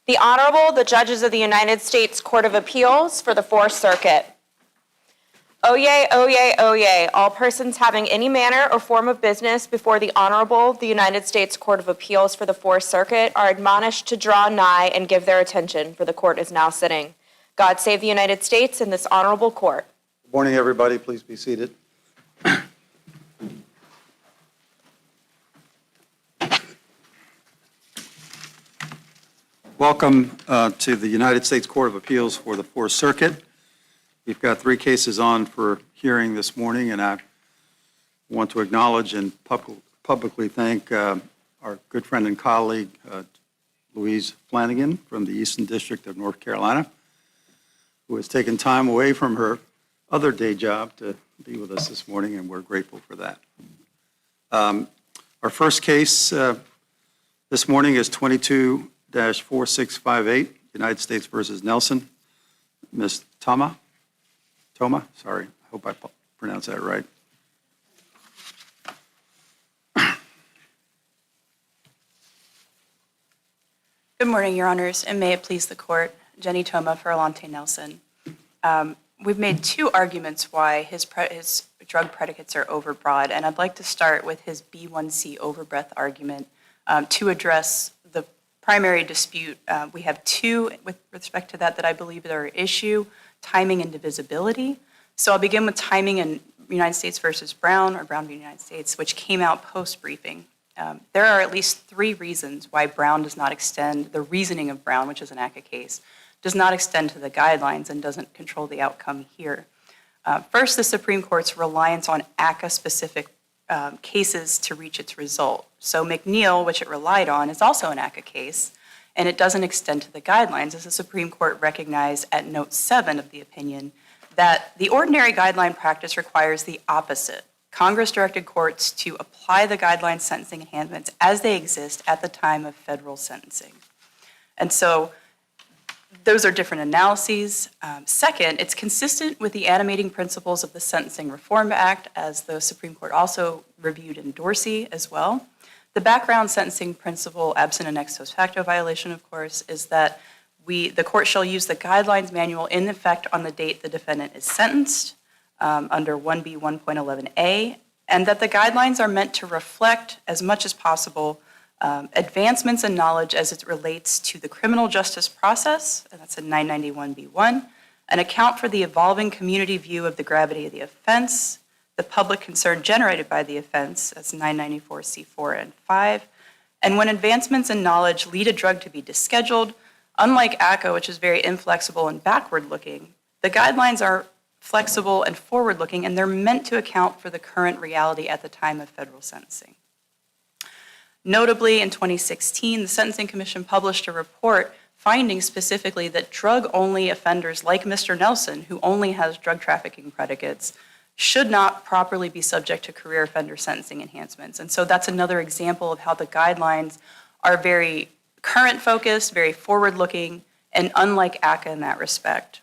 The Honorable, the Judges of the United States Court of Appeals for the Fourth Circuit. Oyez, oyez, oyez, all persons having any manner or form of business before the Honorable, the United States Court of Appeals for the Fourth Circuit are admonished to draw nigh and give their attention, for the court is now sitting. God save the United States and this honorable court. Good morning, everybody. Please be seated. Welcome to the United States Court of Appeals for the Fourth Circuit. We've got 3 cases on for hearing this morning, and I want to acknowledge and publicly thank our good friend and colleague, Louise Flanagan from the Eastern District of North Carolina, who has taken time away from her other day job to be with us this morning, and we're grateful for that. Our first case this morning is 22-4658, United States versus Nelson. Ms. Toma, sorry, I hope I pronounced that right. Good morning, Your Honors, and may it please the Court. Jenny Toma for Alante Nelson. We've made 2 arguments why his drug predicates are overbroad, and I'd like to start with his B1C overbreadth argument to address the primary dispute. We have 2 with respect to that I believe are at issue, timing and divisibility. So I'll begin with timing in United States versus Brown, or Brown v. United States, which came out post-briefing. There are at least 3 reasons why Brown does not extend, the reasoning of Brown, which is an ACCA case, does not extend to the guidelines and doesn't control the outcome here. First, the Supreme Court's reliance on ACCA-specific cases to reach its result. So McNeil, which it relied on, is also an ACCA case, and it doesn't extend to the guidelines, as the Supreme Court recognized at Note 7 of the opinion that the ordinary guideline practice requires the opposite. Congress directed courts to apply the guideline sentencing enhancements as they exist at the time of federal sentencing. And so those are different analyses. Second, it's consistent with the animating principles of the Sentencing Reform Act, as the Supreme Court also reviewed in Dorsey as well. The background sentencing principle, absent an ex post facto violation, of course, is that the court shall use the guidelines manual in effect on the date the defendant is sentenced under 1B1.11a, and that the guidelines are meant to reflect as much as possible advancements in knowledge as it relates to the criminal justice process, and that's in 991b1, and account for the evolving community view of the gravity of the offense, the public concern generated by the offense, that's 994c4 and 5, and when advancements in knowledge lead a drug to be descheduled, unlike ACCA, which is very inflexible and backward-looking, the guidelines are flexible and forward-looking, and they're meant to account for the current reality at the time of federal sentencing. Notably, in 2016, the Sentencing Commission published a report finding specifically that drug-only offenders like Mr. Nelson, who only has drug trafficking predicates, should not properly be subject to career offender sentencing enhancements. And so that's another example of how the guidelines are very current-focused, very forward-looking, and unlike ACCA in that respect.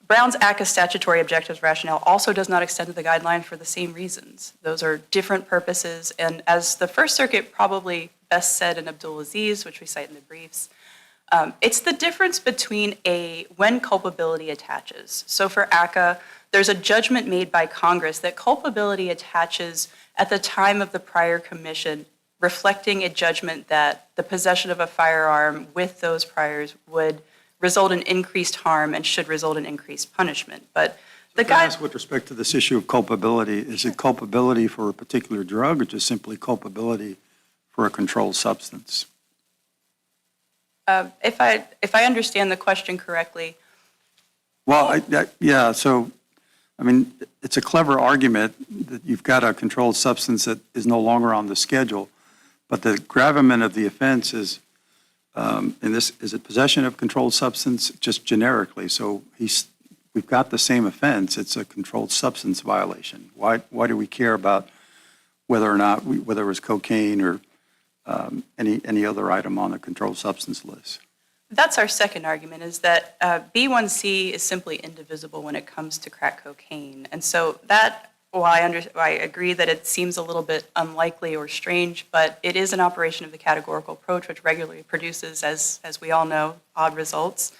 Brown's ACCA statutory objectives rationale also does not extend to the guidelines for the same reasons. Those are different purposes, and as the First Circuit probably best said in Abdulaziz, which we cite in the briefs, it's the difference between when culpability attaches. So for ACCA, there's a judgment made by Congress that culpability attaches at the time of the prior commission, reflecting a judgment that the possession of a firearm with those priors would result in increased harm and should result in increased punishment. But the guys, with respect to this issue of culpability, is it culpability for a particular drug or just simply culpability for a controlled substance? If I understand the question correctly. Well, yeah, so, I mean, it's a clever argument that you've got a controlled substance that is no longer on the schedule, but the gravamen of the offense is, is it possession of controlled substance just generically? So we've got the same offense. It's a controlled substance violation. Why do we care about whether or not whether it was cocaine or any other item on the controlled substance list? That's our second argument, is that B1C is simply indivisible when it comes to crack cocaine. And so that while I agree that it seems a little bit unlikely or strange, but it is an operation of the categorical approach, which regularly produces, as we all know, odd results.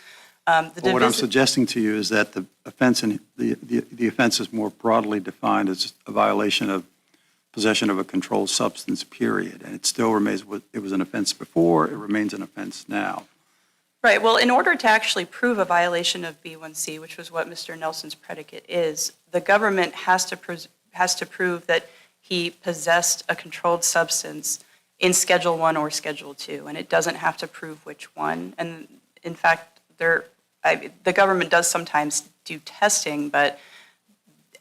What I'm suggesting to you is that the offense the offense is more broadly defined as a violation of possession of a controlled substance, period. And it still remains, it was an offense before, it remains an offense now. Right. Well, in order to actually prove a violation of B1C, which was what Mr. Nelson's predicate is, the government has to prove that he possessed a controlled substance in Schedule 1 or Schedule 2, and it doesn't have to prove which one. And in fact, the government does sometimes do testing, but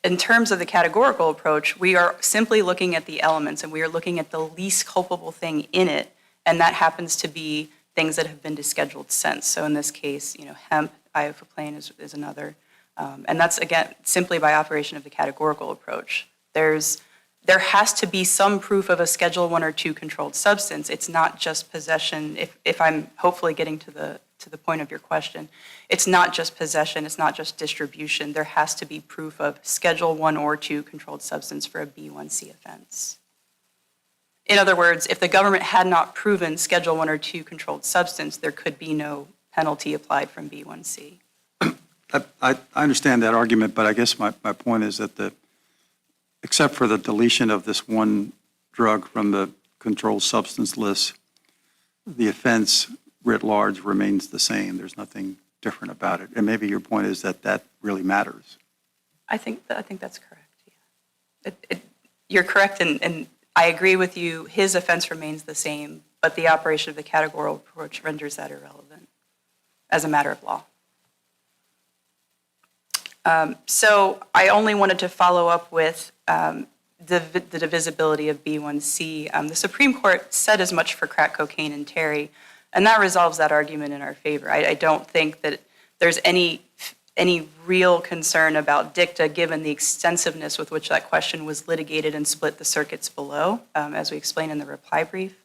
in terms of the categorical approach, we are simply looking at the elements, and we are looking at the least culpable thing in it, and that happens to be things that have been descheduled since. So in this case, hemp, iofoclane is another. And that's, again, simply by operation of the categorical approach. There has to be some proof of a Schedule 1 or 2 controlled substance. It's not just possession, if I'm hopefully getting to the point of your question. It's not just possession, it's not just distribution. There has to be proof of Schedule 1 or 2 controlled substance for a B1C offense. In other words, if the government had not proven Schedule 1 or 2 controlled substance, there could be no penalty applied from B1C. I understand that argument, but I guess my point is that except for the deletion of this one drug from the controlled substance list, the offense writ large remains the same. There's nothing different about it. And maybe your point is that really matters. I think that's correct. Yeah. You're correct, and I agree with you. His offense remains the same, but the operation of the categorical approach renders that irrelevant as a matter of law. So I only wanted to follow up with the divisibility of B1C. The Supreme Court said as much for crack cocaine and Terry, and that resolves that argument in our favor. I don't think that there's any real concern about dicta given the extensiveness with which that question was litigated and split the circuits below, as we explained in the reply brief.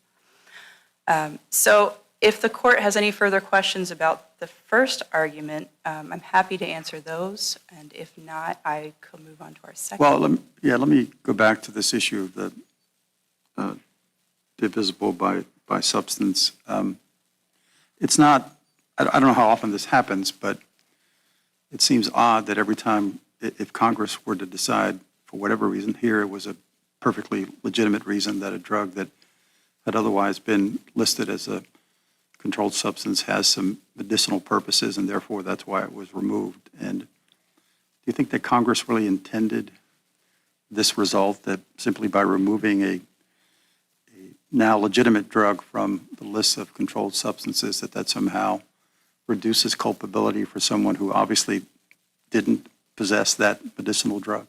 So if the court has any further questions about the first argument, I'm happy to answer those, and if not, I could move on to our second. Well, let me go back to this issue of the divisible by substance. It's not, I don't know how often this happens, but it seems odd that every time, if Congress were to decide, for whatever reason, here it was a perfectly legitimate reason that a drug that had otherwise been listed as a controlled substance has some medicinal purposes, and therefore that's why it was removed. And do you think that Congress really intended this result, that simply by removing a now legitimate drug from the list of controlled substances, that somehow reduces culpability for someone who obviously didn't possess that medicinal drug?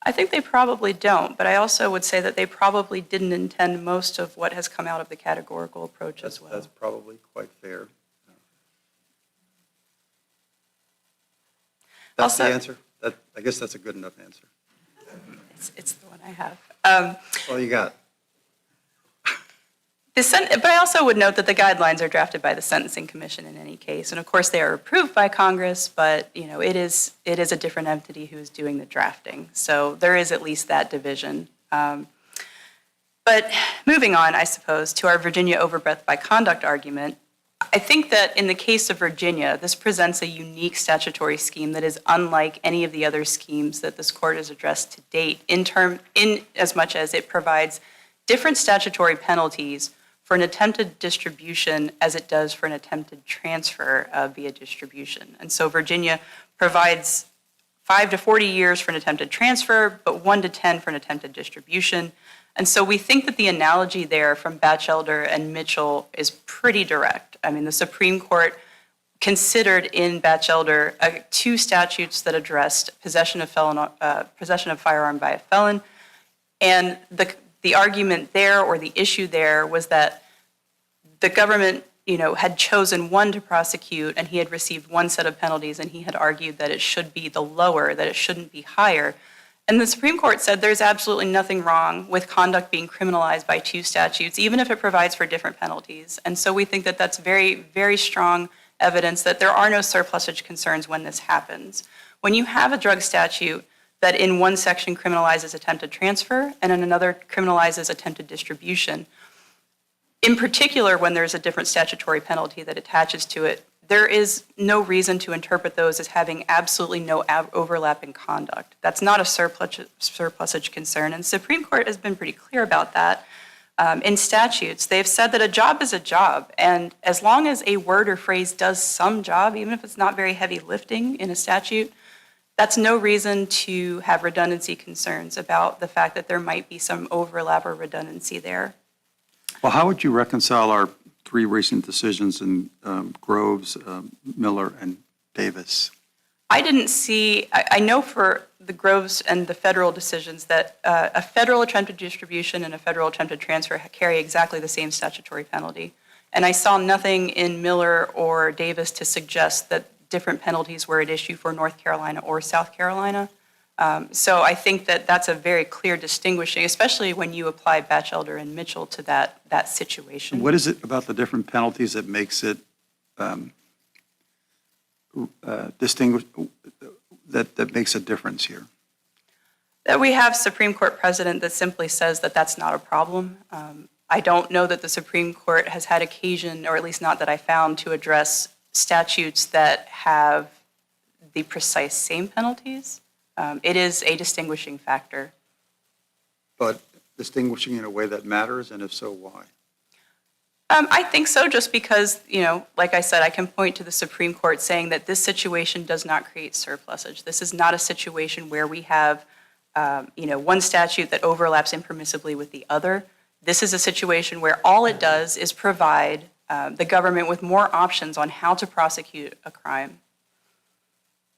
I think they probably don't, but I also would say that they probably didn't intend most of what has come out of the categorical approach as well. That's probably quite fair. That's the answer? I guess that's a good enough answer. It's the one I have. That's all you got. But I also would note that the guidelines are drafted by the Sentencing Commission in any case, and of course they are approved by Congress, but it is a different entity who is doing the drafting. So there is at least that division. But moving on, I suppose, to our Virginia overbreadth by conduct argument, I think that in the case of Virginia, this presents a unique statutory scheme that is unlike any of the other schemes that this court has addressed to date, in as much as it provides different statutory penalties for an attempted distribution as it does for an attempted transfer via distribution. And so Virginia provides 5 to 40 years for an attempted transfer, but 1 to 10 for an attempted distribution. And so we think that the analogy there from Batchelder and Mitchell is pretty direct. I mean, the Supreme Court considered in Batchelder 2 statutes that addressed possession of firearm by a felon, and the argument there, or the issue there, was that the government, had chosen one to prosecute, and he had received one set of penalties, and he had argued that it should be the lower, that it shouldn't be higher. And the Supreme Court said there's absolutely nothing wrong with conduct being criminalized by 2 statutes, even if it provides for different penalties. And so we think that that's very, very strong evidence that there are no surplusage concerns when this happens. When you have a drug statute that in one section criminalizes attempted transfer and in another criminalizes attempted distribution. In particular, when there's a different statutory penalty that attaches to it, there is no reason to interpret those as having absolutely no overlap in conduct. That's not a surplusage concern, and the Supreme Court has been pretty clear about that. In statutes, they've said that a job is a job, and as long as a word or phrase does some job, even if it's not very heavy lifting in a statute, that's no reason to have redundancy concerns about the fact that there might be some overlap or redundancy there. Well, how would you reconcile our three recent decisions in Groves, Miller, and Davis? I didn't see, I know for the Groves and the federal decisions that a federal attempted distribution and a federal attempted transfer carry exactly the same statutory penalty. And I saw nothing in Miller or Davis to suggest that different penalties were at issue for North Carolina or South Carolina. So I think that that's a very clear distinguishing, especially when you apply Batchelder and Mitchell to that situation. What is it about the different penalties that makes it distinguish, that makes a difference here? That we have Supreme Court precedent that simply says that that's not a problem. I don't know that the Supreme Court has had occasion, or at least not that I found, to address statutes that have the precise same penalties. It is a distinguishing factor. But distinguishing in a way that matters, and if so, why? I think so, just because, like I said, I can point to the Supreme Court saying that this situation does not create surplusage. This is not a situation where we have, one statute that overlaps impermissibly with the other. This is a situation where all it does is provide the government with more options on how to prosecute a crime.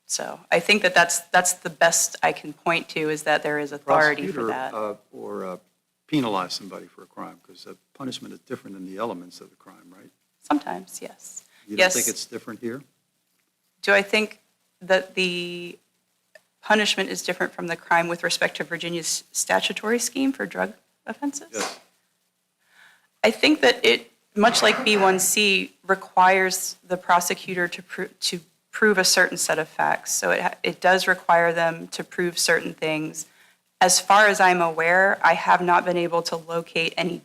So I think that that's the best I can point to, is that there is authority for that. Or penalize somebody for a crime, because punishment is different in the elements of the crime, right? Sometimes, yes. You don't think it's different here? Do I think that the punishment is different from the crime with respect to Virginia's statutory scheme for drug offenses? Yes. I think that it, much like B1C, requires the prosecutor to prove a certain set of facts. So it does require them to prove certain things. As far as I'm aware, I have not been able to locate any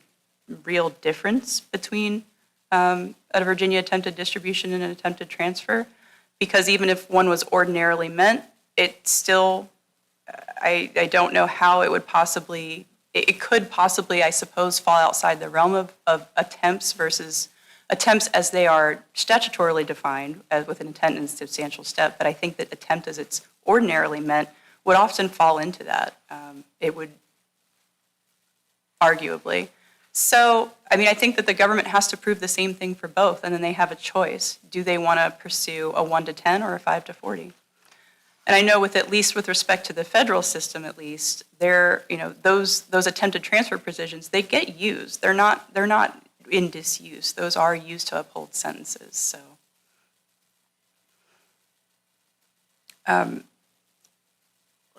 real difference between a Virginia attempted distribution and an attempted transfer, because even if one was ordinarily meant, it still, I don't know how it would possibly, it could possibly, I suppose, fall outside the realm of attempts versus attempts as they are statutorily defined as with an intent and substantial step. But I think that attempt as it's ordinarily meant would often fall into that. It would, arguably. So, I think that the government has to prove the same thing for both, and then they have a choice. Do they want to pursue a 1 to 10 or a 5 to 40? And I know with at least with respect to the federal system, at least, those attempted transfer provisions, they get used. They're not in disuse. Those are used to uphold sentences. So.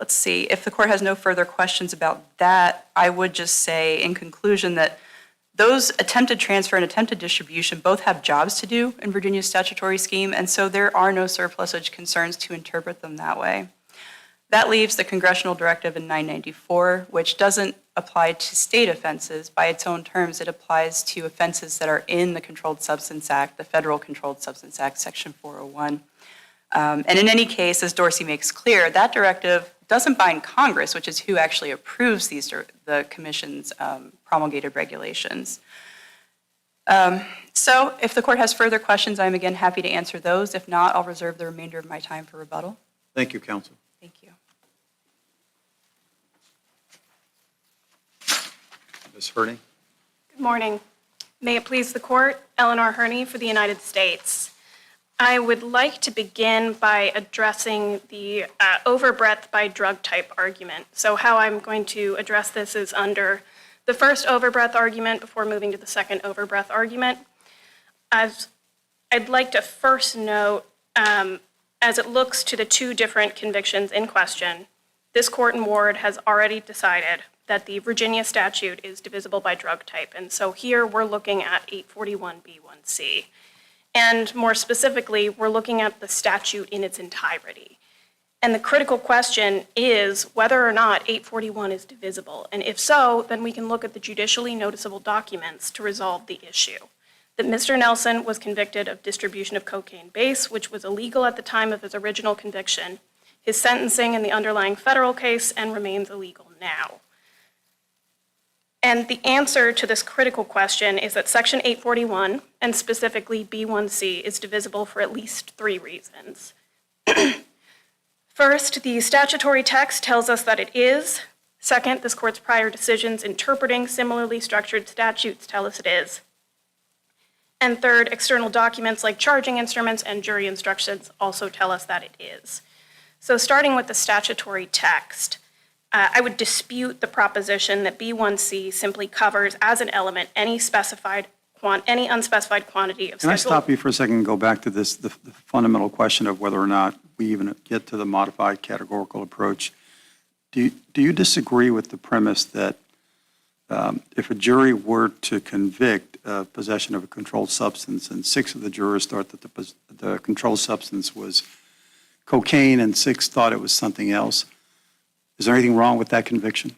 Let's see, if the court has no further questions about that, I would just say in conclusion that those attempted transfer and attempted distribution both have jobs to do in Virginia's statutory scheme, and so there are no surplusage concerns to interpret them that way. That leaves the congressional directive in 994, which doesn't apply to state offenses. By its own terms, it applies to offenses that are in the Controlled Substance Act, the Federal Controlled Substance Act, Section 401. And in any case, as Dorsey makes clear, that directive doesn't bind Congress, which is who actually approves the Commission's promulgated regulations. So if the court has further questions, I'm again happy to answer those. If not, I'll reserve the remainder of my time for rebuttal. Thank you, counsel. Thank you. Ms. Herney? Good morning. May it please the court, Eleanor Herney for the United States. I would like to begin by addressing the overbreadth by drug type argument. So how I'm going to address this is under the first overbreadth argument before moving to the second overbreadth argument. I'd like to first note, as it looks to the two different convictions in question, this court in Ward has already decided that the Virginia statute is divisible by drug type. And so here we're looking at 841B1C. And more specifically, we're looking at the statute in its entirety. And the critical question is whether or not 841 is divisible. And if so, then we can look at the judicially noticeable documents to resolve the issue. That Mr. Nelson was convicted of distribution of cocaine base, which was illegal at the time of his original conviction, his sentencing in the underlying federal case, and remains illegal now. And the answer to this critical question is that Section 841, and specifically B1C, is divisible for at least 3 reasons. First, the statutory text tells us that it is. Second, this court's prior decisions interpreting similarly structured statutes tell us it is. And third, external documents like charging instruments and jury instructions also tell us that it is. So starting with the statutory text, I would dispute the proposition that B1C simply covers as an element any unspecified quantity of schedule. Can I stop you for a second and go back to this, the fundamental question of whether or not we even get to the modified categorical approach? Do you disagree with the premise that if a jury were to convict possession of a controlled substance and 6 of the jurors thought that the controlled substance was cocaine and 6 thought it was something else, is there anything wrong with that conviction?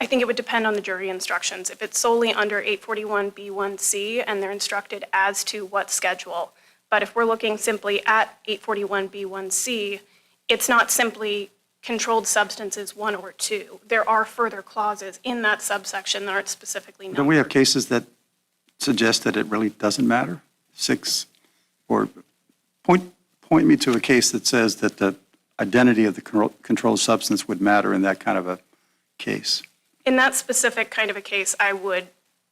I think it would depend on the jury instructions. If it's solely under 841B1C and they're instructed as to what schedule, but if we're looking simply at 841B1C, it's not simply controlled substances 1 or 2. There are further clauses in that subsection that aren't specifically numbered. Don't we have cases that suggest that it really doesn't matter? 6, or point me to a case that says that the identity of the controlled substance would matter in that kind of a case. In that specific kind of a case, I would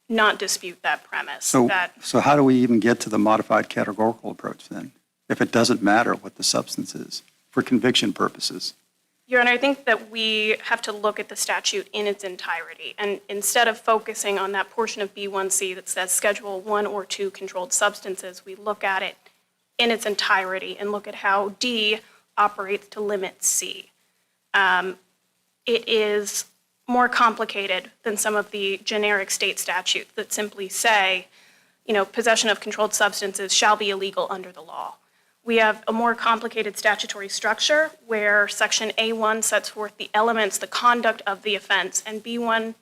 not dispute that premise. So how do we even get to the modified categorical approach then, if it doesn't matter what the substance is for conviction purposes? Your Honor, I think that we have to look at the statute in its entirety. And instead of focusing on that portion of B1C that says Schedule 1 or 2 controlled substances, we look at it in its entirety and look at how D operates to limit C. It is more complicated than some of the generic state statutes that simply say, possession of controlled substances shall be illegal under the law. We have a more complicated statutory structure where Section A1 sets forth the elements, the conduct of the offense, and B1,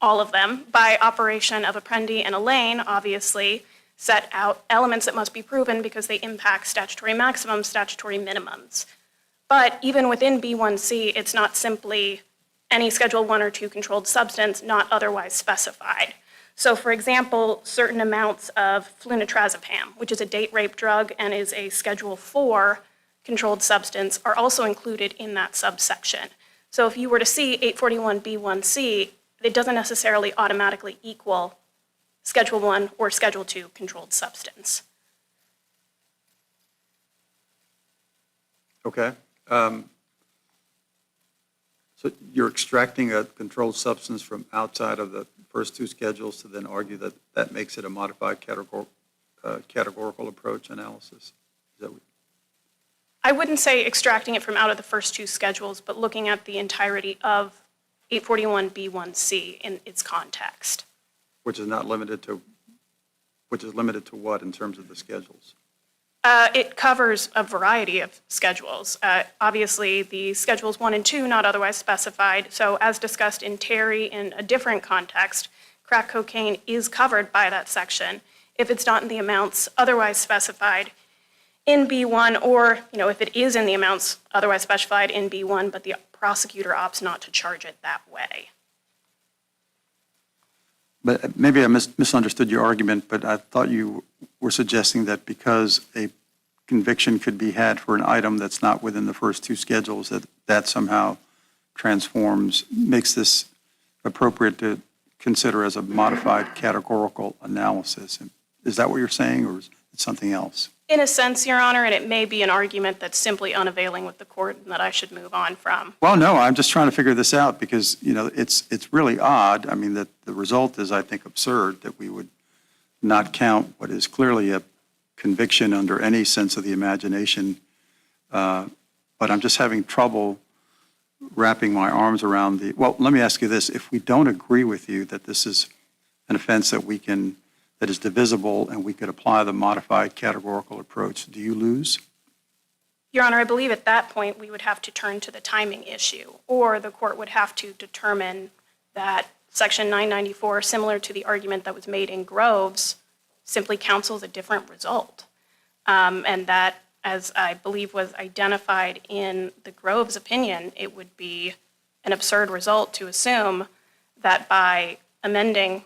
all of them, by operation of Apprendi and Elaine, obviously, set out elements that must be proven because they impact statutory maximums, statutory minimums. But even within B1C, it's not simply any Schedule 1 or 2 controlled substance not otherwise specified. So for example, certain amounts of flunitrazepam, which is a date rape drug and is a Schedule 4 controlled substance, are also included in that subsection. So if you were to see 841B1C, it doesn't necessarily automatically equal Schedule 1 or Schedule 2 controlled substance. Okay. So you're extracting a controlled substance from outside of the first 2 schedules to then argue that that makes it a modified categorical approach analysis? Is that what? I wouldn't say extracting it from out of the first 2 schedules, but looking at the entirety of 841B1C in its context. Which is limited to what in terms of the schedules? It covers a variety of schedules. Obviously, the Schedules 1 and 2 not otherwise specified. So as discussed in Terry in a different context, crack cocaine is covered by that section if it's not in the amounts otherwise specified in B1, or if it is in the amounts otherwise specified in B1, but the prosecutor opts not to charge it that way. But maybe I misunderstood your argument, but I thought you were suggesting that because a conviction could be had for an item that's not within the first 2 schedules, that somehow makes this appropriate to consider as a modified categorical analysis. Is that what you're saying, or is it something else? In a sense, Your Honor, and it may be an argument that's simply unavailing with the court and that I should move on from. Well, no, I'm just trying to figure this out because, it's really odd. I mean, that the result is, I think, absurd that we would not count what is clearly a conviction under any sense of the imagination. But I'm just having trouble wrapping my arms around well, let me ask you this. If we don't agree with you that this is an offense that that is divisible and we could apply the modified categorical approach, do you lose? Your Honor, I believe at that point we would have to turn to the timing issue, or the court would have to determine that Section 994, similar to the argument that was made in Groves, simply counsels a different result. And that, as I believe was identified in the Groves opinion, it would be an absurd result to assume that by amending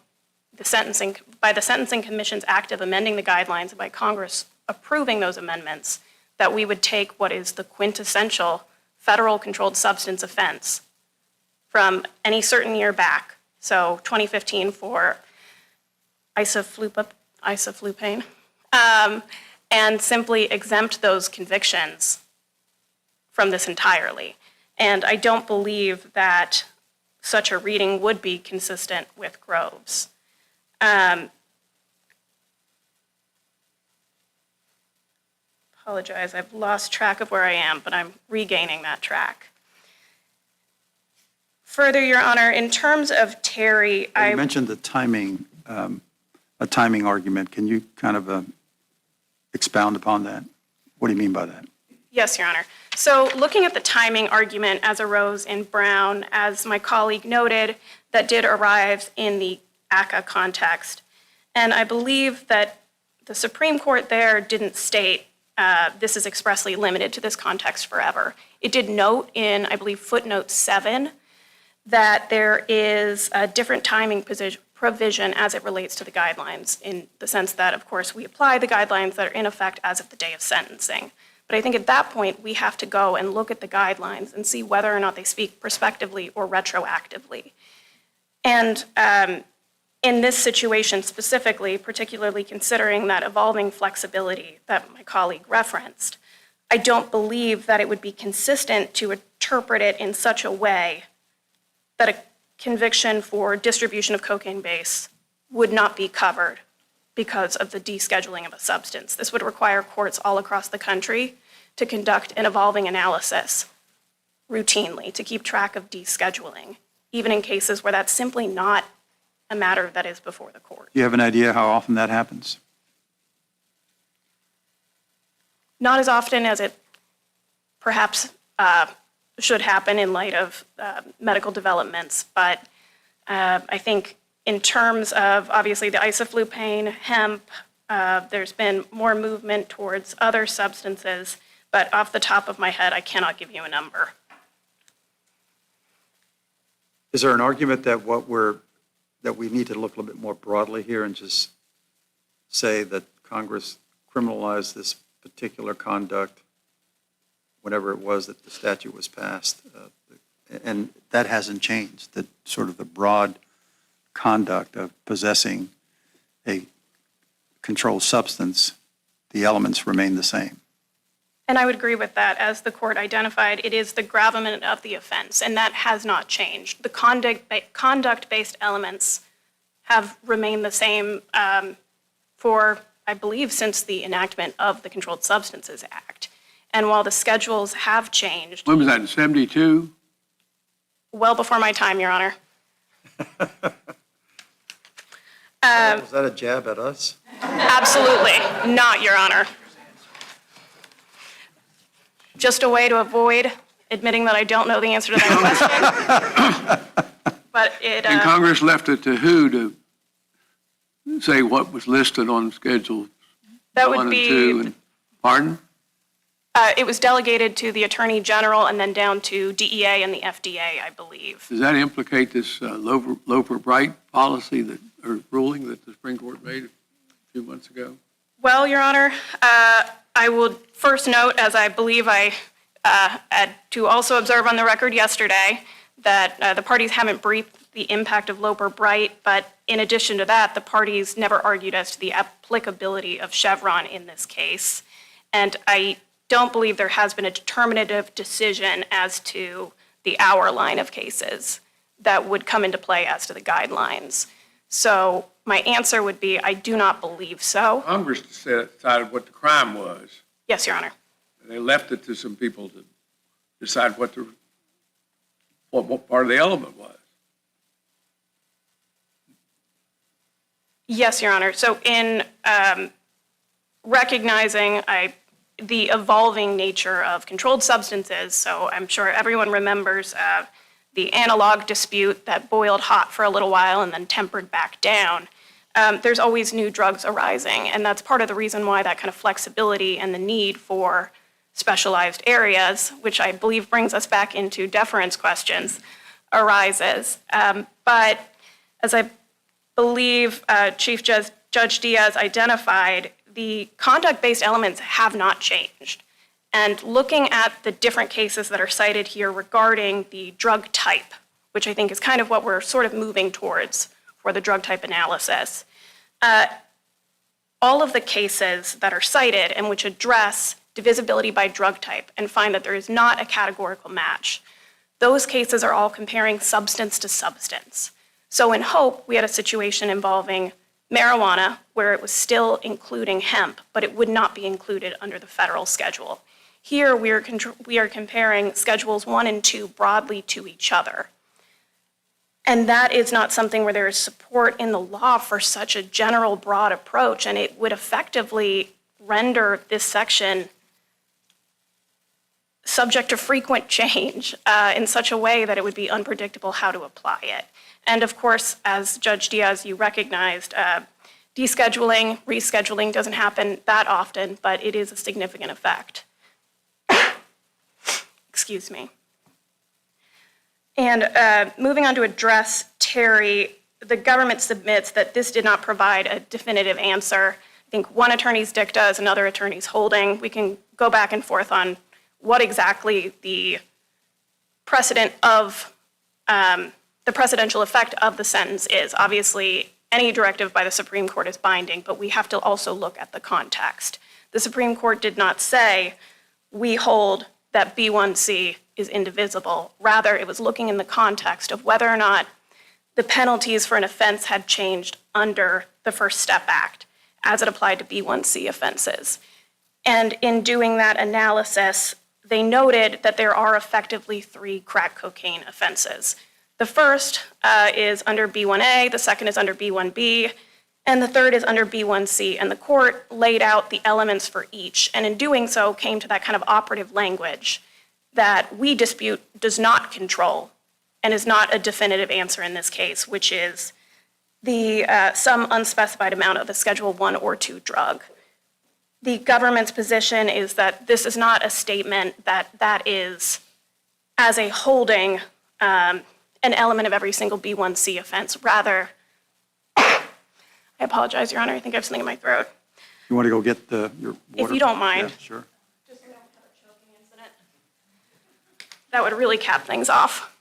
the Sentencing Commission's act of amending the guidelines and by Congress approving those amendments, that we would take what is the quintessential federal controlled substance offense from any certain year back, so 2015 for isoflupane, and simply exempt those convictions from this entirely. And I don't believe that such a reading would be consistent with Groves. Apologize, I've lost track of where I am, but I'm regaining that track. Further, Your Honor, in terms of Terry, You mentioned the timing, a timing argument. Can you kind of expound upon that? What do you mean by that? Yes, Your Honor. So looking at the timing argument as arose in Brown, as my colleague noted, that did arise in the ACCA context. And I believe that the Supreme Court there didn't state this is expressly limited to this context forever. It did note in, I believe, footnote 7, that there is a different timing provision as it relates to the guidelines, in the sense that, of course, we apply the guidelines that are in effect as of the day of sentencing. But I think at that point, we have to go and look at the guidelines and see whether or not they speak prospectively or retroactively. And in this situation specifically, particularly considering that evolving flexibility that my colleague referenced, I don't believe that it would be consistent to interpret it in such a way that a conviction for distribution of cocaine base would not be covered because of the descheduling of a substance. This would require courts all across the country to conduct an evolving analysis routinely to keep track of descheduling, even in cases where that's simply not a matter that is before the court. Do you have an idea how often that happens? Not as often as it perhaps should happen in light of medical developments, but I think in terms of, obviously, the isoflupane, hemp, there's been more movement towards other substances, but off the top of my head, I cannot give you a number. Is there an argument that we need to look a little bit more broadly here and just say that Congress criminalized this particular conduct whenever it was that the statute was passed, and that hasn't changed, that sort of the broad conduct of possessing a controlled substance, the elements remain the same? And I would agree with that. As the court identified, it is the gravamen of the offense, and that has not changed. The conduct-based elements have remained the same for, I believe, since the enactment of the Controlled Substances Act. And while the schedules have changed. When was that, in 72? Well before my time, Your Honor. Was that a jab at us? Absolutely not, Your Honor. Just a way to avoid admitting that I don't know the answer to that question. But it. And Congress left it to who to say what was listed on Schedule That 1 would and be. 2? Pardon? It was delegated to the Attorney General and then down to DEA and the FDA, I believe. Does that implicate this Loper-Bright policy or ruling that the Supreme Court made a few months ago? Well, Your Honor, I would first note, as I believe I had to also observe on the record yesterday, that the parties haven't briefed the impact of Loper-Bright, but in addition to that, the parties never argued as to the applicability of Chevron in this case. And I don't believe there has been a determinative decision as to the hour line of cases that would come into play as to the guidelines. So my answer would be, I do not believe so. Congress decided what the crime was. Yes, Your Honor. And they left it to some people to decide what part of the element was. Yes, Your Honor. So in recognizing, I the evolving nature of controlled substances. So I'm sure everyone remembers the analog dispute that boiled hot for a little while and then tempered back down. There's always new drugs arising, and that's part of the reason why that kind of flexibility and the need for specialized areas, which I believe brings us back into deference questions, arises. But as I believe Chief Judge Diaz identified, the conduct-based elements have not changed. And looking at the different cases that are cited here regarding the drug type, which I think is kind of what we're sort of moving towards for the drug type analysis, all of the cases that are cited and which address divisibility by drug type and find that there is not a categorical match, those cases are all comparing substance to substance. So in Hope, we had a situation involving marijuana where it was still including hemp, but it would not be included under the federal schedule. Here, we are comparing Schedules 1 and 2 broadly to each other. And that is not something where there is support in the law for such a general, broad approach, and it would effectively render this section subject to frequent change in such a way that it would be unpredictable how to apply it. And of course, as Judge Diaz, you recognized, descheduling, rescheduling doesn't happen that often, but it is a significant effect. Excuse me. And moving on to address Terry, the government submits that this did not provide a definitive answer. I think one attorney's dicta is another attorney's holding. We can go back and forth on what exactly the precedent of the precedential effect of the sentence is. Obviously, any directive by the Supreme Court is binding, but we have to also look at the context. The Supreme Court did not say, we hold that B1C is indivisible. Rather, it was looking in the context of whether or not the penalties for an offense had changed under the First Step Act as it applied to B1C offenses. And in doing that analysis, they noted that there are effectively 3 crack cocaine offenses. The first is under B1A, the second is under B1B, and the third is under B1C. And the court laid out the elements for each, and in doing so came to that kind of operative language that we dispute does not control and is not a definitive answer in this case, which is the some unspecified amount of a Schedule 1 or 2 drug. The government's position is that this is not a statement that is, as a holding, an element of every single B1C offense. Rather, I apologize, Your Honor, I think I have something in my throat. You want to go get your water? If you don't mind. Yeah, sure. Just so I don't have a choking incident. That would really cap things off.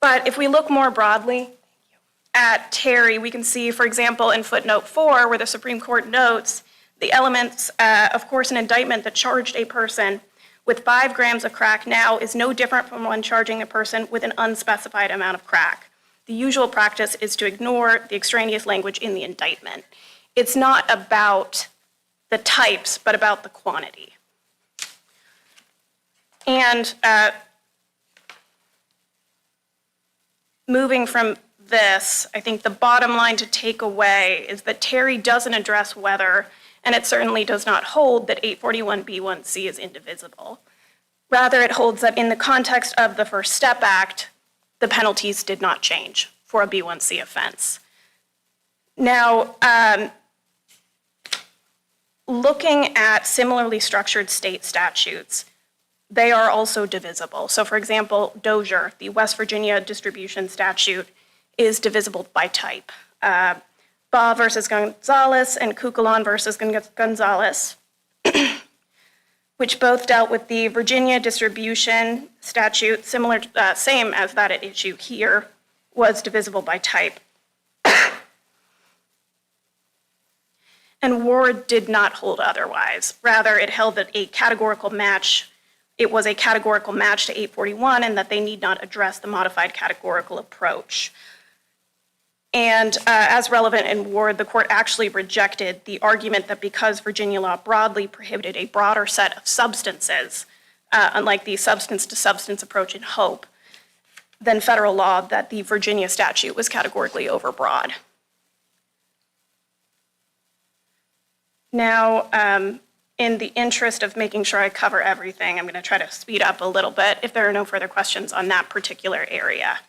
But if we look more broadly at Terry, we can see, for example, in footnote 4, where the Supreme Court notes the elements, of course, an indictment that charged a person with 5 grams of crack now is no different from one charging a person with an unspecified amount of crack. The usual practice is to ignore the extraneous language in the indictment. It's not about the types, but about the quantity. And moving from this, I think the bottom line to take away is that Terry doesn't address whether, and it certainly does not hold, that 841B1C is indivisible. Rather, it holds that in the context of the First Step Act, the penalties did not change for a B1C offense. Now, looking at similarly structured state statutes, they are also divisible. So for example, Dozier, the West Virginia distribution statute, is divisible by type. Baugh versus Gonzalez and Cucalon versus Gonzalez, which both dealt with the Virginia distribution statute, same as that at issue here, was divisible by type. And Ward did not hold otherwise. Rather, it held that it was a categorical match to 841 and that they need not address the modified categorical approach. And as relevant in Ward, the court actually rejected the argument that because Virginia law broadly prohibited a broader set of substances, unlike the substance-to-substance approach in Hope, than federal law, that the Virginia statute was categorically overbroad. Now, in the interest of making sure I cover everything, I'm going to try to speed up a little bit if there are no further questions on that particular area.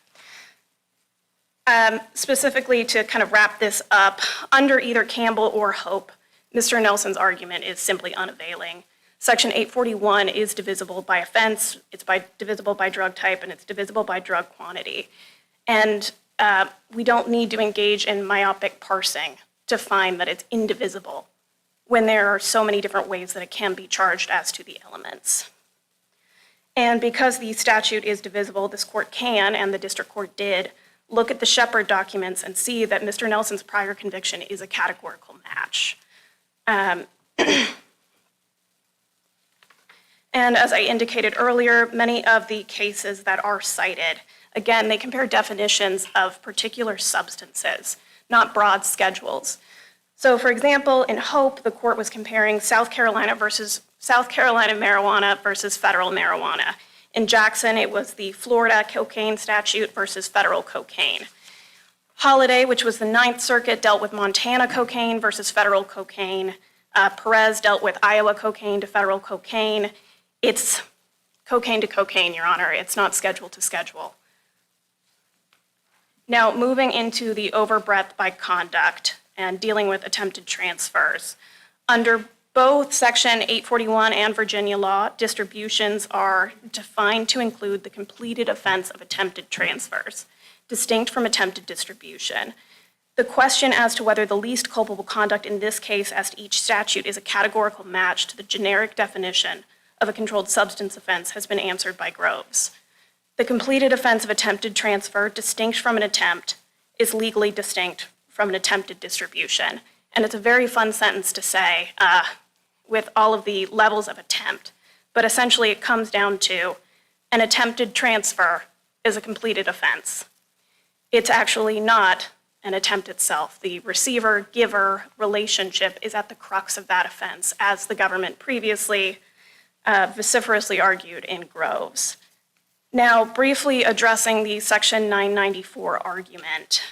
Specifically, to kind of wrap this up, under either Campbell or Hope, Mr. Nelson's argument is simply unavailing. Section 841 is divisible by offense, it's divisible by drug type, and it's divisible by drug quantity. And we don't need to engage in myopic parsing to find that it's indivisible when there are so many different ways that it can be charged as to the elements. And because the statute is divisible, this court can, and the district court did, look at the Shepard documents and see that Mr. Nelson's prior conviction is a categorical match. And as I indicated earlier, many of the cases that are cited, again, they compare definitions of particular substances, not broad schedules. So for example, in Hope, the court was comparing South Carolina marijuana versus federal marijuana. In Jackson, it was the Florida cocaine statute versus federal cocaine. Holiday, which was the Ninth Circuit, dealt with Montana cocaine versus federal cocaine. Perez dealt with Iowa cocaine to federal cocaine. It's cocaine to cocaine, Your Honor. It's not schedule to schedule. Now, moving into the overbreadth by conduct and dealing with attempted transfers. Under both Section 841 and Virginia law, distributions are defined to include the completed offense of attempted transfers, distinct from attempted distribution. The question as to whether the least culpable conduct in this case as to each statute is a categorical match to the generic definition of a controlled substance offense has been answered by Groves. The completed offense of attempted transfer, distinct from an attempt, is legally distinct from an attempted distribution. And it's a very fun sentence to say with all of the levels of attempt, but essentially it comes down to an attempted transfer is a completed offense. It's actually not an attempt itself. The receiver-giver relationship is at the crux of that offense, as the government previously vociferously argued in Groves. Now, briefly addressing the Section 994 argument.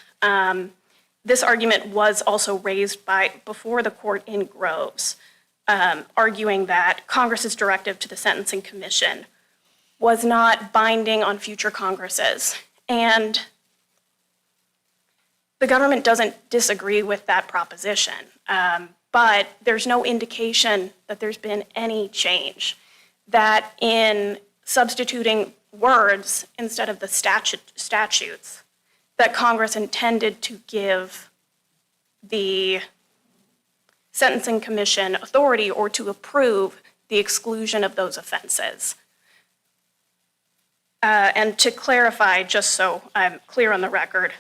This argument was also raised before the court in Groves, arguing that Congress's directive to the Sentencing Commission was not binding on future Congresses. And the government doesn't disagree with that proposition, but there's no indication that there's been any change, that in substituting words instead of the statutes, that Congress intended to give the Sentencing Commission authority or to approve the exclusion of those offenses. And to clarify, just so I'm clear on the record,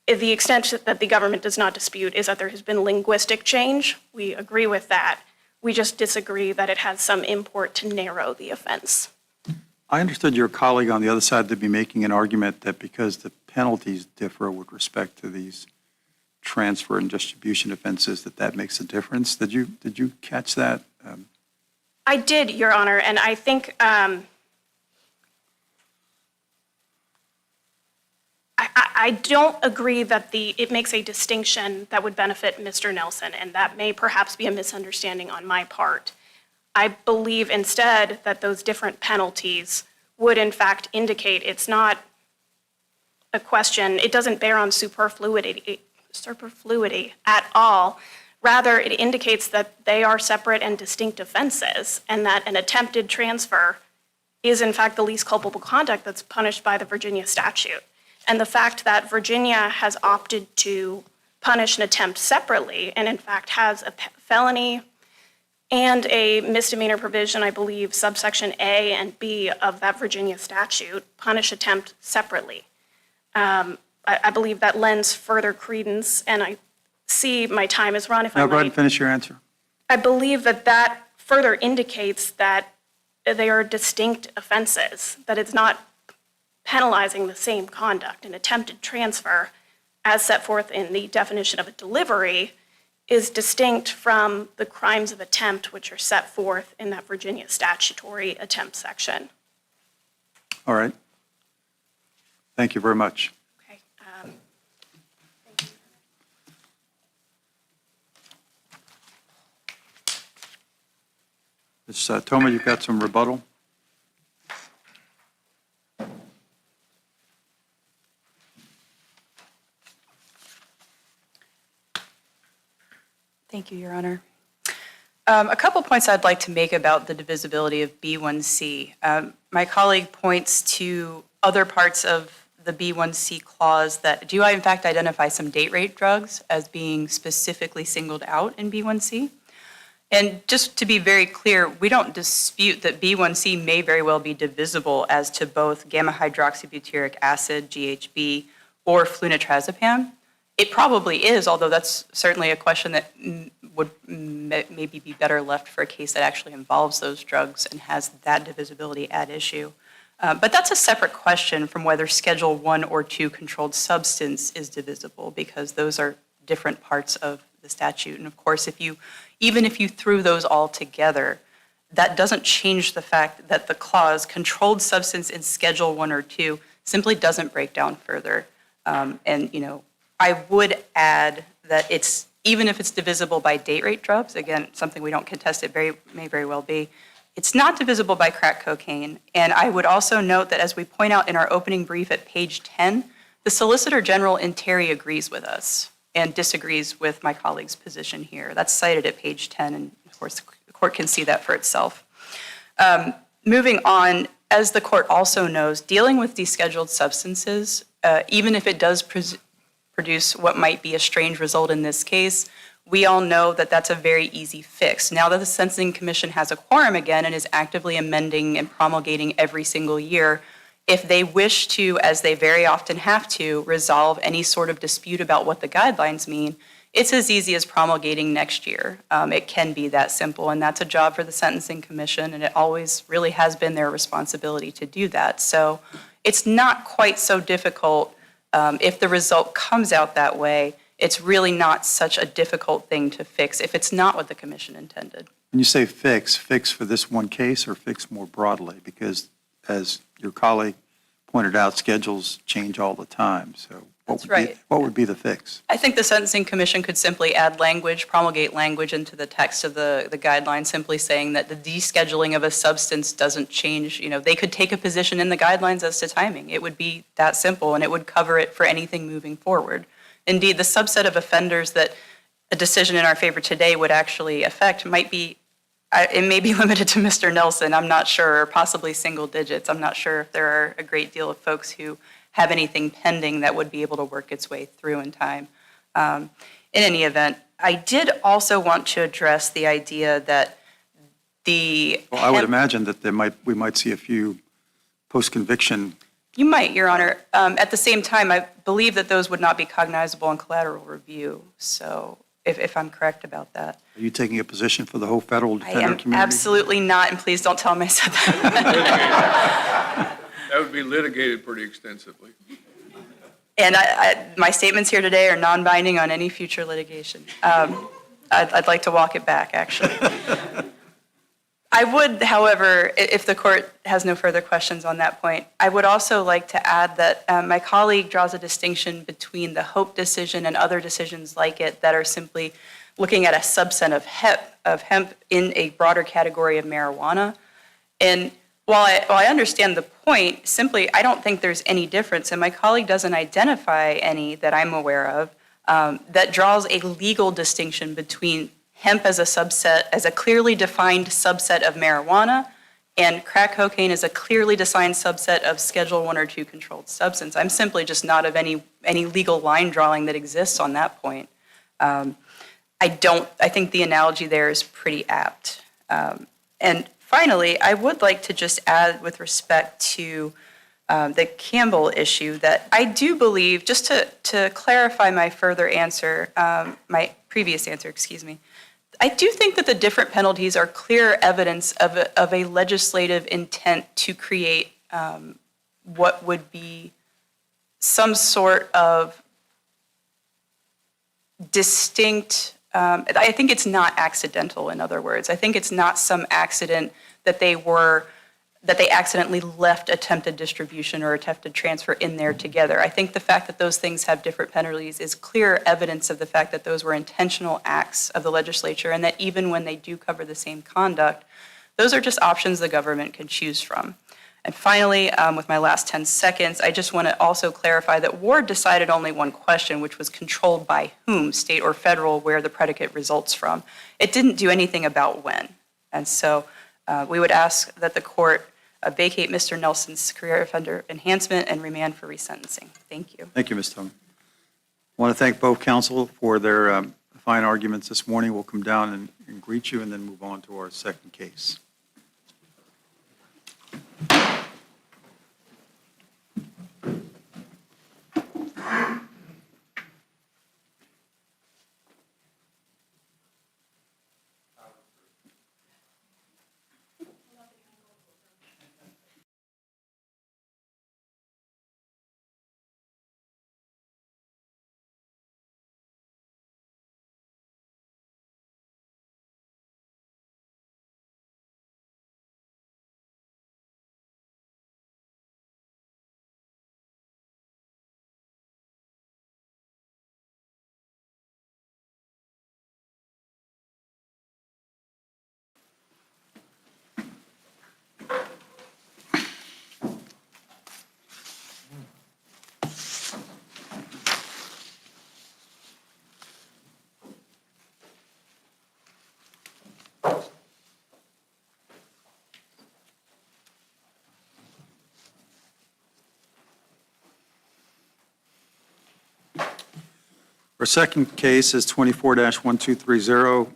the extent that the government does not dispute is that there has been linguistic change. We agree with that. We just disagree that it has some import to narrow the offense. I understood your colleague on the other side to be making an argument that because the penalties differ with respect to these transfer and distribution offenses, that makes a difference. Did you catch that? I did, Your Honor, and I think I don't agree that it makes a distinction that would benefit Mr. Nelson, and that may perhaps be a misunderstanding on my part. I believe instead that those different penalties would in fact indicate it's not a question, it doesn't bear on superfluity at all. Rather, it indicates that they are separate and distinct offenses, and that an attempted transfer is in fact the least culpable conduct that's punished by the Virginia statute. And the fact that Virginia has opted to punish an attempt separately, and in fact has a felony and a misdemeanor provision, I believe, subsection A and B of that Virginia statute, punish attempt separately. I believe that lends further credence, and I see my time is run, if I No, might. go ahead and finish your answer. I believe that further indicates that they are distinct offenses, that it's not penalizing the same conduct. An attempted transfer, as set forth in the definition of a delivery, is distinct from the crimes of attempt which are set forth in that Virginia statutory attempt section. All right. Thank you very much. Okay. Thank you. Ms. Toma, you've got some rebuttal? Thank you, Your Honor. A couple points I'd like to make about the divisibility of B1C. My colleague points to other parts of the B1C clause that do, in fact, identify some date rape drugs as being specifically singled out in B1C. And just to be very clear, we don't dispute that B1C may very well be divisible as to both gamma hydroxybutyric acid, GHB, or flunitrazepam. It probably is, although that's certainly a question that would maybe be better left for a case that actually involves those drugs and has that divisibility at issue. But that's a separate question from whether Schedule 1 or 2 controlled substance is divisible, because those are different parts of the statute. And of course, even if you threw those all together, that doesn't change the fact that the clause controlled substance in Schedule 1 or 2 simply doesn't break down further. I would add that even if it's divisible by date rate drugs, again, something we don't contest, may very well be, it's not divisible by crack cocaine. And I would also note that, as we point out in our opening brief at page 10, the Solicitor General in Terry agrees with us and disagrees with my colleague's position here. That's cited at page 10, and of course, the court can see that for itself. Moving on, as the court also knows, dealing with descheduled substances, even if it does produce what might be a strange result in this case, we all know that that's a very easy fix. Now that the Sentencing Commission has a quorum again and is actively amending and promulgating every single year, if they wish to, as they very often have to, resolve any sort of dispute about what the guidelines mean, it's as easy as promulgating next year. It can be that simple, and that's a job for the Sentencing Commission, and it always really has been their responsibility to do that. So it's not quite so difficult. If the result comes out that way, it's really not such a difficult thing to fix if it's not what the commission intended. When you say fix for this one case or fix more broadly? Because as your colleague pointed out, schedules change all the time. So what would be the fix? I think the Sentencing Commission could simply add language, promulgate language into the text of the guidelines, simply saying that the descheduling of a substance doesn't change. They could take a position in the guidelines as to timing. It would be that simple, and it would cover it for anything moving forward. Indeed, the subset of offenders that a decision in our favor today would actually affect may be limited to Mr. Nelson, I'm not sure, or possibly single digits. I'm not sure if there are a great deal of folks who have anything pending that would be able to work its way through in time. In any event, I did also want to address the idea that I would imagine that we might see a few post-conviction. You might, Your Honor. At the same time, I believe that those would not be cognizable in collateral review. So if I'm correct about that. Are you taking a position for the whole federal defender community? I am absolutely not, and please don't tell me I said that. That would be litigated pretty extensively. And my statements here today are non-binding on any future litigation. I'd like to walk it back, actually. I would, however, if the court has no further questions on that point, I would also like to add that my colleague draws a distinction between the Hope decision and other decisions like it that are simply looking at a subset of hemp in a broader category of marijuana. And while I understand the point, simply I don't think there's any difference, and my colleague doesn't identify any that I'm aware of that draws a legal distinction between hemp as a subset, as a clearly defined subset of marijuana, and crack cocaine as a clearly defined subset of Schedule 1 or 2 controlled substance. I'm simply just not of any legal line drawing that exists on that point. I think the analogy there is pretty apt. And finally, I would like to just add with respect to the Campbell issue that I do believe, just to clarify my further answer, my previous answer, excuse me, I do think that the different penalties are clear evidence of a legislative intent to create what would be some sort of distinct, I think it's not accidental, in other words. I think it's not some accident that they accidentally left attempted distribution or attempted transfer in there together. I think the fact that those things have different penalties is clear evidence of the fact that those were intentional acts of the legislature, and that even when they do cover the same conduct, Those are just options the government can choose from. And finally, with my last 10 seconds, I just want to also clarify that Ward decided only one question, which was controlled by whom, state or federal, where the predicate results from. It didn't do anything about when. And so we would ask that the court vacate Mr. Nelson's career offender enhancement and remand for resentencing. Thank you. Thank you, Ms. Tillman. I want to thank both counsel for their fine arguments this morning. We'll come down and greet you and then move on to our second case. Our second case is 24-1230,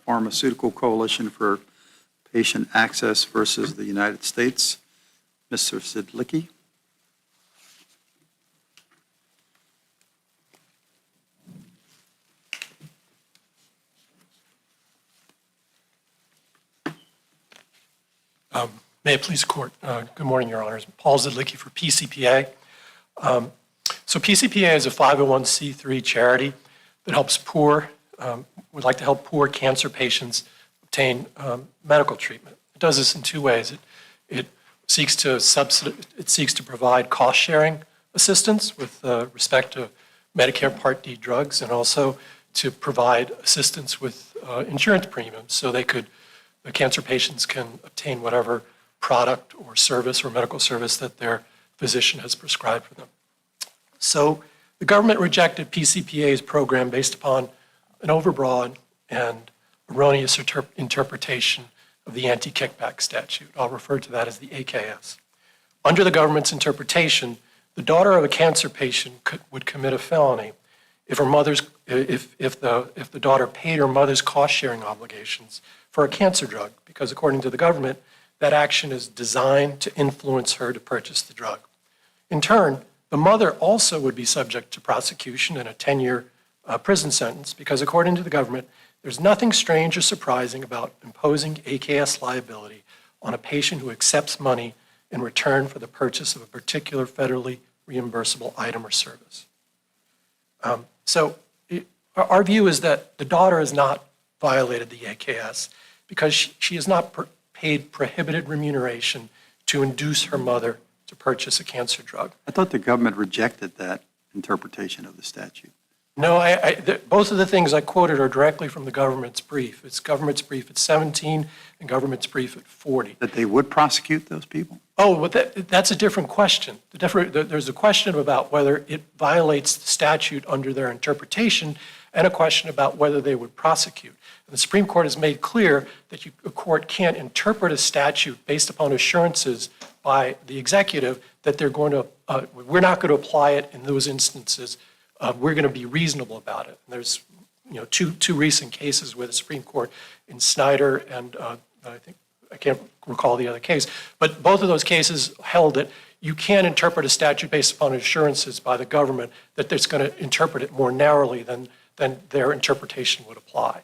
Pharmaceutical Coalition for Patient Access versus the United States. Mr. Sidlicki. May it please the court. Good morning, Your Honors. Paul Zidlicki for PCPA. So PCPA is a 501c3 charity that helps would like to help poor cancer patients obtain medical treatment. It does this in two ways. It seeks to provide cost-sharing assistance with respect to Medicare Part D drugs, and also to provide assistance with insurance premiums, so the cancer patients can obtain whatever product or service or medical service that their physician has prescribed for them. So the government rejected PCPA's program based upon an overbroad and erroneous interpretation of the anti-kickback statute. I'll refer to that as the AKS. Under the government's interpretation, the daughter of a cancer patient would commit a felony if the daughter paid her mother's cost-sharing obligations for a cancer drug, because according to the government, that action is designed to influence her to purchase the drug. In turn, the mother also would be subject to prosecution and a 10-year prison sentence, because according to the government, there's nothing strange or surprising about imposing AKS liability on a patient who accepts money in return for the purchase of a particular federally reimbursable item or service. Our view is that the daughter has not violated the AKS because she has not paid prohibited remuneration to induce her mother to purchase a cancer drug. I thought the government rejected that interpretation of the statute. No, both of the things I quoted are directly from the government's brief. It's government's brief at 17 and government's brief at 40. That they would prosecute those people? Oh, but that's a different question. There's a question about whether it violates the statute under their interpretation, and a question about whether they would prosecute. And the Supreme Court has made clear that a court can't interpret a statute based upon assurances by the executive that we're not going to apply it in those instances. We're going to be reasonable about it. And there's two recent cases where the Supreme Court in Snyder and I can't recall the other case, but both of those cases held that you can't interpret a statute based upon assurances by the government that it's going to interpret it more narrowly than their interpretation would apply.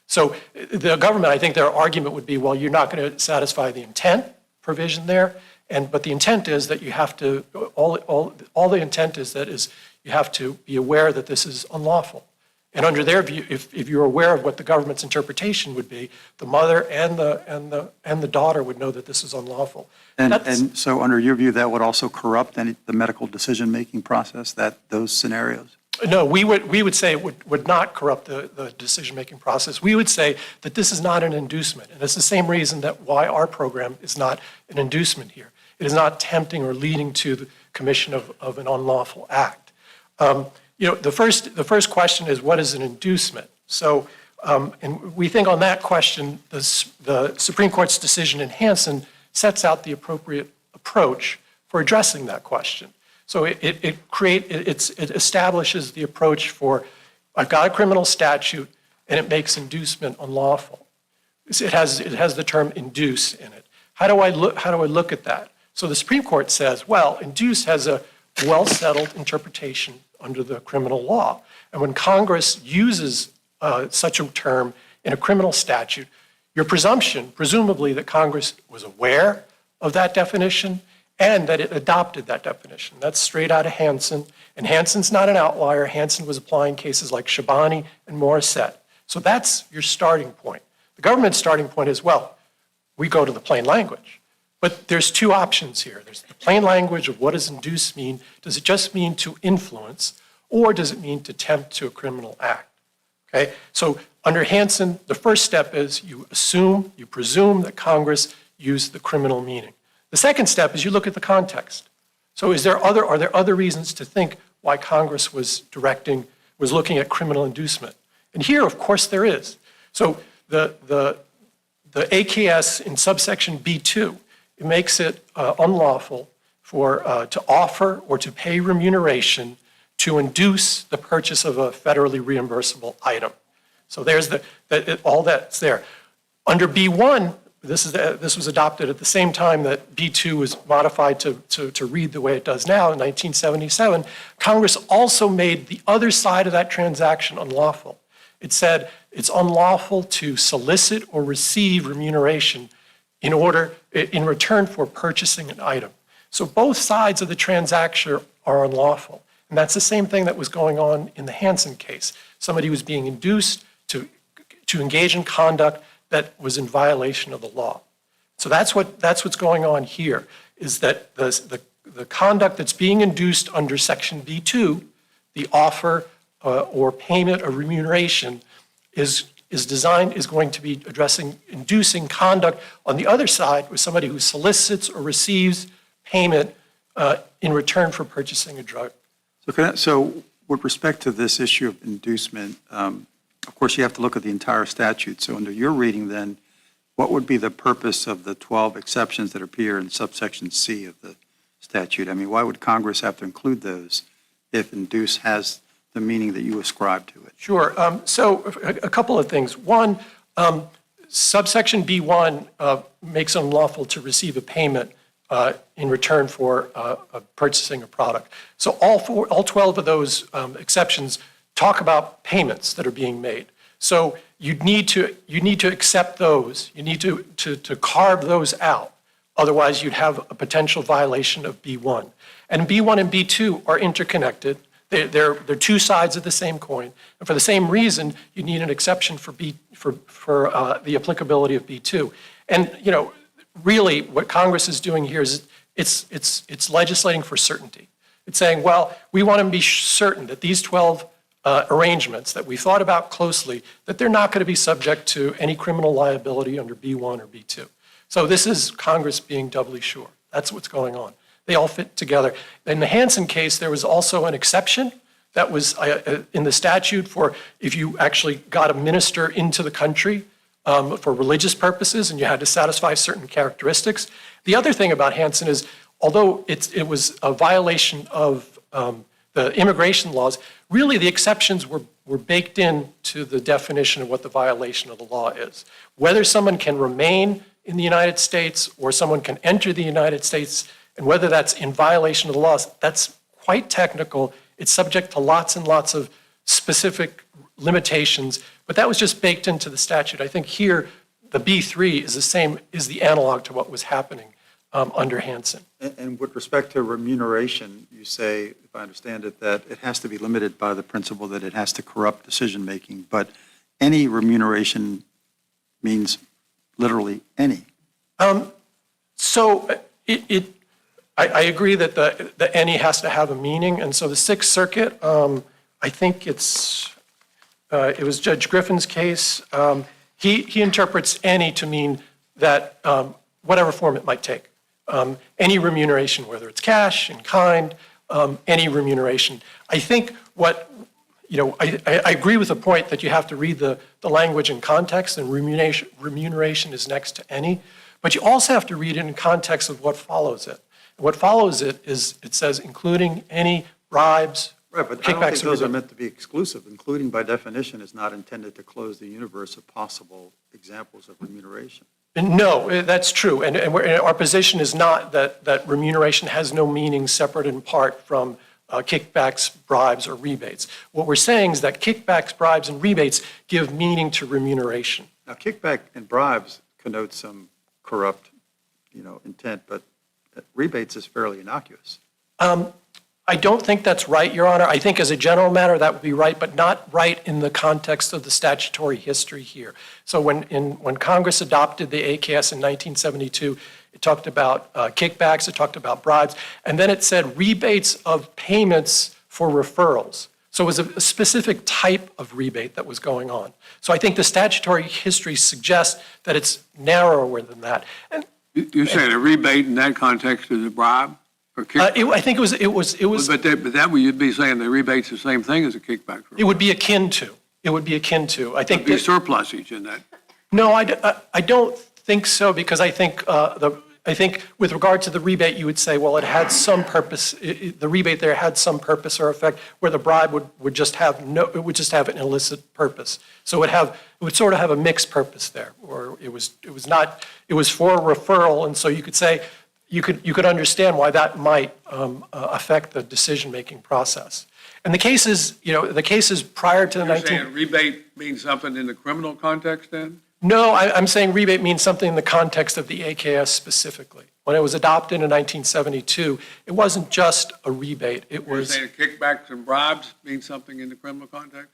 So the government, I think their argument would be, well, you're not going to satisfy the intent provision there, but the intent is that you have to, all the intent is you have to be aware that this is unlawful. And under their view, if you're aware of what the government's interpretation would be, the mother and the daughter would know that this is unlawful. And so under your view, that would also corrupt the medical decision-making process, those scenarios? No, we would say it would not corrupt the decision-making process. We would say that this is not an inducement. And it's the same reason that why our program is not an inducement here. It is not tempting or leading to the commission of an unlawful act. The first question is, what is an inducement? So, and we think on that question, the Supreme Court's decision in Hansen sets out the appropriate approach for addressing that question. So it establishes the approach for, I've got a criminal statute and it makes inducement unlawful. It has the term induce in it. How do I look at that? So the Supreme Court says, well, induce has a well-settled interpretation under the criminal law. And when Congress uses such a term in a criminal statute, your presumption, presumably, that Congress was aware of that definition and that it adopted that definition. That's straight out of Hansen. And Hansen's not an outlier. Hansen was applying cases like Shabani and Morissette. So that's your starting point. The government's starting point is, well, we go to the plain language. But there's two options here. There's the plain language of what does induce mean? Does it just mean to influence, or does it mean to tempt to a criminal act? Okay? So under Hansen, the first step is you presume that Congress used the criminal meaning. The second step is you look at the context. So are there other reasons to think why Congress was looking at criminal inducement? And here, of course, there is. So the AKS in subsection B2, it makes it unlawful to offer or to pay remuneration to induce the purchase of a federally reimbursable item. So there's all that's there. Under B1, this was adopted at the same time that B2 was modified to read the way it does now in 1977. Congress also made the other side of that transaction unlawful. It said it's unlawful to solicit or receive remuneration in return for purchasing an item. So both sides of the transaction are unlawful. And that's the same thing that was going on in the Hansen case. Somebody was being induced to engage in conduct that was in violation of the law. So that's what's going on here, is that the conduct that's being induced under Section B2, the offer or payment of remuneration, is going to be addressing inducing conduct on the other side with somebody who solicits or receives payment in return for purchasing a drug. So with respect to this issue of inducement, of course, you have to look at the entire statute. So under your reading, then, what would be the purpose of the 12 exceptions that appear in subsection C of the statute? I mean, why would Congress have to include those if induce has the meaning that you ascribe to it? Sure. So a couple of things. One, subsection B1 makes it unlawful to receive a payment in return for purchasing a product. So all 12 of those exceptions talk about payments that are being made. So you need to accept those. You need to carve those out. Otherwise, you'd have a potential violation of B1. And B1 and B2 are interconnected. They're two sides of the same coin. And for the same reason, you need an exception for the applicability of B2. And really, what Congress is doing here is it's legislating for certainty. It's saying, well, we want to be certain that these 12 arrangements that we thought about closely, that they're not going to be subject to any criminal liability under B1 or B2. So this is Congress being doubly sure. That's what's going on. They all fit together. In the Hansen case, there was also an exception that was in the statute for if you actually got a minister into the country for religious purposes and you had to satisfy certain characteristics. The other thing about Hansen is, although it was a violation of the immigration laws, really the exceptions were baked into the definition of what the violation of the law is. Whether someone can remain in the United States or someone can enter the United States, and whether that's in violation of the laws, that's quite technical. It's subject to lots and lots of specific limitations, but that was just baked into the statute. I think here, the B3 is the analog to what was happening under Hansen. And with respect to remuneration, you say, if I understand it, that it has to be limited by the principle that it has to corrupt decision-making, but any remuneration means literally any. So I agree that the any has to have a meaning, and so the Sixth Circuit I think it was Judge Griffin's case. He interprets any to mean that whatever form it might take. Any remuneration, whether it's cash, in kind, any remuneration. I think I agree with the point that you have to read the language in context, and remuneration is next to any, but you also have to read it in context of what follows it. What follows it is, it says, including any bribes, Right, but I don't kickbacks. think those are meant to be exclusive. Including, by definition, is not intended to close the universe of possible examples of remuneration. No, that's true. And our position is not that remuneration has no meaning separate and apart from kickbacks, bribes, or rebates. What we're saying is that kickbacks, bribes, and rebates give meaning to remuneration. Now, kickback and bribes connote some corrupt, intent, but rebates is fairly innocuous. I don't think that's right, Your Honor. I think as a general matter, that would be right, but not right in the context of the statutory history here. So when Congress adopted the AKS in 1972, it talked about kickbacks, it talked about bribes, and then it said rebates of payments for referrals. So it was a specific type of rebate that was going on. So I think the statutory history suggests that it's narrower than that. And You're saying a rebate in that context is a bribe or kickback? I think it was. But that way you'd be saying the rebate's the same thing as a kickback. It would be akin to. It would be akin to. I think. There'd be surplusage in that. No, I don't think so, because I think with regard to the rebate, you would say, well, it had some purpose. The rebate there had some purpose or effect, where the bribe would just have an illicit purpose. So it would sort of have a mixed purpose there, or it was for a referral, and so you could say. You could understand why that might affect the decision-making process. And the cases prior to the You're saying rebate means something in the criminal context then? No, I'm saying rebate means something in the context of the AKS specifically. When it was adopted in 1972, it wasn't just a rebate. It was. You're saying kickbacks and bribes mean something in the criminal context?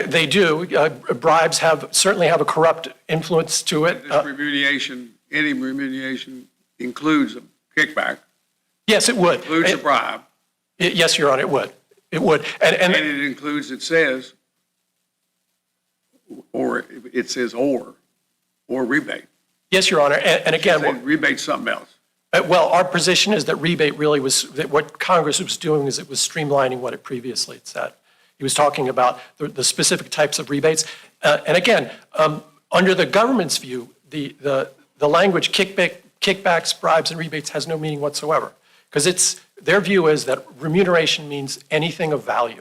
They do. Bribes certainly have a corrupt influence to it. This remuneration, any remuneration includes a kickback. Yes, it would. Includes a bribe. Yes, Your Honor, it would. It would. And it includes, it says or rebate. Yes, Your Honor. And again, rebate's something else. Well, our position is that rebate really was, that what Congress was doing is it was streamlining what it previously had said. He was talking about the specific types of rebates. And again, under the government's view, the language kickbacks, bribes, and rebates has no meaning whatsoever, because their view is that remuneration means anything of value.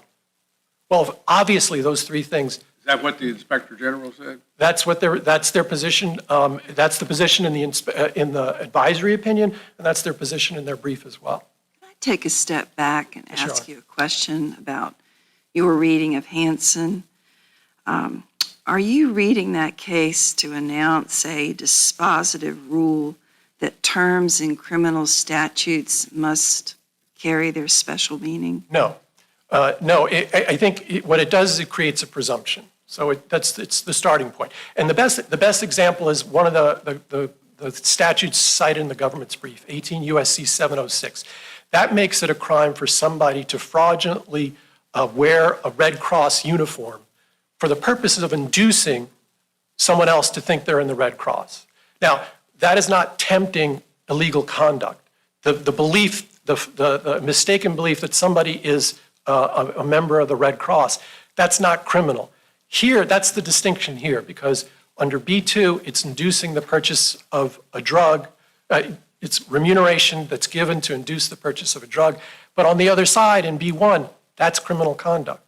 Well, obviously, those three things. Is that what the Inspector General said? That's their position. That's the position in the advisory opinion, and that's their position in their brief as well. Can I take a step back and Sure. ask you a question about your reading of Hansen? Are you reading that case to announce a dispositive rule that terms in criminal statutes must carry their special meaning? No. No, I think what it does is it creates a presumption. So it's the starting point. And the best example is one of the statutes cited in the government's brief, 18 U.S.C. 706. That makes it a crime for somebody to fraudulently wear a Red Cross uniform for the purposes of inducing someone else to think they're in the Red Cross. Now, that is not tempting illegal conduct. The belief, the mistaken belief that somebody is a member of the Red Cross, that's not criminal. Here, that's the distinction here, because under B2, it's inducing the purchase of a drug. It's remuneration that's given to induce the purchase of a drug. But on the other side, in B1, that's criminal conduct.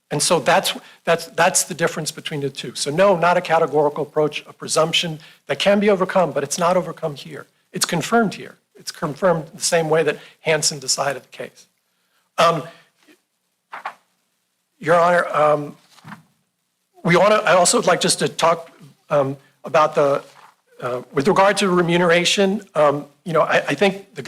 And so that's the difference between the two. So no, not a categorical approach, a presumption that can be overcome, but it's not overcome here. It's confirmed here. It's confirmed the same way that Hansen decided the case. Your Honor, I also would like just to talk about with regard to remuneration. I think the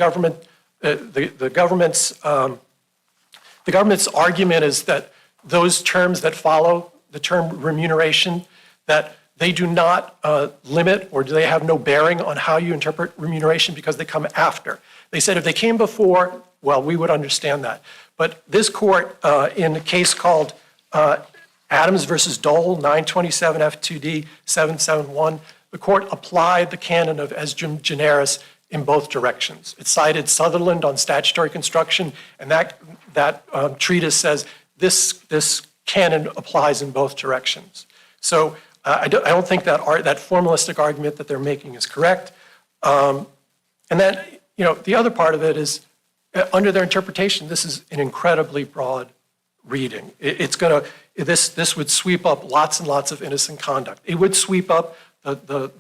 government's argument is that those terms that follow the term remuneration, that they do not limit or do they have no bearing on how you interpret remuneration because they come after. They said if they came before, well, we would understand that. But this court, in a case called Adams versus Dole, 927 F2D 771, the court applied the canon of res generis in both directions. It cited Sutherland on statutory construction, and that treatise says this canon applies in both directions. So I don't think that formalistic argument that they're making is correct. And then, the other part of it is, under their interpretation, this is an incredibly broad reading. This would sweep up lots and lots of innocent conduct. It would sweep up the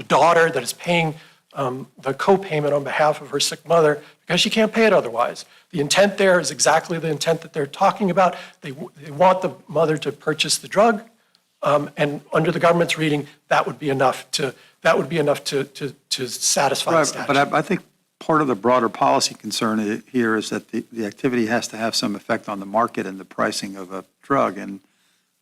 daughter that is paying the co-payment on behalf of her sick mother because she can't pay it otherwise. The intent there is exactly the intent that they're talking about. They want the mother to purchase the drug, and under the government's reading, that would be enough to satisfy the statute. But I think part of the broader policy concern here is that the activity has to have some effect on the market and the pricing of a drug. And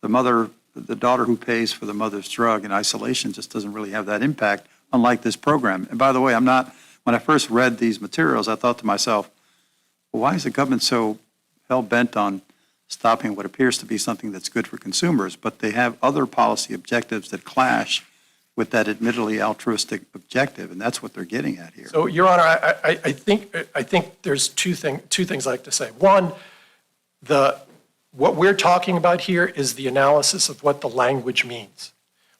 the daughter who pays for the mother's drug in isolation just doesn't really have that impact, unlike this program. And by the way, when I first read these materials, I thought to myself, well, why is the government so hell-bent on stopping what appears to be something that's good for consumers? But they have other policy objectives that clash with that admittedly altruistic objective, and that's what they're getting at here. So, Your Honor, I think there's two things I'd like to say. One, what we're talking about here is the analysis of what the language means.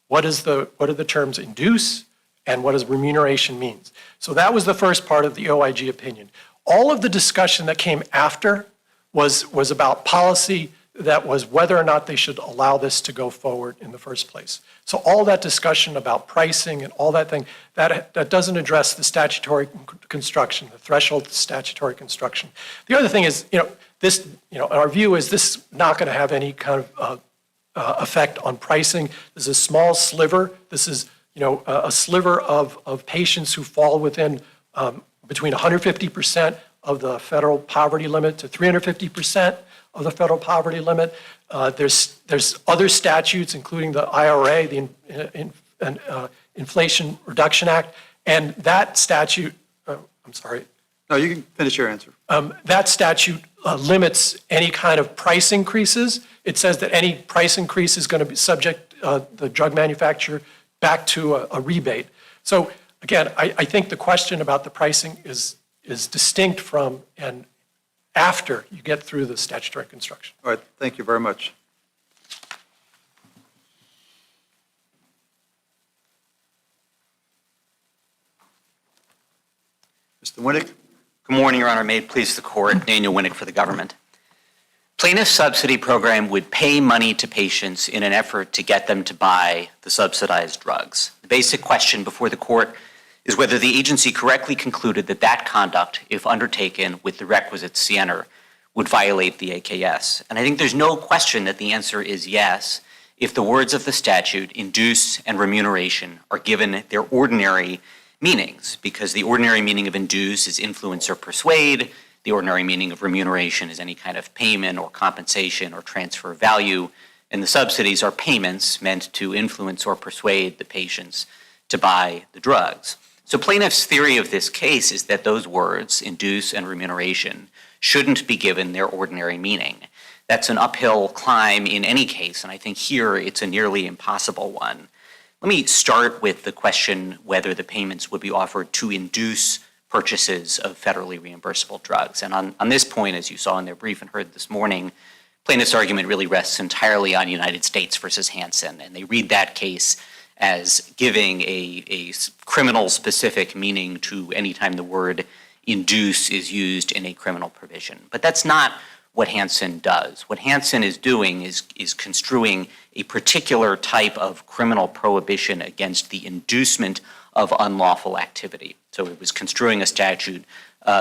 What are the terms induce, and what does remuneration means? So that was the first part of the OIG opinion. All of the discussion that came after was about policy, that was whether or not they should allow this to go forward in the first place. So all that discussion about pricing and all that thing, that doesn't address the statutory construction, the threshold statutory construction. The other thing is, our view is this is not going to have any kind of effect on pricing. This is a small sliver. This is, a sliver of patients who fall within between 150% of the federal poverty limit to 350% of the federal poverty limit. There's other statutes, including the IRA, the Inflation Reduction Act, and that statute, I'm sorry. No, you can finish your answer. That statute limits any kind of price increases. It says that any price increase is going to be subject the drug manufacturer back to a rebate. So again, I think the question about the pricing is distinct from and after you get through the statutory construction. All right, thank you very much. Mr. Winnick? Good morning, Your Honor. May it please the court, Daniel Winnick for the government. Plaintiff's subsidy program would pay money to patients in an effort to get them to buy the subsidized drugs. The basic question before the court is whether the agency correctly concluded that conduct, if undertaken with the requisite scienter, would violate the AKS. And I think there's no question that the answer is yes, if the words of the statute, induce and remuneration, are given their ordinary meanings, because the ordinary meaning of induce is influence or persuade, the ordinary meaning of remuneration is any kind of payment or compensation or transfer of value, and the subsidies are payments meant to influence or persuade the patients to buy the drugs. So plaintiff's theory of this case is that those words, induce and remuneration, shouldn't be given their ordinary meaning. That's an uphill climb in any case, and I think here it's a nearly impossible one. Let me start with the question whether the payments would be offered to induce purchases of federally reimbursable drugs. And on this point, as you saw in their brief and heard this morning, plaintiff's argument really rests entirely on United States versus Hansen, and they read that case as giving a criminal-specific meaning to any time the word induce is used in a criminal provision. But that's not what Hansen does. What Hansen is doing is construing a particular type of criminal prohibition against the inducement of unlawful activity. So it was construing a statute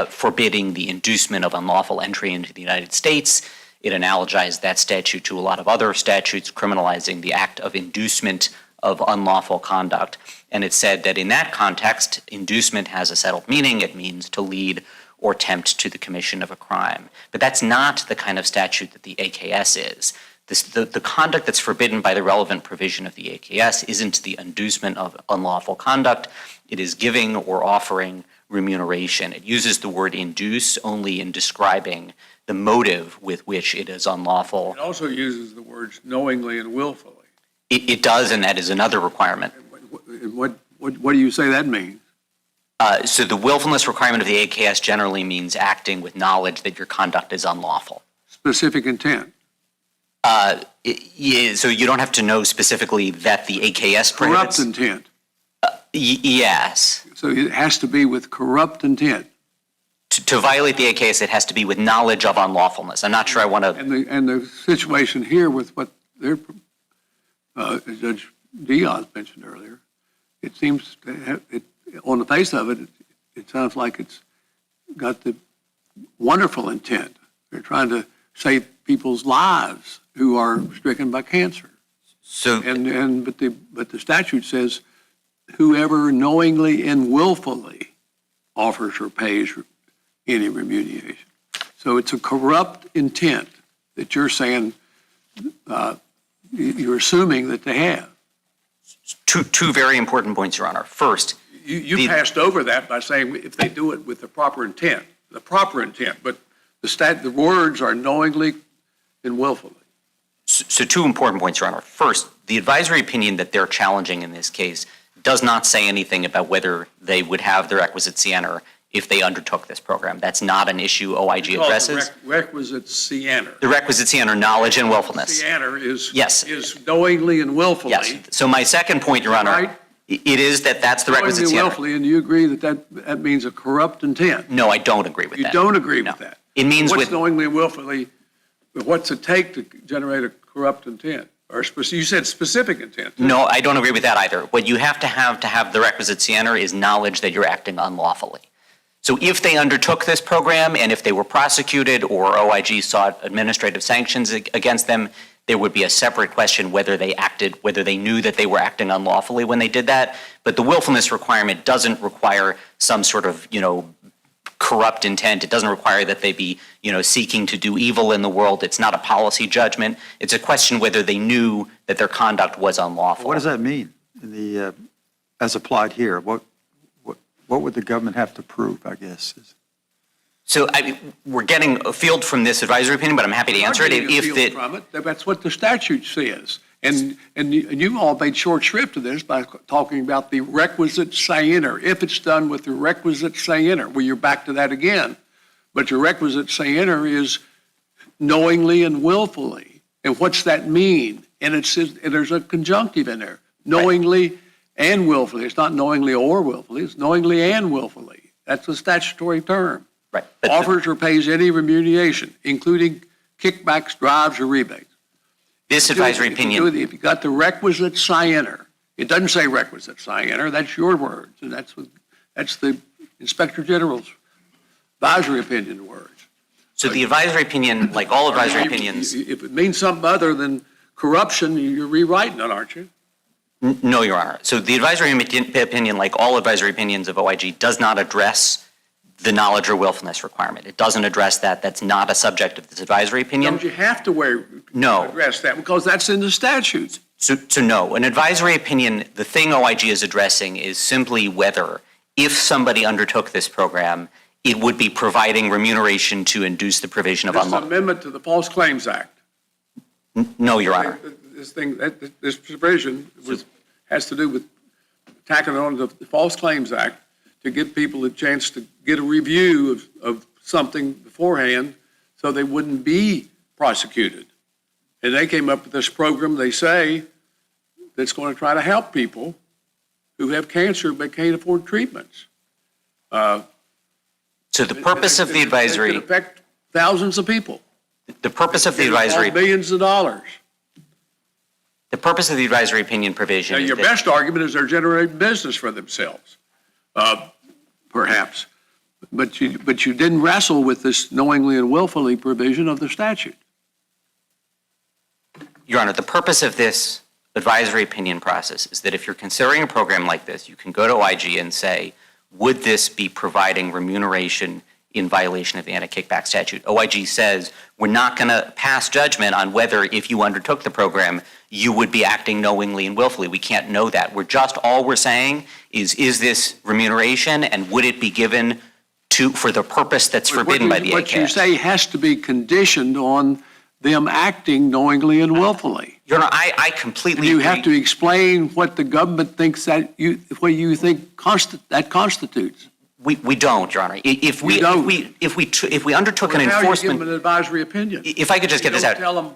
forbidding the inducement of unlawful entry into the United States. It analogized that statute to a lot of other statutes criminalizing the act of inducement of unlawful conduct. And it said that in that context, inducement has a settled meaning. It means to lead or tempt to the commission of a crime. But that's not the kind of statute that the AKS is. The conduct that's forbidden by the relevant provision of the AKS isn't the inducement of unlawful conduct. It is giving or offering remuneration. It uses the word induce only in describing the motive with which it is unlawful. It also uses the words knowingly and willfully. It does, and that is another requirement. What do you say that means? So the willfulness requirement of the AKS generally means acting with knowledge that your conduct is unlawful. Specific intent. So you don't have to know specifically that the AKS Corrupt prohibits. intent. Yes. So it has to be with corrupt intent. To violate the AKS, it has to be with knowledge of unlawfulness. I'm not sure I want to. And the situation here with what Judge Diaz mentioned earlier, it seems to have, on the face of it, it sounds like it's got the wonderful intent. They're trying to save people's lives who are stricken by cancer. So But the statute says whoever knowingly and willfully offers or pays any remuneration. So it's a corrupt intent that you're saying, you're assuming that they have. two very important points, Your Honor. First, You passed over that by saying if they do it with the proper intent, but the words are knowingly and willfully. so two important points, Your Honor. First, the advisory opinion that they're challenging in this case does not say anything about whether they would have the requisite scienter if they undertook this program. That's not an issue OIG addresses. Requisite scienter. The requisite scienter, knowledge and willfulness. Scienter is Yes. is knowingly and willfully. Yes. So my second point, Your Honor, Right. it is that's the requisite Knowingly and scienter. willfully, and you agree that means a corrupt intent. No, I don't agree with You that. don't agree No. with that. It means What's with knowingly and willfully, what's it take to generate a corrupt intent? Or you said specific intent. No, I don't agree with that either. What you have to have the requisite scienter is knowledge that you're acting unlawfully. So if they undertook this program and if they were prosecuted or OIG sought administrative sanctions against them, there would be a separate question whether they knew that they were acting unlawfully when they did that. But the willfulness requirement doesn't require some sort of, corrupt intent. It doesn't require that they be, seeking to do evil in the world. It's not a policy judgment. It's a question whether they knew that their conduct was unlawful. What does that mean in the, as applied here? What would the government have to prove, I guess? So we're getting a field from this advisory opinion, but I'm happy to answer it. That's what the statute says. And you all made short shrift of this by talking about the requisite scienter. If it's done with the requisite scienter, well, you're back to that again. But your requisite scienter is knowingly and willfully. And what's that mean? And there's a conjunctive in there, knowingly and willfully. It's not knowingly or willfully. It's knowingly and willfully. That's a statutory term. Right. Offers or pays any remuneration, including kickbacks, drives, or rebates. This advisory opinion. If you got the requisite scienter, it doesn't say requisite scienter, that's your words, and that's the Inspector General's advisory opinion words. So the advisory opinion, like all advisory opinions. If it means something other than corruption, you're rewriting it, aren't you? No, Your Honor. So the advisory opinion, like all advisory opinions of OIG, does not address the knowledge or willfulness requirement. It doesn't address that. That's not a subject of this advisory opinion. Don't you have to address that because that's in the statutes? So no, an advisory opinion, the thing OIG is addressing is simply whether, if somebody undertook this program, it would be providing remuneration to induce the provision of This unlawful. amendment to the False Claims Act. No, Your Honor. This provision has to do with tacking on the False Claims Act to give people a chance to get a review of something beforehand so they wouldn't be prosecuted. And they came up with this program, they say, that's going to try to help people who have cancer but can't afford treatments. So the purpose of the advisory. It could affect thousands of people. The purpose of the advisory. Billions of dollars. The purpose of the advisory opinion provision. Now, is your that- best argument is they're generating business for themselves, perhaps. But you didn't wrestle with this knowingly and willfully provision of the statute. Your Honor, the purpose of this advisory opinion process is that if you're considering a program like this, you can go to OIG and say, would this be providing remuneration in violation of the anti-kickback statute. OIG says we're not going to pass judgment on whether, if you undertook the program, you would be acting knowingly and willfully. We can't know that. All we're saying is this remuneration, and would it be given for the purpose that's forbidden by the AKS? What you say has to be conditioned on them acting knowingly and willfully. Your Honor, I completely You agree. have to explain what the government thinks what you think that constitutes. We don't, Your Honor. If we undertook an How you give enforcement, them an advisory opinion? if I could just get this out. Tell them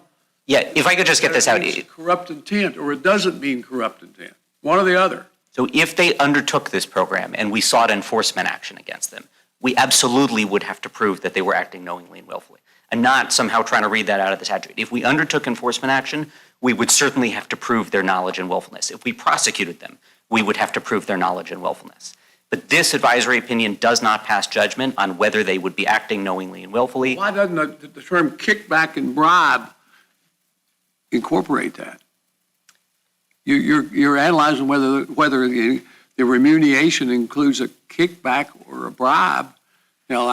Yeah, if I could just get this out. it's corrupt intent, or it doesn't mean corrupt intent. One or the other. So if they undertook this program and we sought enforcement action against them, we absolutely would have to prove that they were acting knowingly and willfully, and not somehow trying to read that out of the statute. If we undertook enforcement action, we would certainly have to prove their knowledge and willfulness. If we prosecuted them, we would have to prove their knowledge and willfulness. But this advisory opinion does not pass judgment on whether they would be acting knowingly and willfully. Why doesn't the term kickback and bribe incorporate that? You're analyzing whether the remuneration includes a kickback or a bribe. Now,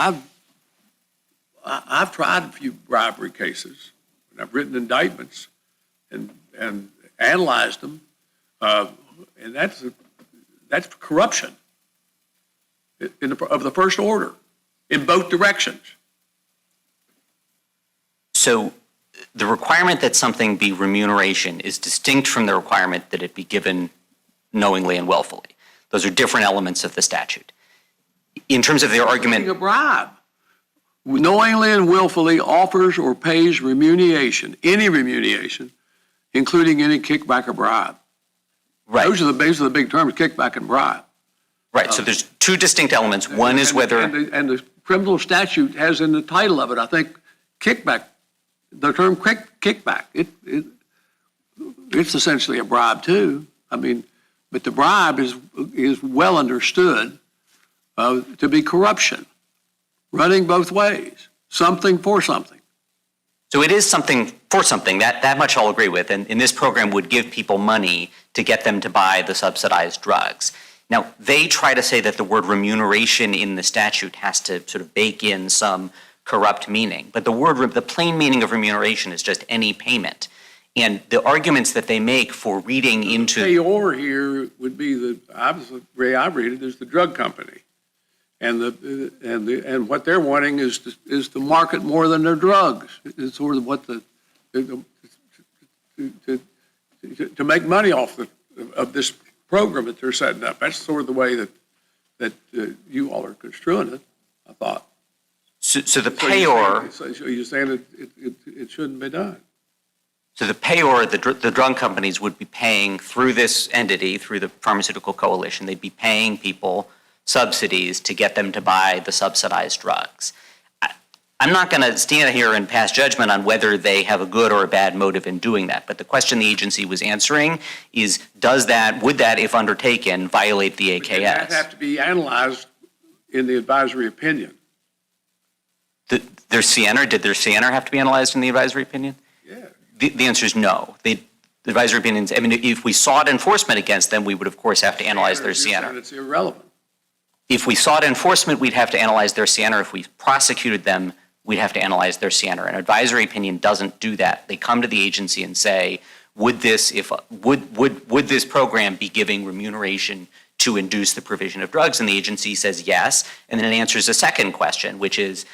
I've tried a few bribery cases, and I've written indictments and analyzed them, and that's corruption of the first order in both directions. So the requirement that something be remuneration is distinct from the requirement that it be given knowingly and willfully. Those are different elements of the statute. In terms of their argument, A bribe knowingly and willfully offers or pays remuneration, any remuneration, including any kickback or bribe. right, Those are the big terms, kickback and bribe. right. So there's two distinct elements. One is whether, And the criminal statute has in the title of it, I think, kickback, the term kickback. It's essentially a bribe too. I mean, but the bribe is well understood to be corruption, running both ways, something for something. so it is something for something, that much I'll agree with. And this program would give people money to get them to buy the subsidized drugs. Now, they try to say that the word remuneration in the statute has to sort of bake in some corrupt meaning. But the plain meaning of remuneration is just any payment. And the arguments that they make for reading into. The payor here would be the way I read it is the drug company, and what they're wanting is to market more than their drugs. It's sort of what to make money off of this program that they're setting up. That's sort of the way that you all are construing it, I thought. So the payor. So you're saying it shouldn't be done. So the payor, the drug companies would be paying through this entity, through the pharmaceutical coalition, they'd be paying people subsidies to get them to buy the subsidized drugs. I'm not going to stand here and pass judgment on whether they have a good or a bad motive in doing that. But the question the agency was answering is, would that, if undertaken, violate the AKS? That have to be analyzed in the advisory opinion. Did their CNR have to be analyzed in the advisory opinion? Yeah. The answer is no. The advisory opinions, I mean, if we sought enforcement against them, we would, of course, have to analyze their You're saying CNR. it's irrelevant. If we sought enforcement, we'd have to analyze their CNR. If we prosecuted them, we'd have to analyze their CNR. An advisory opinion doesn't do that. They come to the agency and say, would this program be giving remuneration to induce the provision of drugs? And the agency says yes. And then it answers a second question, which is,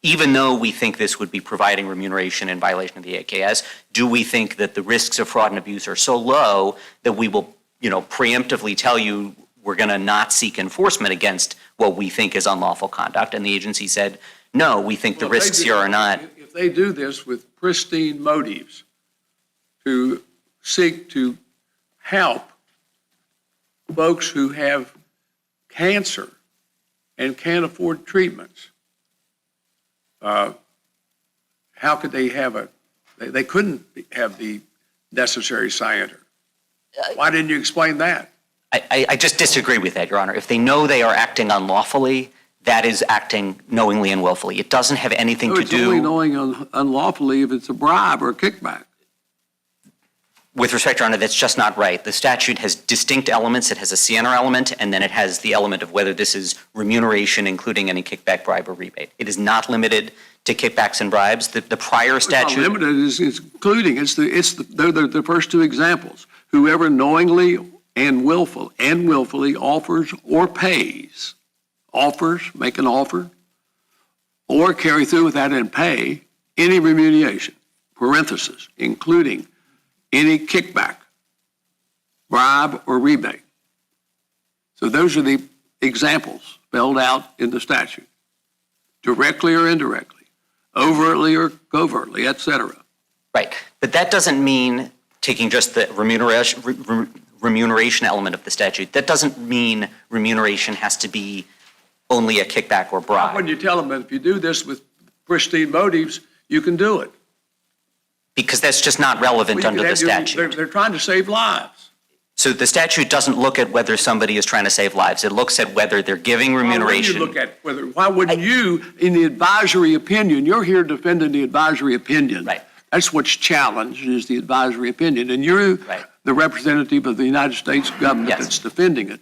even though we think this would be providing remuneration in violation of the AKS, do we think that the risks of fraud and abuse are so low that we will, preemptively tell you we're going to not seek enforcement against what we think is unlawful conduct? And the agency said, no, we think the risks here are not. If they do this with pristine motives to seek to help folks who have cancer and can't afford treatments, how could they they couldn't have the necessary scienter. Why didn't you explain that? I just disagree with that, Your Honor. If they know they are acting unlawfully, that is acting knowingly and willfully. It doesn't have anything to It's only do. knowing unlawfully if it's a bribe or a kickback. With respect, Your Honor, that's just not right. The statute has distinct elements. It has a CNR element, and then it has the element of whether this is remuneration, including any kickback, bribe, or rebate. It is not limited to kickbacks and bribes. The prior statute. It's not limited, it's including, they're the first two examples. Whoever knowingly and willfully offers or pays, make an offer, or carry through with that and pay any remuneration, parenthesis, including any kickback, bribe, or rebate. So those are the examples spelled out in the statute, directly or indirectly, overtly or covertly, et cetera. Right. But that doesn't mean taking just the remuneration element of the statute. That doesn't mean remuneration has to be only a kickback or bribe. When you tell them that if you do this with pristine motives, you can do it. Because that's just not relevant under the statute. They're trying to save lives. So the statute doesn't look at whether somebody is trying to save lives. It looks at whether they're giving remuneration. Why wouldn't you, in the advisory opinion, you're here defending the advisory opinion. Right. That's what's challenged, is the advisory opinion. And you're the representative of the United States government that's defending it.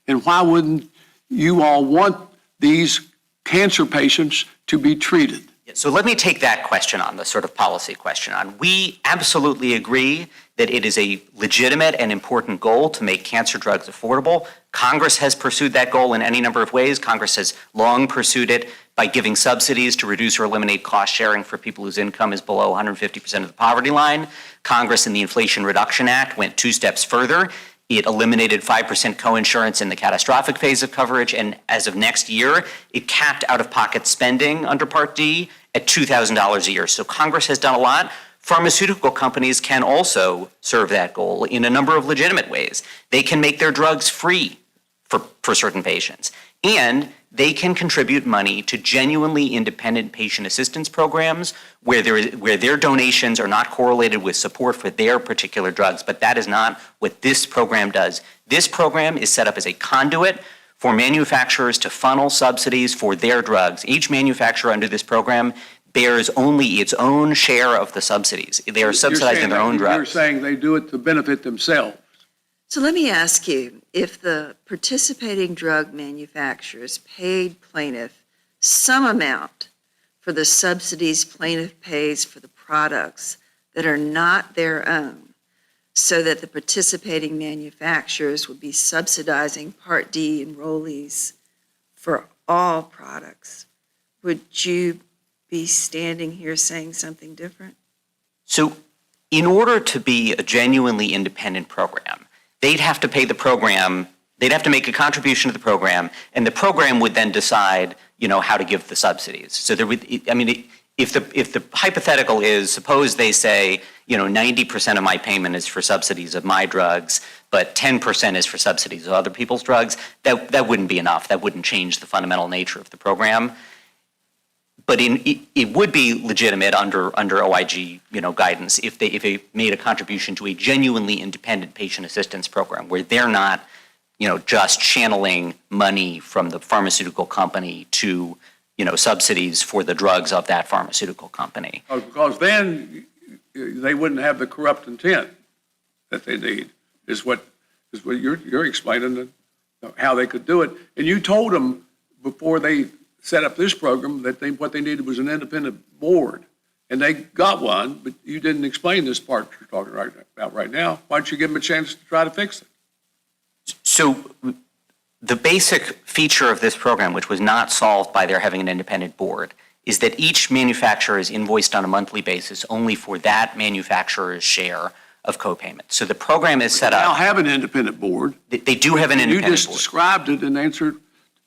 And why wouldn't you all want these cancer patients to be treated? So let me take that question on, the sort of policy question on. We absolutely agree that it is a legitimate and important goal to make cancer drugs affordable. Congress has pursued that goal in any number of ways. Congress has long pursued it by giving subsidies to reduce or eliminate cost sharing for people whose income is below 150% of the poverty line. Congress in the Inflation Reduction Act went 2 steps further. It eliminated 5% coinsurance in the catastrophic phase of coverage, and as of next year, it capped out-of-pocket spending under Part D at $2,000 a year. So Congress has done a lot. Pharmaceutical companies can also serve that goal in a number of legitimate ways. They can make their drugs free for certain patients, and they can contribute money to genuinely independent patient assistance programs where their donations are not correlated with support for their particular drugs. But that is not what this program does. This program is set up as a conduit for manufacturers to funnel subsidies for their drugs. Each manufacturer under this program bears only its own share of the subsidies. They are subsidizing their own drugs. You're saying they do it to benefit themselves. So let me ask you, if the participating drug manufacturers paid plaintiff some amount for the subsidies plaintiff pays for the products that are not their own, so that the participating manufacturers would be subsidizing Part D enrollees for all products, would you be standing here saying something different? So in order to be a genuinely independent program, they'd have to pay the program, they'd have to make a contribution to the program, and the program would then decide, how to give the subsidies. So there would, if the hypothetical is, suppose they say, 90% of my payment is for subsidies of my drugs, but 10% is for subsidies of other people's drugs, that wouldn't be enough. That wouldn't change the fundamental nature of the program. But it would be legitimate under OIG, guidance if they made a contribution to a genuinely independent patient assistance program where they're not, just channeling money from the pharmaceutical company to, subsidies for the drugs of that pharmaceutical company. Because then they wouldn't have the corrupt intent that they need, is what you're explaining, how they could do it. And you told them before they set up this program that what they needed was an independent board. And they got one, but you didn't explain this part you're talking about right now. Why don't you give them a chance to try to fix it? So the basic feature of this program, which was not solved by their having an independent board, is that each manufacturer is invoiced on a monthly basis only for that manufacturer's share of co-payment. So the program is set up. They now have an independent board. They do have an independent board. You just described it in answer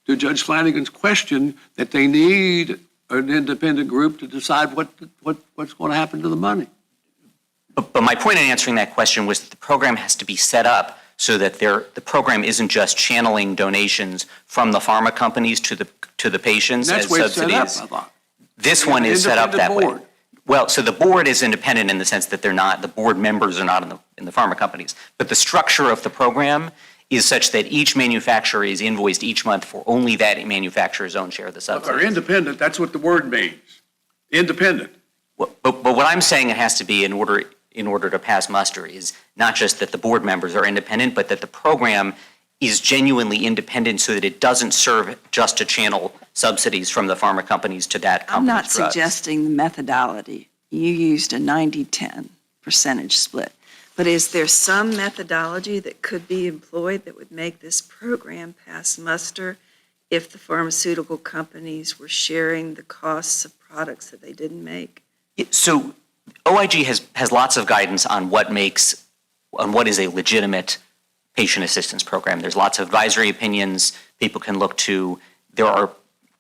to Judge Flanagan's question that they need an independent group to decide what's going to happen to the money. But my point in answering that question was that the program has to be set up so that the program isn't just channeling donations from the pharma companies to the patients as subsidies. That's the way it's set up, I thought. This one is set up that way. Board. Well, so the board is independent in the sense that the board members are not in the pharma companies. But the structure of the program is such that each manufacturer is invoiced each month for only that manufacturer's own share of the subsidies. But they're independent, that's what the word means. Independent. But what I'm saying it has to be in order, in order to pass muster is not just that the board members are independent, but that the program is genuinely independent so that it doesn't serve just to channel subsidies from the pharma companies to that I'm company's not drugs. suggesting the methodology. You used a 90-10 percentage split. But is there some methodology that could be employed that would make this program pass muster if the pharmaceutical companies were sharing the costs of products that they didn't make? So OIG has lots of guidance on what is a legitimate patient assistance program. There's lots of advisory opinions people can look to. There are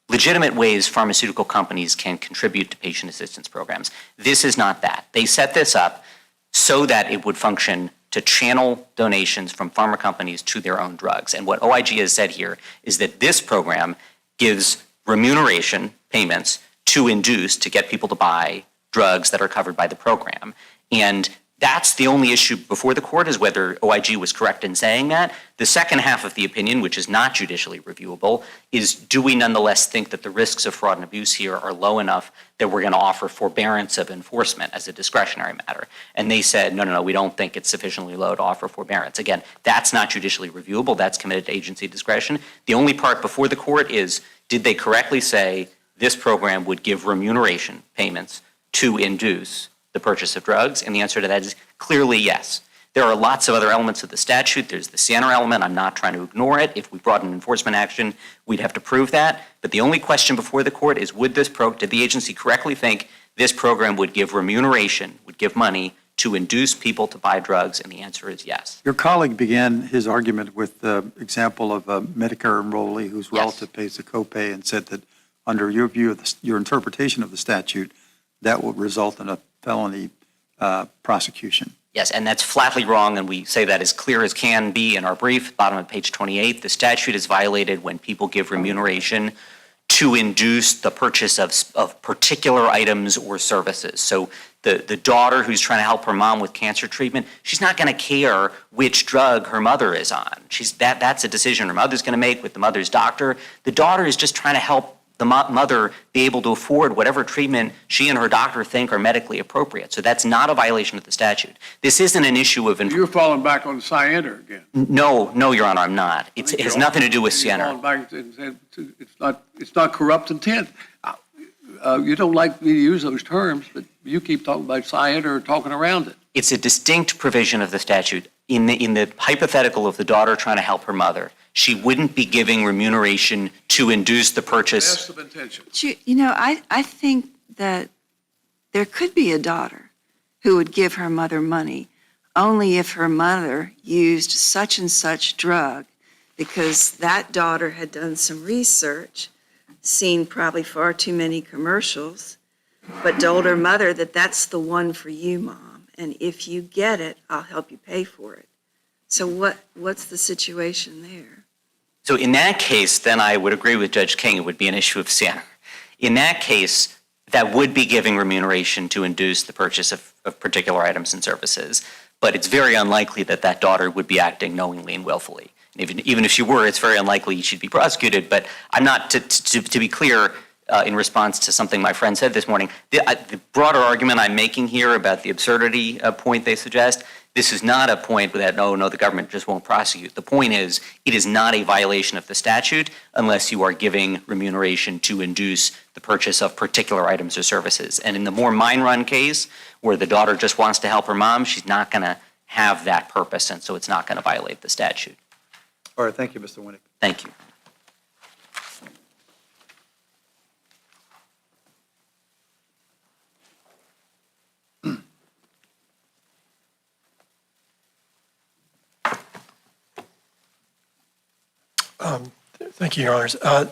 legitimate ways pharmaceutical companies can contribute to patient assistance programs. This is not that. They set this up so that it would function to channel donations from pharma companies to their own drugs. And what OIG has said here is that this program gives remuneration payments to induce, to get people to buy drugs that are covered by the program. And that's the only issue before the court, is whether OIG was correct in saying that. The second half of the opinion, which is not judicially reviewable, is do we nonetheless think that the risks of fraud and abuse here are low enough that we're going to offer forbearance of enforcement as a discretionary matter? And they said, no, we don't think it's sufficiently low to offer forbearance. Again, that's not judicially reviewable. That's committed to agency discretion. The only part before the court is, did they correctly say this program would give remuneration payments to induce the purchase of drugs? And the answer to that is clearly yes. There are lots of other elements of the statute. There's the Sienna element. I'm not trying to ignore it. If we brought an enforcement action, we'd have to prove that. But the only question before the court is, did the agency correctly think this program would give remuneration, would give money to induce people to buy drugs? And the answer is yes. Your colleague began his argument with the example of a Medicare enrollee whose relative pays the copay and said that under your view of your interpretation of the statute, that would result in a felony prosecution. Yes, and that's flatly wrong, and we say that as clear as can be in our brief, bottom of page 28. The statute is violated when people give remuneration to induce the purchase of particular items or services. So the daughter who's trying to help her mom with cancer treatment, she's not going to care which drug her mother is on. That's a decision her mother's going to make with the mother's doctor. The daughter is just trying to help the mother be able to afford whatever treatment she and her doctor think are medically appropriate. So that's not a violation of the statute. This isn't an issue of... You're falling back on Sienna again. No, Your Honor, I'm not. It has nothing to do with You're Sienna. falling back and said it's not corrupt intent. You don't like me to use those terms, but you keep talking about Sienna or talking around it. It's a distinct provision of the statute. In the hypothetical of the daughter trying to help her mother, she wouldn't be giving remuneration to induce the purchase. Best of intentions. I think that there could be a daughter who would give her mother money only if her mother used such and such drug, because that daughter had done some research, seen probably far too many commercials, but told her mother that that's the one for you, Mom, and if you get it, I'll help you pay for it. So what's the situation there? So in that case, then I would agree with Judge King, it would be an issue of Sienna. In that case, that would be giving remuneration to induce the purchase of particular items and services, but it's very unlikely that that daughter would be acting knowingly and willfully. Even if she were, it's very unlikely she'd be prosecuted, but I'm not, to be clear, in response to something my friend said this morning, the broader argument I'm making here about the absurdity point they suggest, this is not a point that, no, the government just won't prosecute. The point is, it is not a violation of the statute unless you are giving remuneration to induce the purchase of particular items or services. And in the more mine-run case, where the daughter just wants to help her mom, she's not going to have that purpose, and so it's not going to violate the statute. All right, thank you, Mr. Winnick. Thank you. Thank you, Your Honors. I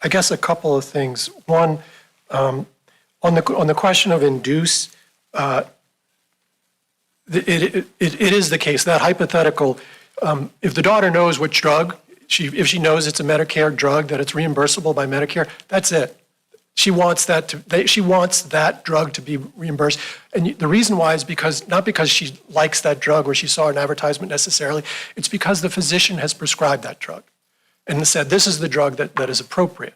guess a couple of things. One, on the question of induce, it is the case, that hypothetical, if the daughter knows which drug, if she knows it's a Medicare drug, that it's reimbursable by Medicare, that's it. She wants that drug to be reimbursed. And the reason why is not because she likes that drug or she saw an advertisement necessarily, it's because the physician has prescribed that drug and said, this is the drug that is appropriate,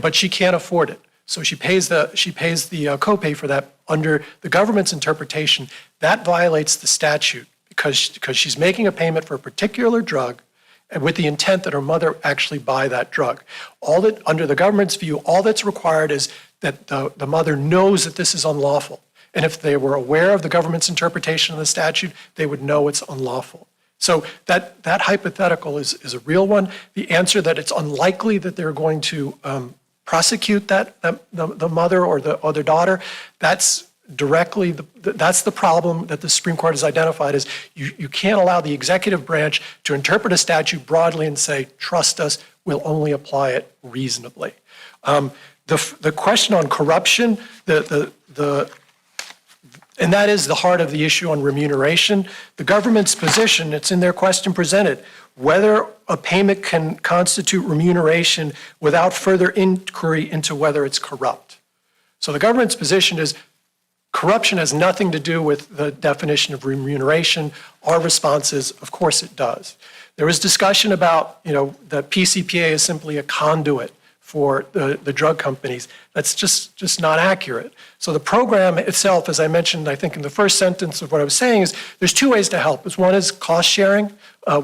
but she can't afford it. So she pays the copay for that. Under the government's interpretation, that violates the statute because she's making a payment for a particular drug and with the intent that her mother actually buy that drug. Under the government's view, all that's required is that the mother knows that this is unlawful. And if they were aware of the government's interpretation of the statute, they would know it's unlawful. So that hypothetical is a real one. The answer that it's unlikely that they're going to prosecute the mother or the other daughter, that's the problem that the Supreme Court has identified is you can't allow the executive branch to interpret a statute broadly and say, trust us, we'll only apply it reasonably. The question on corruption, and that is the heart of the issue on remuneration. The government's position, it's in their question presented, whether a payment can constitute remuneration without further inquiry into whether it's corrupt. So the government's position is corruption has nothing to do with the definition of remuneration. Our response is, of course it does. There was discussion about, the PCPA is simply a conduit for the drug companies. That's just not accurate. So the program itself, as I mentioned, I think in the first sentence of what I was saying, is there's two ways to help. One is cost sharing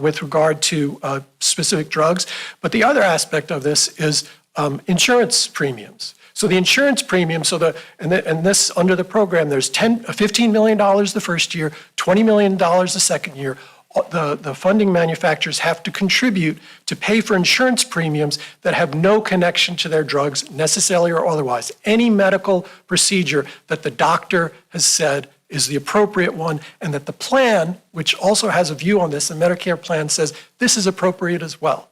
with regard to specific drugs, but the other aspect of this is insurance premiums. So the insurance premium, and this under the program, there's $15 million the first year, $20 million the second year. The funding manufacturers have to contribute to pay for insurance premiums that have no connection to their drugs, necessarily or otherwise. Any medical procedure that the doctor has said is the appropriate one, and that the plan, which also has a view on this, the Medicare plan says this is appropriate as well.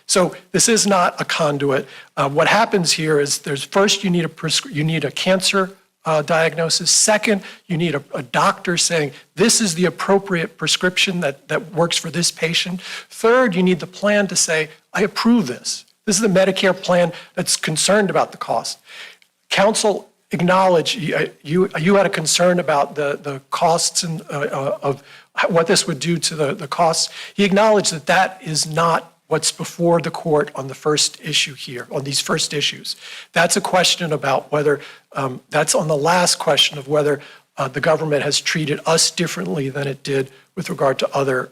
So this is not a conduit. What happens here is first you need a cancer diagnosis. Second, you need a doctor saying this is the appropriate prescription that works for this patient. Third, you need the plan to say, I approve this. This is the Medicare plan that's concerned about the cost. Counsel acknowledged you had a concern about the costs and of what this would do to the costs. He acknowledged that is not what's before the court on the first issue here, on these first issues. That's a question about whether, that's on the last question of whether the government has treated us differently than it did with regard to other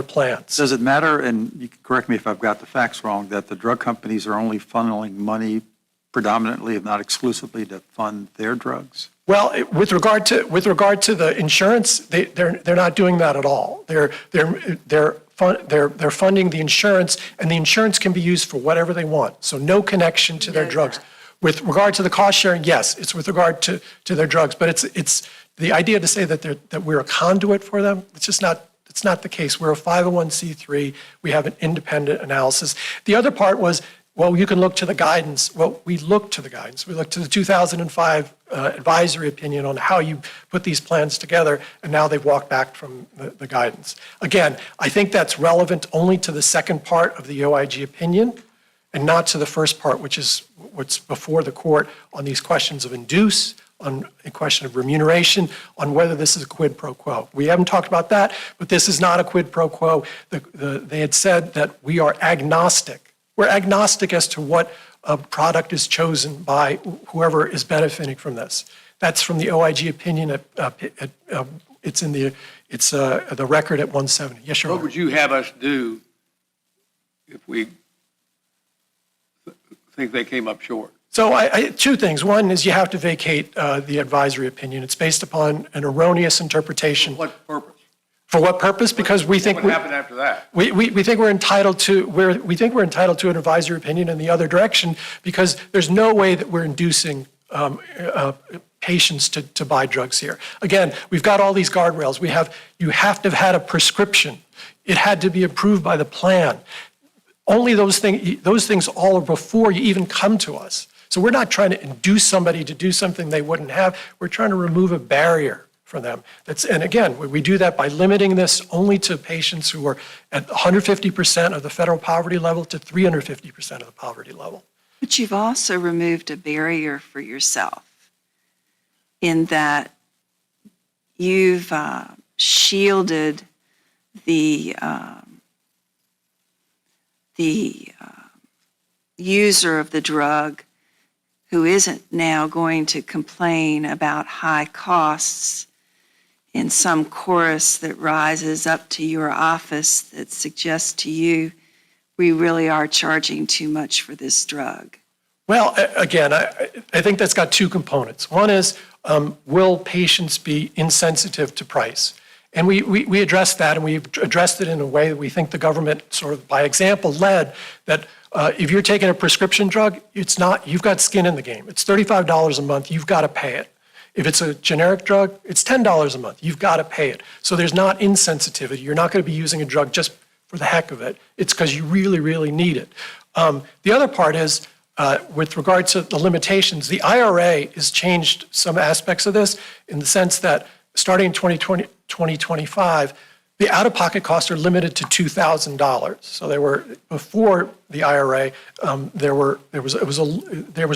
plans. Does it matter, and you can correct me if I've got the facts wrong, that the drug companies are only funneling money predominantly, if not exclusively, to fund their drugs? Well, with regard to the insurance, they're not doing that at all. They're funding the insurance, and the insurance can be used for whatever they want. So no connection to their drugs. With regard to the cost sharing, yes, it's with regard to their drugs, but it's the idea to say that we're a conduit for them. It's not the case. We're a 501c3. We have an independent analysis. The other part was, well, you can look to the guidance. Well, we looked to the guidance. We looked to the 2005 advisory opinion on how you put these plans together, and now they've walked back from the guidance. Again, I think that's relevant only to the second part of the OIG opinion and not to the first part, which is what's before the court on these questions of induce, on a question of remuneration, on whether this is a quid pro quo. We haven't talked about that, but this is not a quid pro quo. They had said that we are agnostic. We're agnostic as to what product is chosen by whoever is benefiting from this. That's from the OIG opinion. It's in the record at 170. Yes, Your Honor. What would you have us do if we think they came up short? So two things. One is you have to vacate the advisory opinion. It's based upon an erroneous interpretation. For what purpose? For what purpose? Because we think what happened after that? We think we're entitled to an advisory opinion in the other direction because there's no way that we're inducing patients to buy drugs here. Again, we've got all these guardrails. You have to have had a prescription. It had to be approved by the plan. Only those things all are before you even come to us. So we're not trying to induce somebody to do something they wouldn't have. We're trying to remove a barrier for them. And again, we do that by limiting this only to patients who are at 150% of the federal poverty level to 350% of the poverty level. But you've also removed a barrier for yourself in that you've shielded the user of the drug who isn't now going to complain about high costs in some chorus that rises up to your office that suggests to you we really are charging too much for this drug? Well, again, I think that's got two components. One is, will patients be insensitive to price? And we addressed that, and we've addressed it in a way that we think the government sort of by example led, that if you're taking a prescription drug, it's not, you've got skin in the game. It's $35 a month, you've got to pay it. If it's a generic drug, it's $10 a month, you've got to pay it. So there's not insensitivity. You're not going to be using a drug just for the heck of it. It's because you really, really need it. The other part is, with regard to the limitations, the IRA has changed some aspects of this in the sense that starting in 2025, the out-of-pocket costs are limited to $2,000. So they were, before the IRA, there was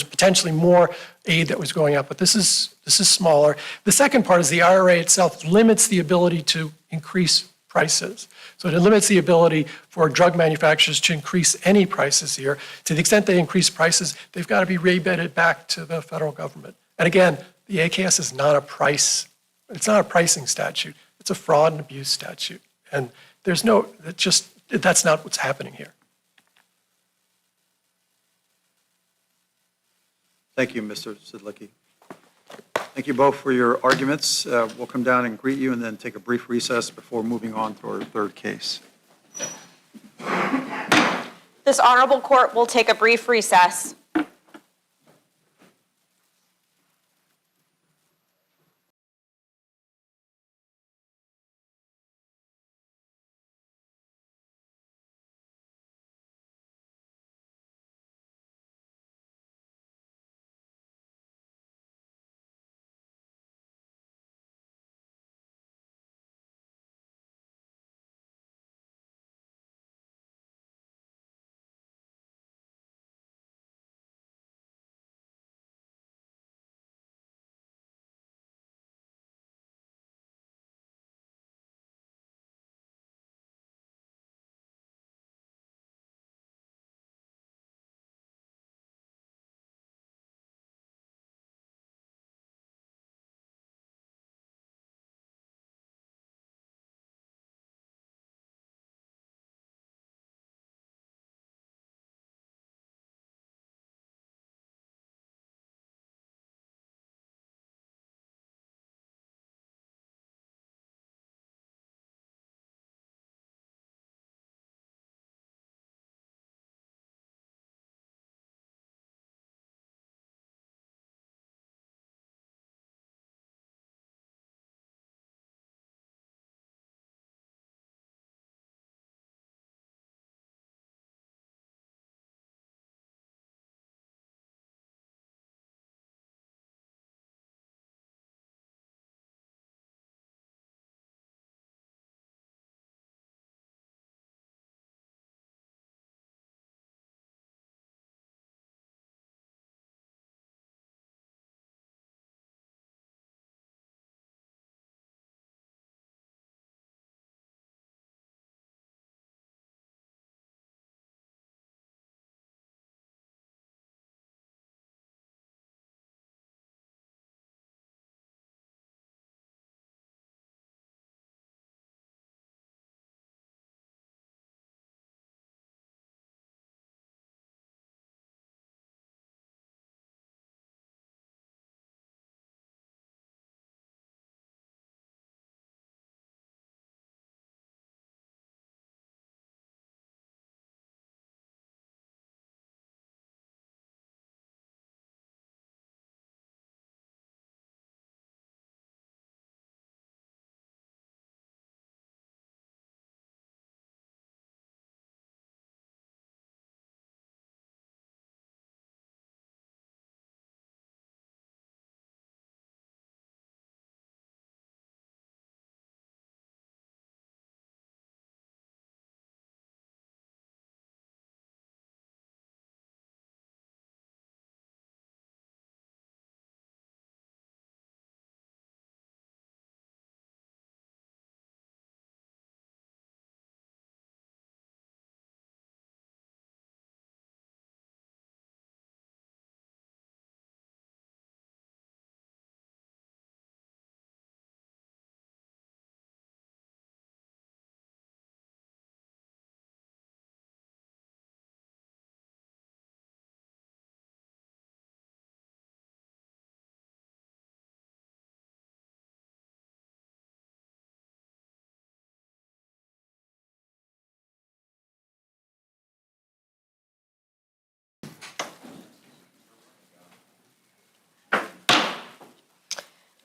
potentially more aid that was going out, but this is smaller. The second part is the IRA itself limits the ability to increase prices. So it limits the ability for drug manufacturers to increase any prices here. To the extent they increase prices, they've got to be rebated back to the federal government. And again, the AKS is not a it's not a pricing statute. It's a fraud and abuse statute. And there's that's not what's happening here. Thank you, Mr. Sidlicki. Thank you both for your arguments. We'll come down and greet you and then take a brief recess before moving on to our third case. This honorable court will take a brief recess.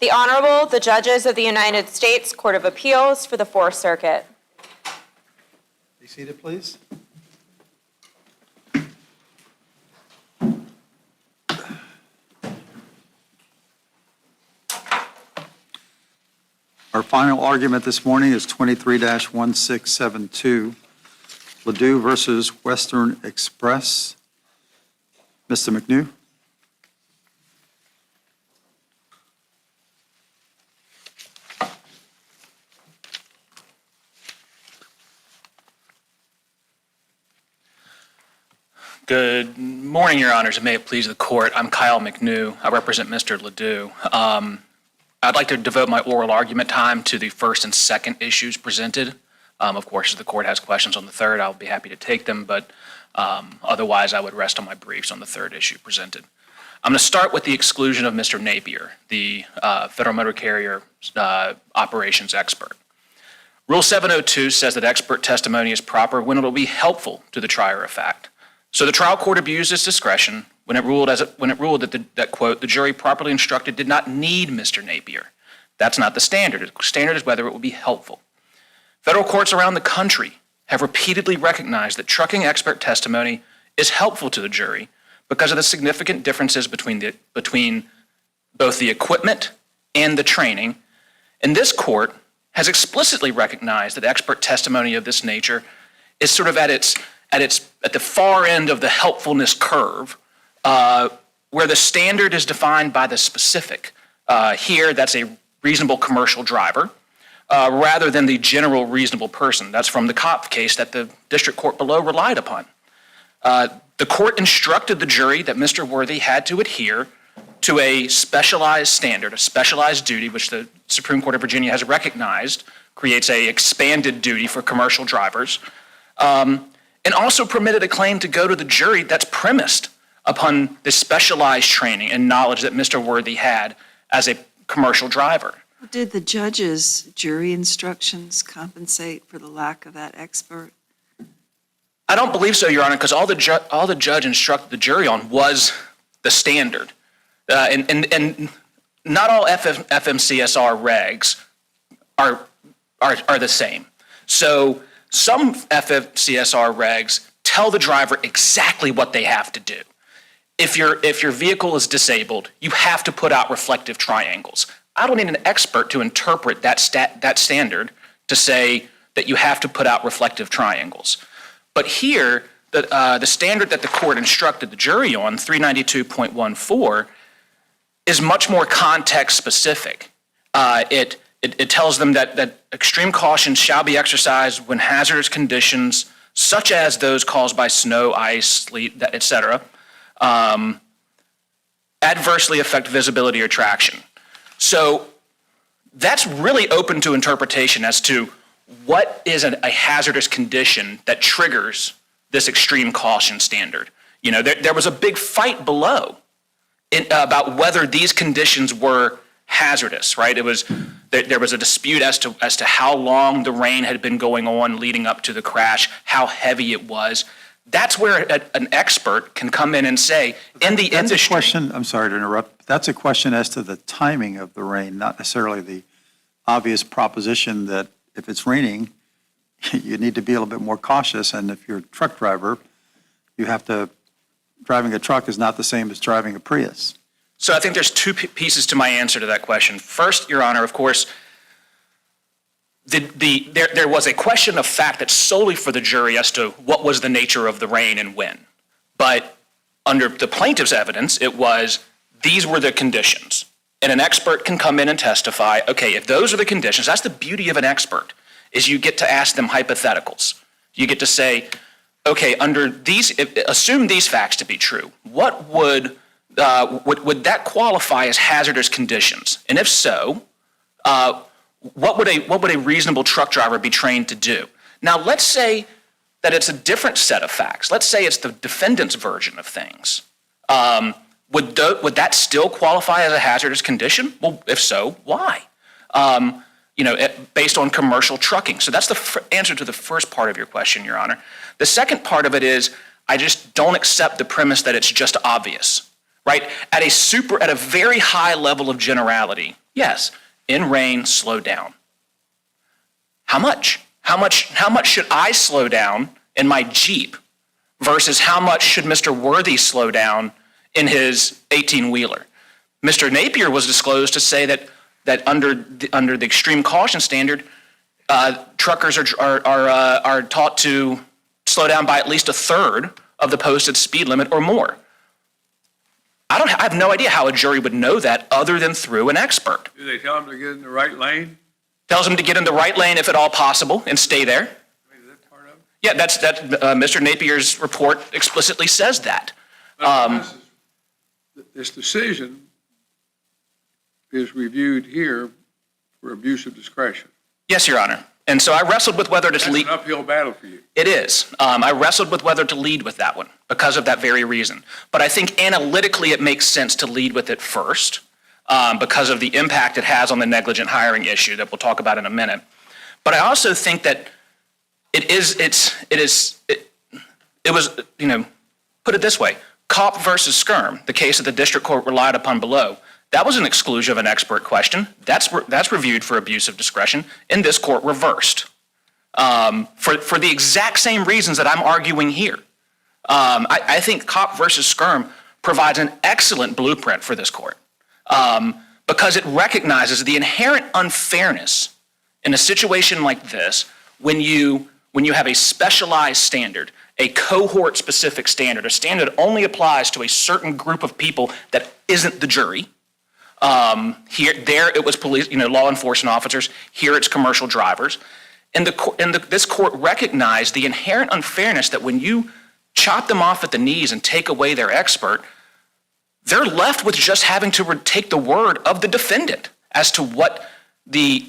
The Honorable, the Judges of the United States Court of Appeals for the Fourth Circuit. Be seated, please. Our final argument this morning is 23-1672, Ledoux versus Western Express. Mr. McNew? Good morning, Your Honors, and may it please the Court. I'm Kyle McNew. I represent Mr. Ledoux. I'd like to devote my oral argument time to the first and second issues presented. Of course, if the Court has questions on the third, I'll be happy to take them, but otherwise I would rest on my briefs on the third issue presented. I'm going to start with the exclusion of Mr. Napier, the Federal Motor Carrier operations expert. Rule 702 says that expert testimony is proper when it will be helpful to the trier of fact. So the trial court abused its discretion when it ruled that, quote, the jury properly instructed did not need Mr. Napier. That's not the standard. The standard is whether it will be helpful. Federal courts around the country have repeatedly recognized that trucking expert testimony is helpful to the jury because of the significant differences between both the equipment and the training. And this court has explicitly recognized that expert testimony of this nature is sort of at the far end of the helpfulness curve, where the standard is defined by the specific. Here, that's a reasonable commercial driver, rather than the general reasonable person. That's from the Kopf case that the district court below relied upon. The court instructed the jury that Mr. Worthy had to adhere to a specialized standard, a specialized duty, which the Supreme Court of Virginia has recognized creates a expanded duty for commercial drivers, and also permitted a claim to go to the jury that's premised upon the specialized training and knowledge that Mr. Worthy had as a commercial driver. Did the judge's jury instructions compensate for the lack of that expert? I don't believe so, Your Honor, because all the judge instructed the jury on was the standard. And not all FMCSR regs are the same. So some FMCSR regs tell the driver exactly what they have to do. If your vehicle is disabled, you have to put out reflective triangles. I don't need an expert to interpret that standard to say that you have to put out reflective triangles. But here, the standard that the court instructed the jury on, 392.14, is much more context specific. It tells them that extreme caution shall be exercised when hazardous conditions, such as those caused by snow, ice, sleet, etc., adversely affect visibility or traction. So that's really open to interpretation as to what is a hazardous condition that triggers this extreme caution standard. You know, there was a big fight below about whether these conditions were hazardous, right? There was a dispute as to how long the rain had been going on leading up to the crash, how heavy it was. That's where an expert can come in and say, in the industry. That's a question, I'm sorry to interrupt. That's a question as to the timing of the rain, not necessarily the obvious proposition that if it's raining, you need to be a little bit more cautious. And if you're a truck driver, driving a truck is not the same as driving a Prius. So I think there's two pieces to my answer to that question. First, Your Honor, of course, there was a question of fact that's solely for the jury as to what was the nature of the rain and when. But under the plaintiff's evidence, it was these were the conditions. And an expert can come in and testify, okay, if those are the conditions, that's the beauty of an expert, is you get to ask them hypotheticals. You get to say, okay, under these, assume these facts to be true. What would that qualify as hazardous conditions? And if so, what would a reasonable truck driver be trained to do? Now, let's say that it's a different set of facts. Let's say it's the defendant's version of things. Would that still qualify as a hazardous condition? Well, if so, why? Based on commercial trucking. So that's the answer to the first part of your question, Your Honor. The second part of it is, I just don't accept the premise that it's just obvious, right? At a very high level of generality, Yes. In rain, slow down. How much? How much should I slow down in my Jeep versus how much should Mr. Worthy slow down in his 18-wheeler? Mr. Napier was disclosed to say that under the extreme caution standard, truckers are taught to slow down by at least a third of the posted speed limit or more. I have no idea how a jury would know that other than through an expert. Do they tell them to get in the right lane? Tells them to get in the right lane if at all possible and stay there. I mean, is that part of it? Yeah, Mr. Napier's report explicitly says that. This decision is reviewed here for abuse of discretion. Yes, Your Honor. And so I wrestled with whether to That's lead. an uphill battle for you. It is. I wrestled with whether to lead with that one because of that very reason. But I think analytically it makes sense to lead with it first because of the impact it has on the negligent hiring issue that we'll talk about in a minute. But I also think that it was, put it this way, Kopp versus Skirm, the case that the district court relied upon below, that was an exclusion of an expert question. That's reviewed for abuse of discretion, and this court reversed for the exact same reasons that I'm arguing here. I think Kopp versus Skirm provides an excellent blueprint for this court because it recognizes the inherent unfairness in a situation like this when you have a specialized standard, a cohort-specific standard, a standard that only applies to a certain group of people that isn't the jury. There it was police, law enforcement officers. Here it's commercial drivers. And this court recognized the inherent unfairness that when you chop them off at the knees and take away their expert, they're left with just having to take the word of the defendant as to what the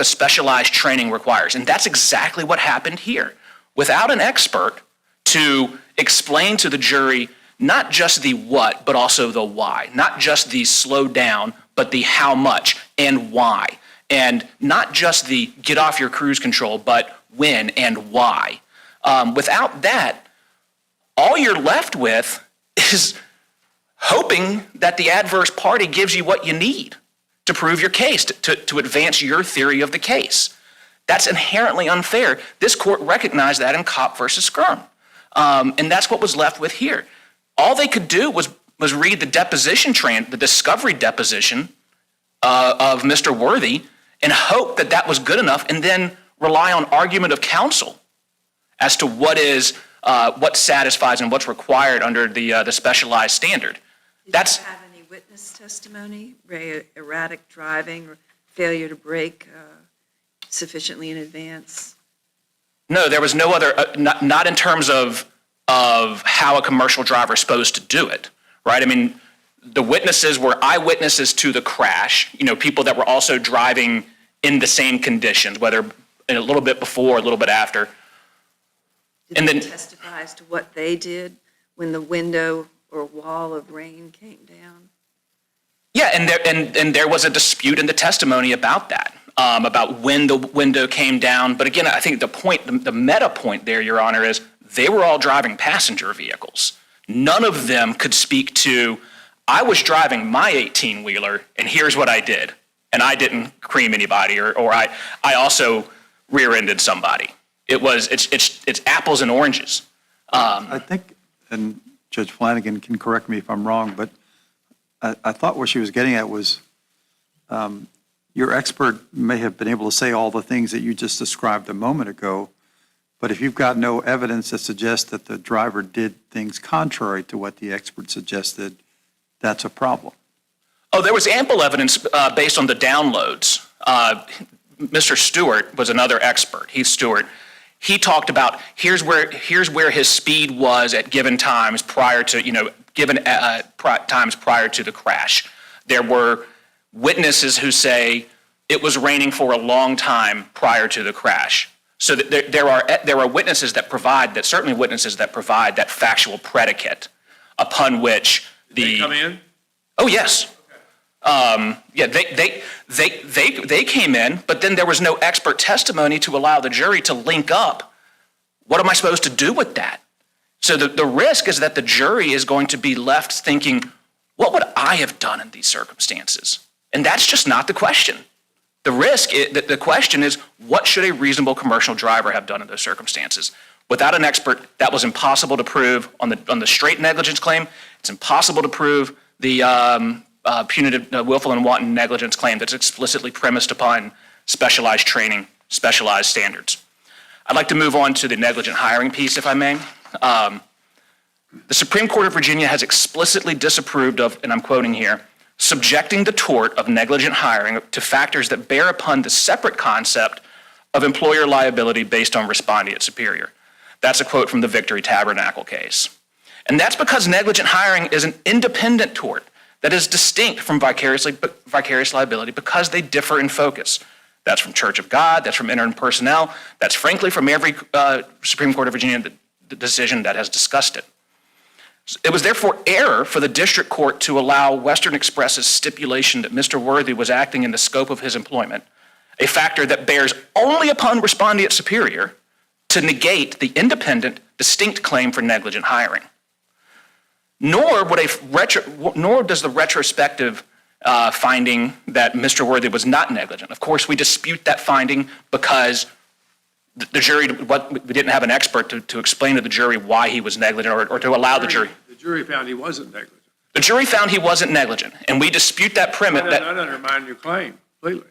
specialized training requires. And that's exactly what happened here. Without an expert to explain to the jury not just the what, but also the why. Not just the slow down, but the how much and why. And not just the get off your cruise control, but when and why. Without that, all you're left with is hoping that the adverse party gives you what you need to prove your case, to advance your theory of the case. That's inherently unfair. This court recognized that in Kopp versus Skirm. And that's what was left with here. All they could do was read the the discovery deposition of Mr. Worthy and hope that that was good enough and then rely on argument of counsel as to what satisfies and what's required under the specialized standard. Did you have any witness testimony, erratic driving or failure to brake sufficiently in advance? No, there was no other, not in terms of how a commercial driver is supposed to do it, right? I mean, the witnesses were eyewitnesses to the crash, people that were also driving in the same conditions, whether a little bit before, a little bit after. Did they testify as to what they did when the window or wall of rain came down? Yeah, and there was a dispute in the testimony about that, about when the window came down. But again, I think the meta point there, Your Honor, is they were all driving passenger vehicles. None of them could speak to, I was driving my 18-wheeler and here's what I did. And I didn't cream anybody or I also rear-ended somebody. It's apples and oranges. I think, and Judge Flanagan can correct me if I'm wrong, but I thought what she was getting at was your expert may have been able to say all the things that you just described a moment ago, but if you've got no evidence that suggests that the driver did things contrary to what the expert suggested, that's a problem. Oh, there was ample evidence based on the downloads. Mr. Stewart was another expert. He's Stewart. He talked about here's where his speed was at given times prior to times prior to the crash. There were witnesses who say it was raining for a long time prior to the crash. So there are witnesses that provide that factual predicate upon which Did they come in? Oh yes. Yeah, they came in, but then there was no expert testimony to allow the jury to link up. What am I supposed to do with that? So the risk is that the jury is going to be left thinking, what would I have done in these circumstances? And that's just not the question. The question is, what should a reasonable commercial driver have done in those circumstances? Without an expert, that was impossible to prove on the straight negligence claim. It's impossible to prove the punitive willful and wanton negligence claim that's explicitly premised upon specialized training, specialized standards. I'd like to move on to the negligent hiring piece, if I may. The Supreme Court of Virginia has explicitly disapproved of, and I'm quoting here, subjecting the tort of negligent hiring to factors that bear upon the separate concept of employer liability based on respondeat superior. That's a quote from the Victory Tabernacle case. And that's because negligent hiring is an independent tort that is distinct from vicarious liability because they differ in focus. That's from Church of God, that's from interim personnel, that's frankly from every Supreme Court of Virginia decision that has discussed it. It was therefore error for the district court to allow Western Express's stipulation that Mr. Worthy was acting in the scope of his employment, a factor that bears only upon respondeat superior, to negate the independent, distinct claim for negligent hiring. Nor does the retrospective finding that Mr. Worthy was not negligent. Of course, we dispute that finding because the jury, we didn't have an expert to explain to the jury why he was negligent or to allow the jury. The jury found he wasn't negligent. The jury found he wasn't negligent, and we dispute that premise. That undermined your claim completely.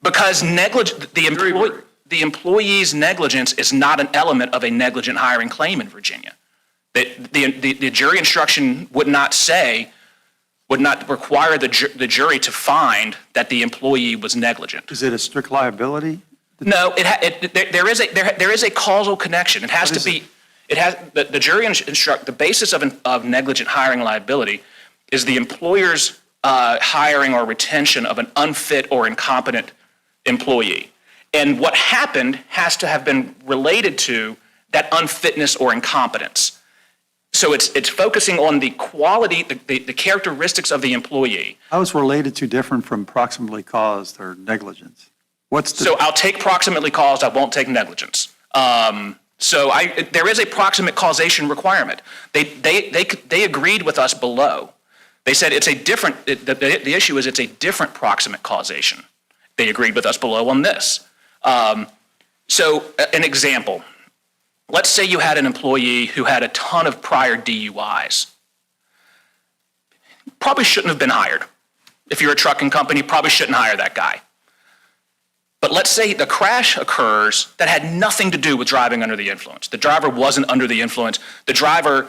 Because the employee's negligence is not an element of a negligent hiring claim in Virginia. The jury instruction would not require the jury to find that the employee was negligent. Is it a strict liability? No, there is a causal connection. It has to be. The jury instruct the basis of negligent hiring liability is the employer's hiring or retention of an unfit or incompetent employee, and what happened has to have been related to that unfitness or incompetence. So it's focusing on the quality, the characteristics of the employee. How is related to different from proximately caused or negligence? So I'll take proximately caused, I won't take negligence. There is a proximate causation requirement. They agreed with us below. They said it's a different, the issue is it's a different proximate causation. They agreed with us below on this. So an example, let's say you had an employee who had a ton of prior DUIs. Probably shouldn't have been hired. If you're a trucking company, probably shouldn't hire that guy. But let's say the crash occurs that had nothing to do with driving under the influence. The driver wasn't under the influence. The driver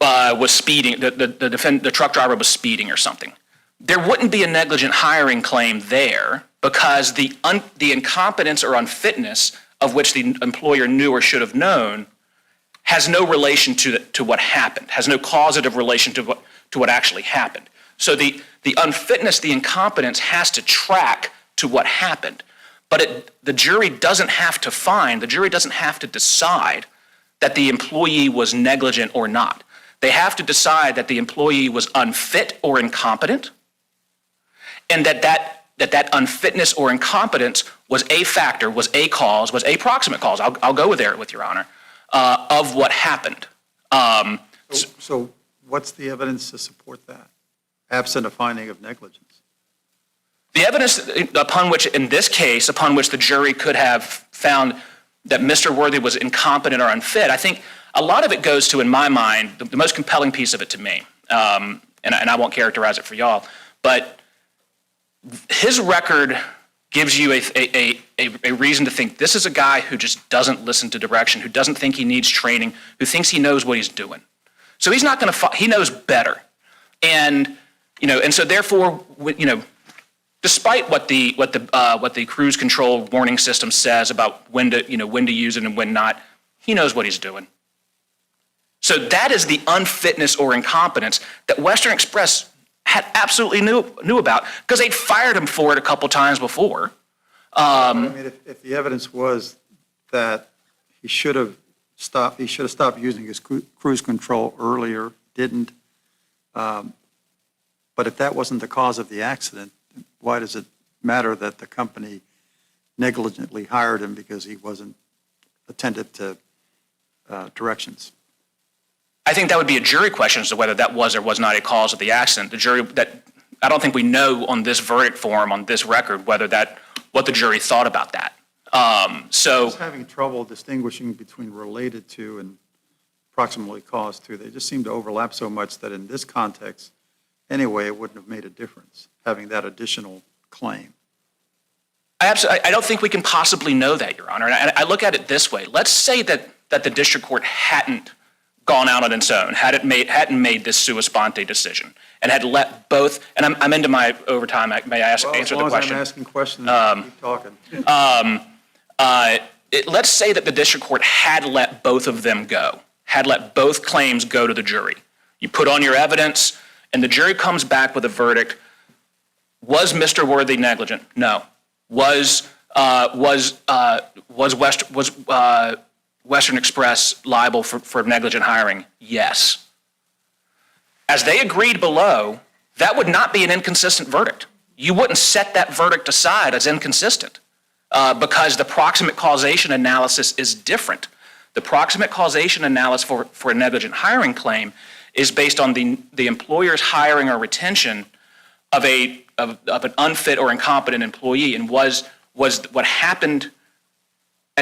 was speeding. The truck driver was speeding or something. There wouldn't be a negligent hiring claim there because the incompetence or unfitness of which the employer knew or should have known has no relation to what happened, has no causative relation to what actually happened. So the unfitness, the incompetence has to track to what happened. But the jury doesn't have to decide that the employee was negligent or not. They have to decide that the employee was unfit or incompetent, and that unfitness or incompetence was a factor, was a cause, was a proximate cause, I'll go there with Your Honor, of what happened. So what's the evidence to support that, absent a finding of negligence? The evidence upon which, in this case, upon which the jury could have found that Mr. Worthy was incompetent or unfit, I think a lot of it goes to, in my mind, the most compelling piece of it to me, and I won't characterize it for y'all, but his record gives you a reason to think this is a guy who just doesn't listen to direction, who doesn't think he needs training, who thinks he knows what he's doing. So he's not going to, he knows better. And so therefore, despite what the cruise control warning system says about when to use it and when not, he knows what he's doing. So that is the unfitness or incompetence that Western Express had absolutely knew about because they'd fired him for it a couple times before. If the evidence was that he should have stopped using his cruise control earlier, didn't, but if that wasn't the cause of the accident, why does it matter that the company negligently hired him because he wasn't attentive to directions? I think that would be a jury question as to whether that was or was not a cause of the accident. The jury, we know on this verdict form, on this record, what the jury thought about that. I So, was having trouble distinguishing between related to and approximately caused to. They just seem to overlap so much that in this context, anyway, it wouldn't have made a difference, having that additional claim. I don't think we can possibly know that, Your Honor. And I look at it this way. Let's say that the district court hadn't gone out on its own, hadn't made this sua sponte decision, and had let both, and I'm into my overtime, may I answer the question? As long as I'm asking questions, keep talking. Let's say that the district court had let both of them go, had let both claims go to the jury. You put on your evidence, and the jury comes back with a verdict. Was Mr. Worthy negligent? No. Was Western Express liable for negligent hiring? Yes. As they agreed below, that would not be an inconsistent verdict. You wouldn't set that verdict aside as inconsistent because the proximate causation analysis is different. The proximate causation analysis for a negligent hiring claim is based on the employer's hiring or retention of an unfit or incompetent employee, and was what happened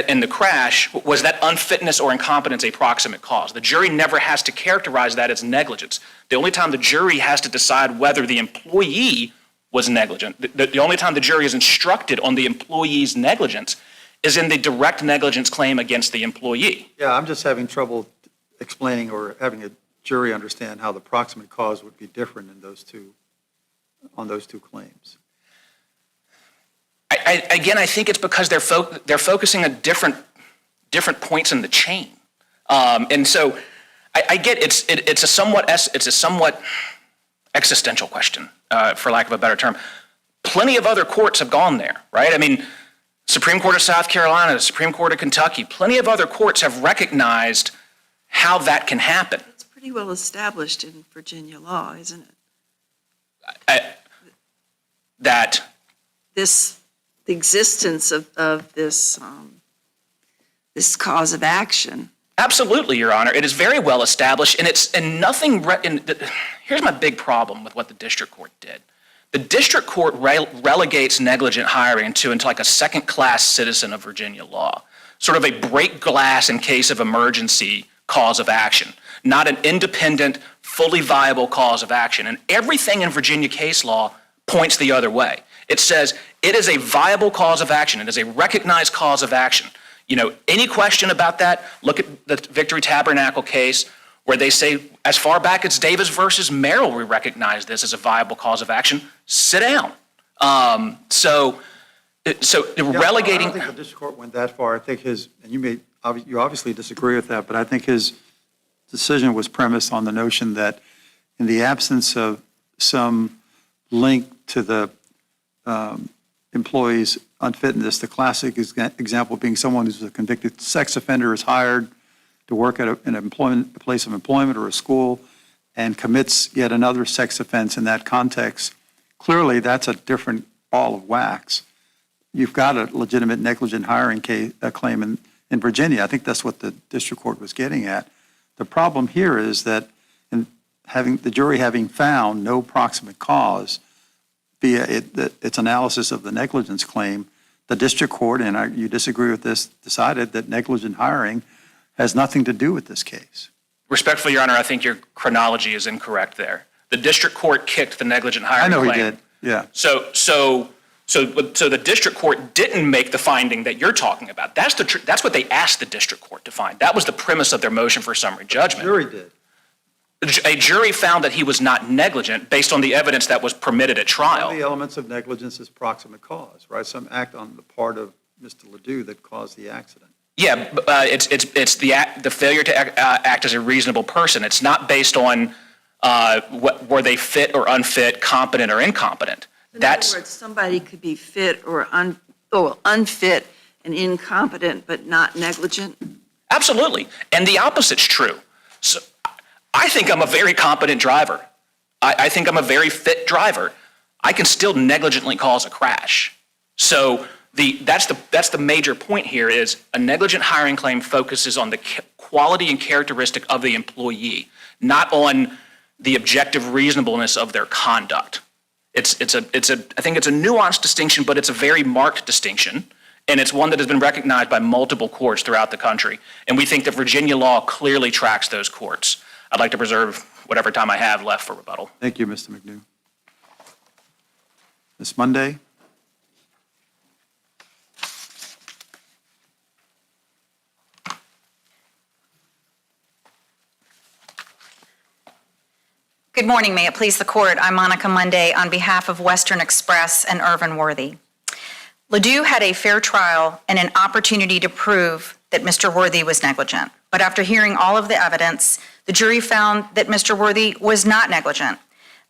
in the crash, was that unfitness or incompetence a proximate cause? The jury never has to characterize that as negligence. The only time the jury has to decide whether the employee was negligent, the only time the jury is instructed on the employee's negligence is in the direct negligence claim against the employee. Yeah, I'm just having trouble explaining or having a jury understand how the proximate cause would be different in on those two claims. I think it's because they're focusing on different points in the chain, and so I get it's a somewhat existential question, for lack of a better term. Plenty of other courts have gone there, right? I mean, Supreme Court of South Carolina, the Supreme Court of Kentucky, plenty of other courts have recognized how that can happen. It's pretty well established in Virginia law, isn't it? The existence of this cause of action. Absolutely, Your Honor. It is very well established, and nothing. Here's my big problem with what the district court did. The district court relegates negligent hiring into like a second-class citizen of Virginia law, sort of a break glass in case of emergency cause of action, not an independent, fully viable cause of action. And everything in Virginia case law points the other way. It says it is a viable cause of action. It is a recognized cause of action. Any question about that, look at the Victory Tabernacle case where they say as far back as Davis versus Merrill, we recognize this as a viable cause of action. Sit down. So relegating. I don't think the district court went that far. I think and you obviously disagree with that, but I think his decision was premised on the notion that in the absence of some link to the employee's unfitness, the classic example being someone who's a convicted sex offender is hired to work at a place of employment or a school and commits yet another sex offense in that context. Clearly, that's a different ball of wax. You've got a legitimate negligent hiring claim in Virginia. I think that's what the district court was getting at. The problem here is that the jury having found no proximate cause via its analysis of the negligence claim, the district court, and you disagree with this, decided that negligent hiring has nothing to do with this case. Respectfully, Your Honor, I think your chronology is incorrect there. The district court kicked the negligent hiring claim. I know he did, yeah. So the district court didn't make the finding that you're talking about. That's what they asked the district court to find. That was the premise of their motion for summary judgment. The jury did. A jury found that he was not negligent based on the evidence that was permitted at trial. One of the elements of negligence is proximate cause, right? Some act on the part of Mr. Ledoux that caused the accident. Yeah, it's the failure to act as a reasonable person. It's not based on were they fit or unfit, competent or incompetent. In other words, somebody could be fit or unfit and incompetent, but not negligent? Absolutely. And the opposite's true. So I think I'm a very competent driver. I think I'm a very fit driver. I can still negligently cause a crash. So that's the major point here is a negligent hiring claim focuses on the quality and characteristic of the employee, not on the objective reasonableness of their conduct. I think it's a nuanced distinction, but it's a very marked distinction. And it's one that has been recognized by multiple courts throughout the country. And we think that Virginia law clearly tracks those courts. I'd like to preserve whatever time I have left for rebuttal. Thank you, Mr. McNew. Ms. Monday? Good morning, may it please the court. I'm Monica Monday on behalf of Western Express and Irvin Worthy. Ledoux had a fair trial and an opportunity to prove that Mr. Worthy was negligent. But after hearing all of the evidence, the jury found that Mr. Worthy was not negligent.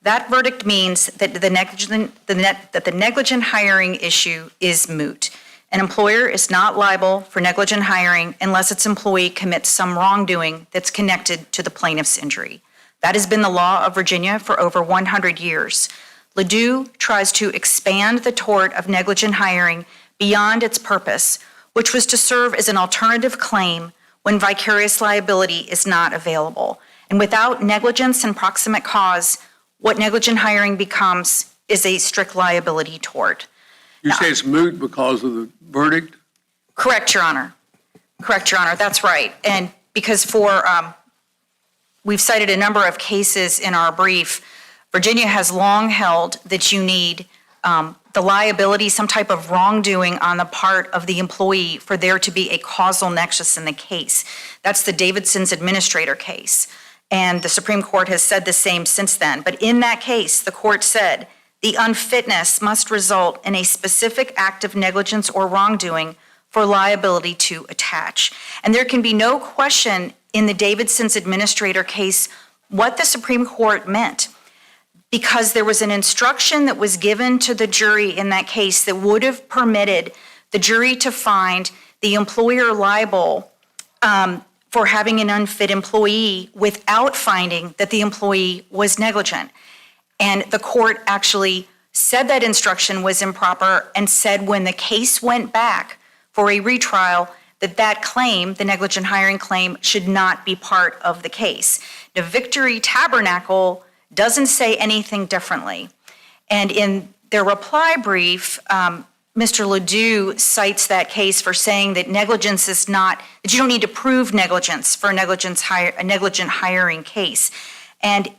That verdict means that the negligent hiring issue is moot. An employer is not liable for negligent hiring unless its employee commits some wrongdoing that's connected to the plaintiff's injury. That has been the law of Virginia for over 100 years. Ledoux tries to expand the tort of negligent hiring beyond its purpose, which was to serve as an alternative claim when vicarious liability is not available. And without negligence and proximate cause, what negligent hiring becomes is a strict liability tort. You say it's moot because of the verdict? Correct, Your Honor. Correct, Your Honor, that's right. And because we've cited a number of cases in our brief. Virginia has long held that you need the liability, some type of wrongdoing on the part of the employee for there to be a causal nexus in the case. That's the Davidson's administrator case. And the Supreme Court has said the same since then. But in that case, the court said the unfitness must result in a specific act of negligence or wrongdoing for liability to attach. And there can be no question in the Davidson's administrator case what the Supreme Court meant, because there was an instruction that was given to the jury in that case that would have permitted the jury to find the employer liable for having an unfit employee without finding that the employee was negligent. And the court actually said that instruction was improper and said when the case went back for a retrial that claim, the negligent hiring claim, should not be part of the case. The Victory Tabernacle doesn't say anything differently. And in their reply brief, Mr. Ledoux cites that case for saying that negligence is not, that you don't need to prove negligence for a negligent hiring case.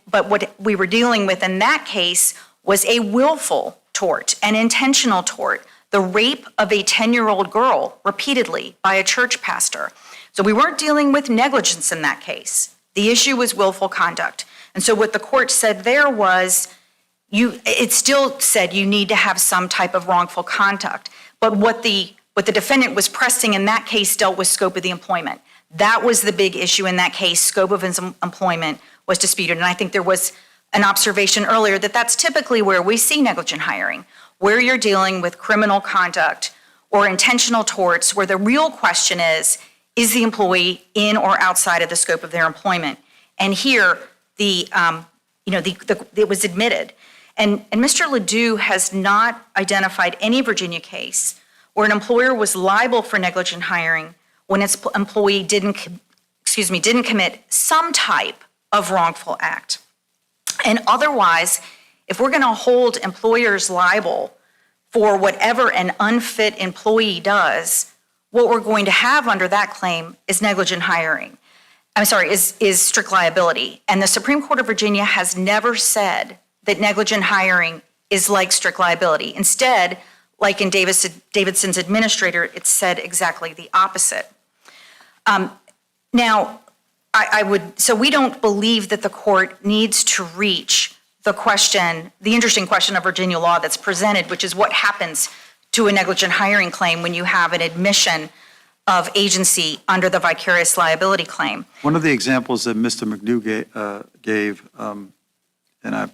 But what we were dealing with in that case was a willful tort, an intentional tort, the rape of a 10-year-old girl repeatedly by a church pastor. So we weren't dealing with negligence in that case. The issue was willful conduct. And so what the court said there was, it still said you need to have some type of wrongful conduct. But what the defendant was pressing in that case dealt with scope of the employment. That was the big issue in that case. Scope of his employment was disputed. And I think there was an observation earlier that that's typically where we see negligent hiring, where you're dealing with criminal conduct or intentional torts, where the real question is the employee in or outside of the scope of their employment? And here, it was admitted. And Mr. Ledoux has not identified any Virginia case where an employer was liable for negligent hiring when its employee didn't commit some type of wrongful act. And otherwise, if we're going to hold employers liable for whatever an unfit employee does, what we're going to have under that claim is negligent hiring. Is strict liability. And the Supreme Court of Virginia has never said that negligent hiring is like strict liability. Instead, like in Davidson's administrator, it said exactly the opposite. So we don't believe that the court needs to reach the interesting question of Virginia law that's presented, which is what happens to a negligent hiring claim when you have an admission of agency under the vicarious liability claim. One of the examples that Mr. McNew gave, and I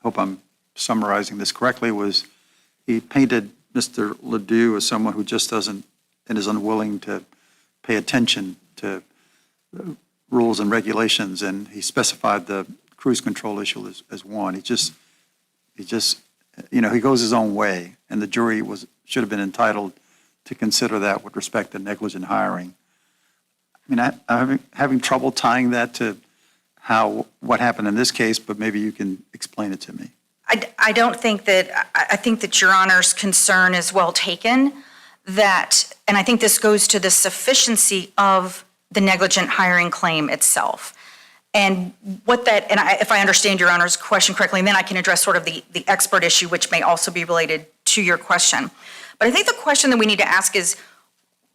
hope I'm summarizing this correctly, was he painted Mr. Ledoux as someone who just doesn't and is unwilling to pay attention to rules and regulations, and he specified the cruise control issue as one. He goes his own way, and the jury should have been entitled to consider that with respect to negligent hiring. I mean, I'm having trouble tying that to what happened in this case, but maybe you can explain it to me. I don't think that, I think that Your Honor's concern is well taken, that, and I think this goes to the sufficiency of the negligent hiring claim itself. And what that, and if I understand Your Honor's question correctly, then I can address sort of the expert issue, which may also be related to your question. But I think the question that we need to ask is,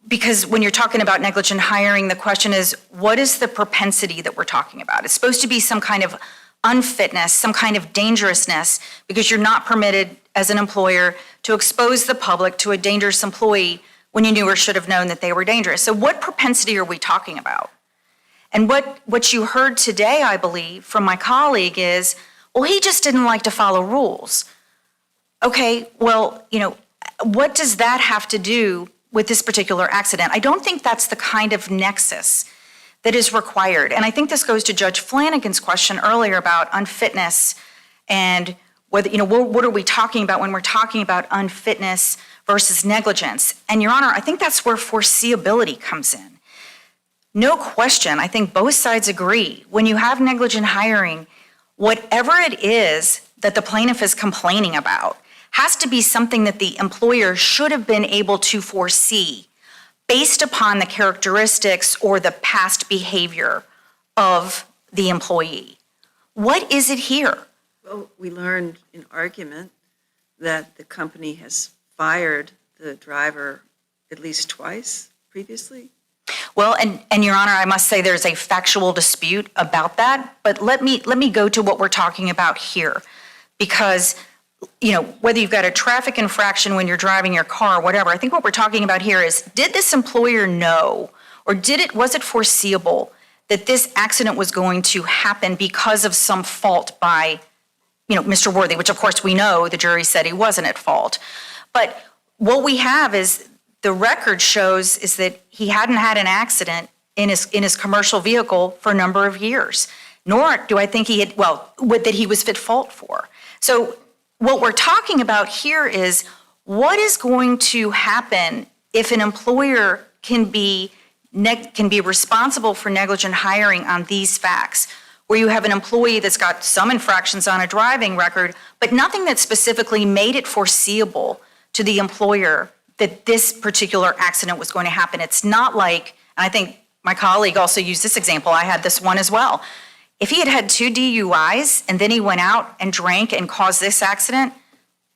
because when you're talking about negligent hiring, the question is, what is the propensity that we're talking about? It's supposed to be some kind of unfitness, some kind of dangerousness, because you're not permitted as an employer to expose the public to a dangerous employee when you knew or should have known that they were dangerous. So what propensity are we talking about? And what you heard today, I believe, from my colleague is, well, he just didn't like to follow rules. Okay, well, what does that have to do with this particular accident? I don't think that's the kind of nexus that is required. And I think this goes to Judge Flanagan's question earlier about unfitness and whether, what are we talking about when we're talking about unfitness versus negligence? And Your Honor, I think that's where foreseeability comes in. No question, I think both sides agree. When you have negligent hiring, whatever it is that the plaintiff is complaining about has to be something that the employer should have been able to foresee based upon the characteristics or the past behavior of the employee. What is it here? Well, we learned in argument that the company has fired the driver at least twice previously. Well, and Your Honor, I must say there's a factual dispute about that, but let me go to what we're talking about here. Because, whether you've got a traffic infraction when you're driving your car or whatever, I think what we're talking about here is, did this employer know, or was it foreseeable that this accident was going to happen because of some fault by, Mr. Worthy, which of course we know the jury said he wasn't at fault. But what we have is, the record shows is that he hadn't had an accident in his commercial vehicle for a number of years, nor do I think he had, that he was fit fault for. So what we're talking about here is, what is going to happen if an employer can be responsible for negligent hiring on these facts, where you have an employee that's got some infractions on a driving record, but nothing that specifically made it foreseeable to the employer that this particular accident was going to happen. It's not like, and I think my colleague also used this example, I had this one as well. If he had had 2 DUIs and then he went out and drank and caused this accident,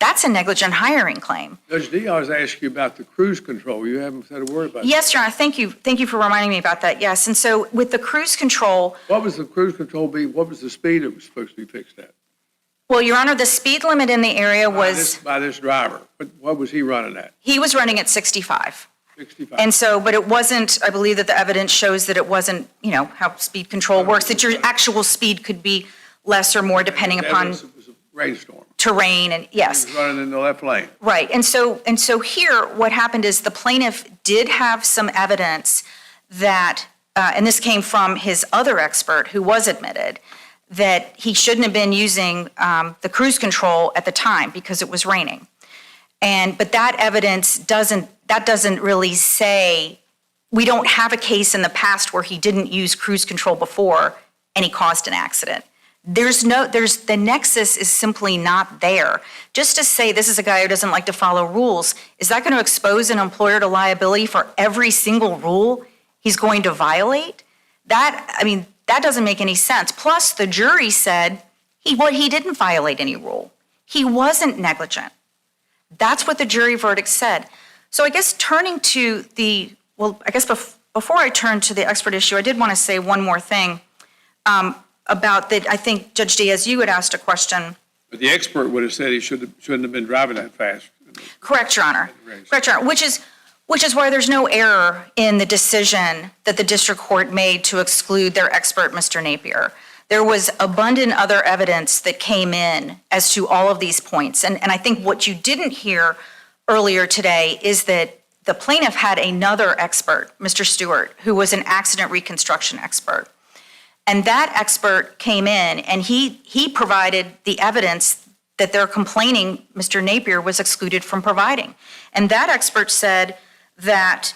that's a negligent hiring claim. Judge Diaz asked you about the cruise control. You haven't said a word about that. Yes, Your Honor, thank you. Thank you for reminding me about that, yes. And so with the cruise control. What was the cruise control be? What was the speed it was supposed to be fixed at? Well, Your Honor, the speed limit in the area was. By this driver. What was he running at? He was running at 65. 65. And so, but it wasn't, I believe that the evidence shows that it wasn't, how speed control works, that your actual speed could be less or more depending upon. It was a rainstorm. Terrain and yes. He was running in the left lane. Right. And so here, what happened is the plaintiff did have some evidence that, and this came from his other expert who was admitted, that he shouldn't have been using the cruise control at the time because it was raining. But that evidence doesn't really say, we don't have a case in the past where he didn't use cruise control before and he caused an accident. The nexus is simply not there. Just to say this is a guy who doesn't like to follow rules, is that going to expose an employer to liability for every single rule he's going to violate? That doesn't make any sense. Plus, the jury said he didn't violate any rule. He wasn't negligent. That's what the jury verdict said. So I guess turning to before I turn to the expert issue, I did want to say one more thing about that. I think, Judge Diaz, you had asked a question. But the expert would have said he shouldn't have been driving that fast. Correct, Your Honor. Correct, Your Honor. Which is why there's no error in the decision that the district court made to exclude their expert, Mr. Napier. There was abundant other evidence that came in as to all of these points. And I think what you didn't hear earlier today is that the plaintiff had another expert, Mr. Stewart, who was an accident reconstruction expert. And that expert came in and he provided the evidence that they're complaining Mr. Napier was excluded from providing. And that expert said that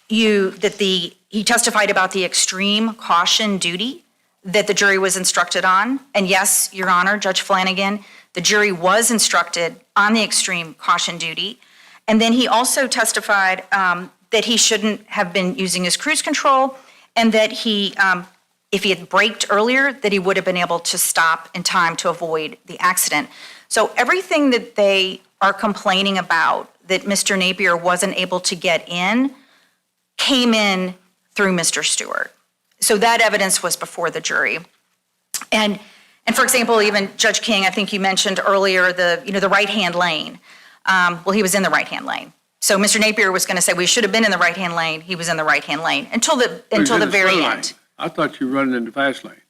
he testified about the extreme caution duty that the jury was instructed on. And yes, Your Honor, Judge Flanagan, the jury was instructed on the extreme caution duty. And then he also testified that he shouldn't have been using his cruise control, and that he, if he had braked earlier, that he would have been able to stop in time to avoid the accident. So everything that they are complaining about, that Mr. Napier wasn't able to get in, came in through Mr. Stewart. So that evidence was before the jury. And for example, even Judge King, I think you mentioned earlier the right-hand lane. Well, he was in the right-hand lane. So Mr. Napier was going to say we should have been in the right-hand lane. He was in the right-hand lane until the very end. I thought you were running in the fast lane.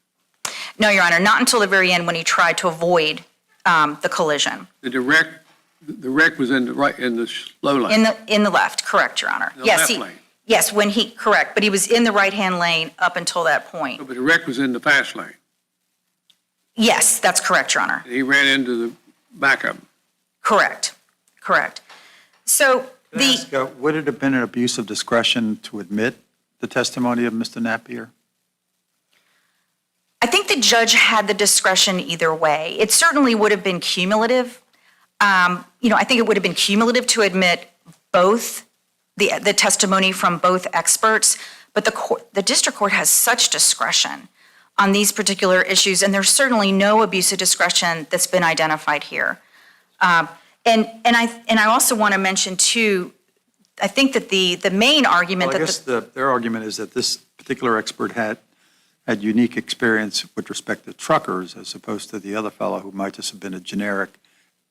No, Your Honor, not until the very end when he tried to avoid the collision. The wreck was in the slow lane. In the left, correct, Your Honor. The Yes, left lane. yes, correct, but he was in the right-hand lane up until that point. But the wreck was in the fast lane. Yes, that's correct, Your Honor. He ran into the back of him. Correct. So Would it have been an abuse of discretion to admit the testimony of Mr. Napier? I think the judge had the discretion either way. It certainly would have been cumulative. I think it would have been cumulative to admit both the testimony from both experts, but the district court has such discretion on these particular issues, and there's certainly no abuse of discretion that's been identified here. And I also want to mention too, I think that the main argument Well, I guess their argument is that this particular expert had unique experience with respect to truckers as opposed to the other fellow who might just have been a generic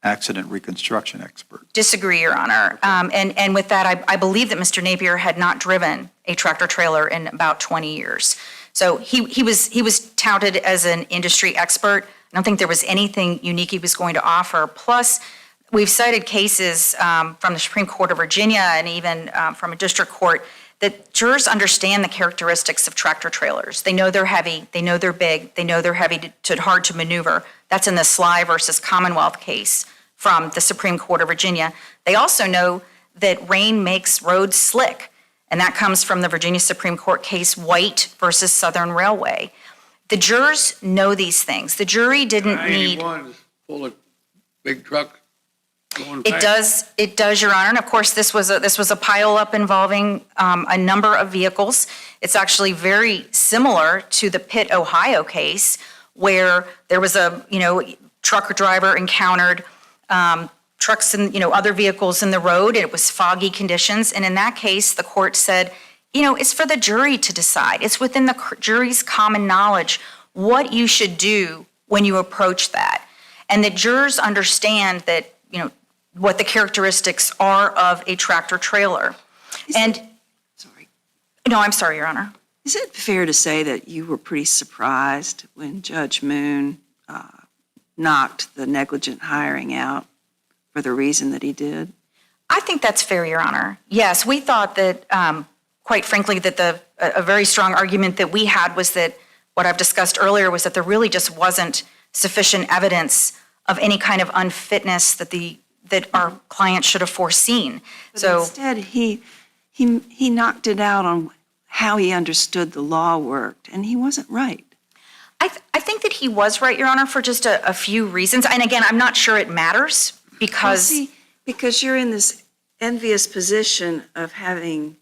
accident reconstruction expert. Disagree, Your Honor. And with that, I believe that Mr. Napier had not driven a tractor trailer in about 20 years. So he was touted as an industry expert. I don't think there was anything unique he was going to offer. Plus, we've cited cases from the Supreme Court of Virginia and even from a district court that jurors understand the characteristics of tractor trailers. They know they're heavy, they know they're big, they know they're heavy to hard to maneuver. That's in the Sly versus Commonwealth case from the Supreme Court of Virginia. They also know that rain makes roads slick, and that comes from the Virginia Supreme Court case White versus Southern Railway. The jurors know these things. The jury didn't need. 81 is full of big trucks going It fast. does, Your Honor. And of course, this was a pileup involving a number of vehicles. It's actually very similar to the Pitt, Ohio case, where there was a trucker driver encountered trucks and other vehicles in the road. And it was foggy conditions, and in that case, the court said, it's for the jury to decide. It's within the jury's common knowledge what you should do when you approach that, and the jurors understand that what the characteristics are of a tractor trailer. Sorry. No, I'm sorry, Your Honor. Is it fair to say that you were pretty surprised when Judge Moon knocked the negligent hiring out for the reason that he did? I think that's fair, Your Honor. Yes, we thought that, quite frankly, that a very strong argument that we had was that what I've discussed earlier was that there really just wasn't sufficient evidence of any kind of unfitness that our client should have foreseen. But instead, he knocked it out on how he understood the law worked, and he wasn't right. I think that he was right, Your Honor, for just a few reasons. And again, I'm not sure it matters because. Because you're in this envious position of having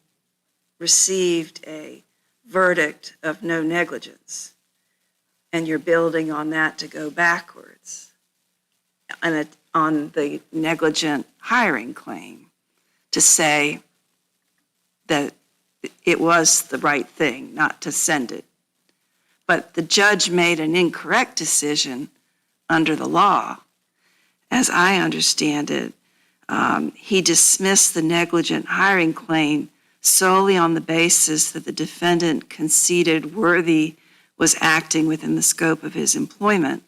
received a verdict of no negligence, and you're building on that to go backwards and on the negligent hiring claim to say that it was the right thing not to send it. But the judge made an incorrect decision under the law. As I understand it, he dismissed the negligent hiring claim solely on the basis that the defendant conceded Worthy was acting within the scope of his employment.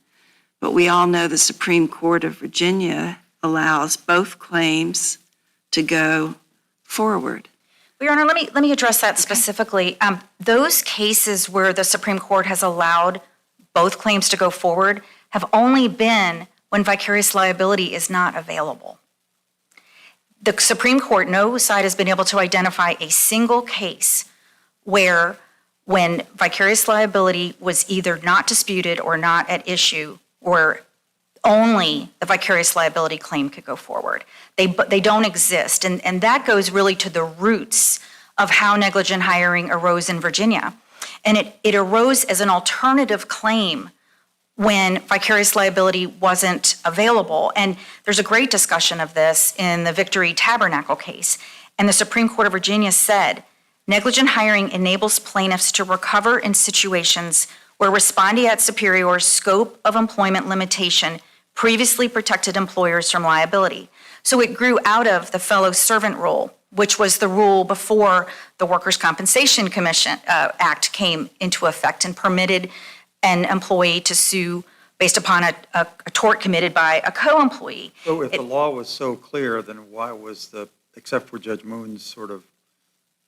But we all know the Supreme Court of Virginia allows both claims to go forward. Well, Your Honor, let me address that specifically. Those cases where the Supreme Court has allowed both claims to go forward have only been when vicarious liability is not available. The Supreme Court, no side has been able to identify a single case where when vicarious liability was either not disputed or not at issue, or only the vicarious liability claim could go forward. They don't exist. And that goes really to the roots of how negligent hiring arose in Virginia. And it arose as an alternative claim when vicarious liability wasn't available. And there's a great discussion of this in the Victory Tabernacle case. And the Supreme Court of Virginia said, negligent hiring enables plaintiffs to recover in situations where respondeat superior's scope of employment limitation previously protected employers from liability. So it grew out of the fellow servant rule, which was the rule before the Workers' Compensation Commission Act came into effect and permitted an employee to sue based upon a tort committed by a co-employee. So if the law was so clear, then why was except for Judge Moon's sort of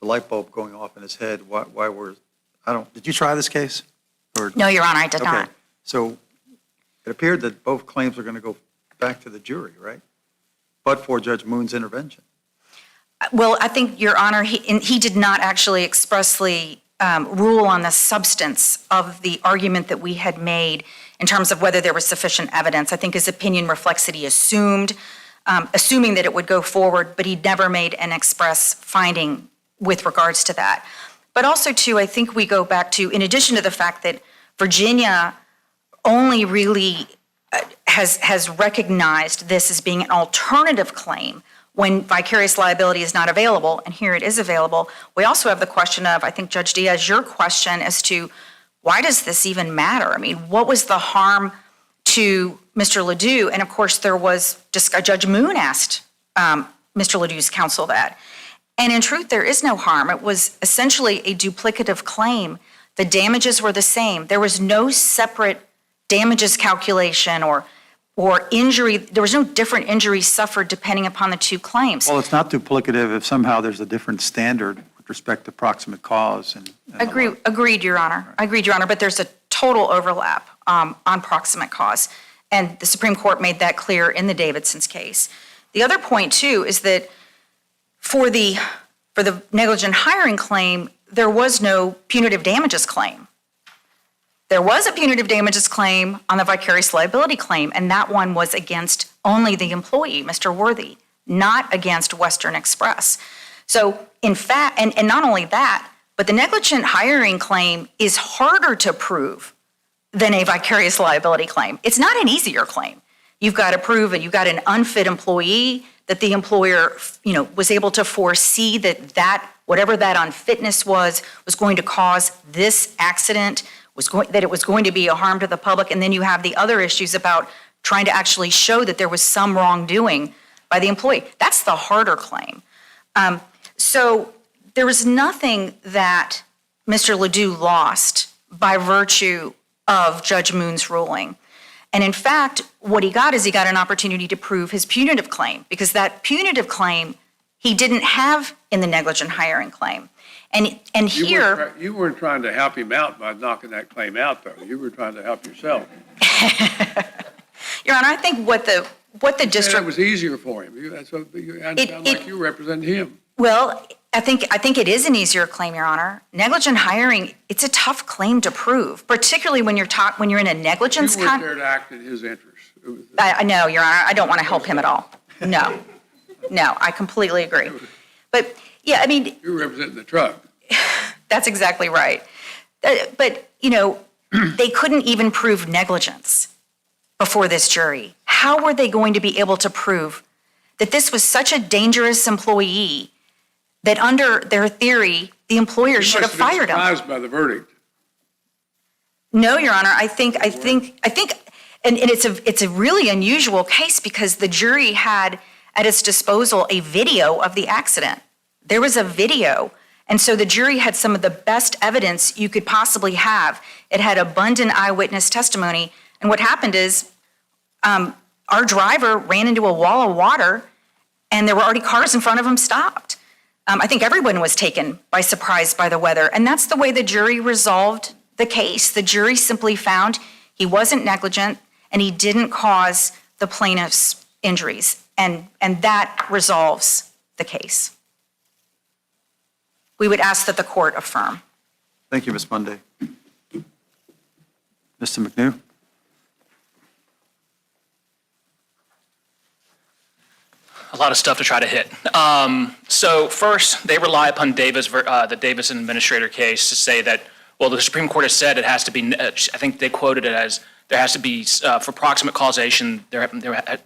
the light bulb going off in his head, why were, did you try this case? Or? No, Your Honor, I did Okay. not. So it appeared that both claims were going to go back to the jury, right? But for Judge Moon's intervention. Well, I think, Your Honor, he did not actually expressly rule on the substance of the argument that we had made in terms of whether there was sufficient evidence. I think his opinion reflects that he assuming that it would go forward, but he never made an express finding with regards to that. But also, too, I think we go back to, in addition to the fact that Virginia only really has recognized this as being an alternative claim when vicarious liability is not available, and here it is available, we also have the question of, I think, Judge Diaz, your question as to why does this even matter? I mean, what was the harm to Mr. Ledoux? And of course, there was, Judge Moon asked Mr. Ledoux's counsel that. And in truth, there is no harm. It was essentially a duplicative claim. The damages were the same. There was no separate damages calculation or injury. There was no different injury suffered depending upon the two claims. Well, it's not duplicative if somehow there's a different standard with respect to proximate cause and the like. Agreed, Your Honor. Agreed, Your Honor, but there's a total overlap on proximate cause. And the Supreme Court made that clear in the Davidson's case. The other point, too, is that for the negligent hiring claim, there was no punitive damages claim. There was a punitive damages claim on the vicarious liability claim, and that one was against only the employee, Mr. Worthy, not against Western Express. So, in fact, and not only that, but the negligent hiring claim is harder to prove than a vicarious liability claim. It's not an easier claim. You've got to prove that you've got an unfit employee, that the employer, was able to foresee that whatever that unfitness was going to cause this accident, that it was going to be a harm to the public. And then you have the other issues about trying to actually show that there was some wrongdoing by the employee. That's the harder claim. So there was nothing that Mr. Ledoux lost by virtue of Judge Moon's ruling. And in fact, what he got is he got an opportunity to prove his punitive claim, because that punitive claim he didn't have in the negligent hiring claim. And here... You weren't trying to help him out by knocking that claim out, though. You were trying to help yourself. Your Honor, I think what the district... It was easier for him. That's what you sound like you represent him. Well, I think it is an easier claim, Your Honor. Negligent hiring, it's a tough claim to prove, particularly when you're in a negligence... You weren't there to act in his interest. I know, Your Honor. I don't want to help him at all. No, I completely agree. But, yeah, I mean... You're representing the truck. That's exactly right. But, they couldn't even prove negligence before this jury. How were they going to be able to prove that this was such a dangerous employee that under their theory, the employer should have fired him? You must have been surprised by the verdict. No, Your Honor. I think, and it's a really unusual case because the jury had at its disposal a video of the accident. There was a video. And so the jury had some of the best evidence you could possibly have. It had abundant eyewitness testimony. And what happened is our driver ran into a wall of water and there were already cars in front of him stopped. I think everyone was taken by surprise by the weather. And that's the way the jury resolved the case. The jury simply found he wasn't negligent and he didn't cause the plaintiff's injuries. And that resolves the case. We would ask that the court affirm. Thank you, Ms. Monday. Mr. McNew? A lot of stuff to try to hit. So first, they rely upon the Davison administrator case to say that, well, the Supreme Court has said it has to be, I think they quoted it as, there has to be, for proximate causation, the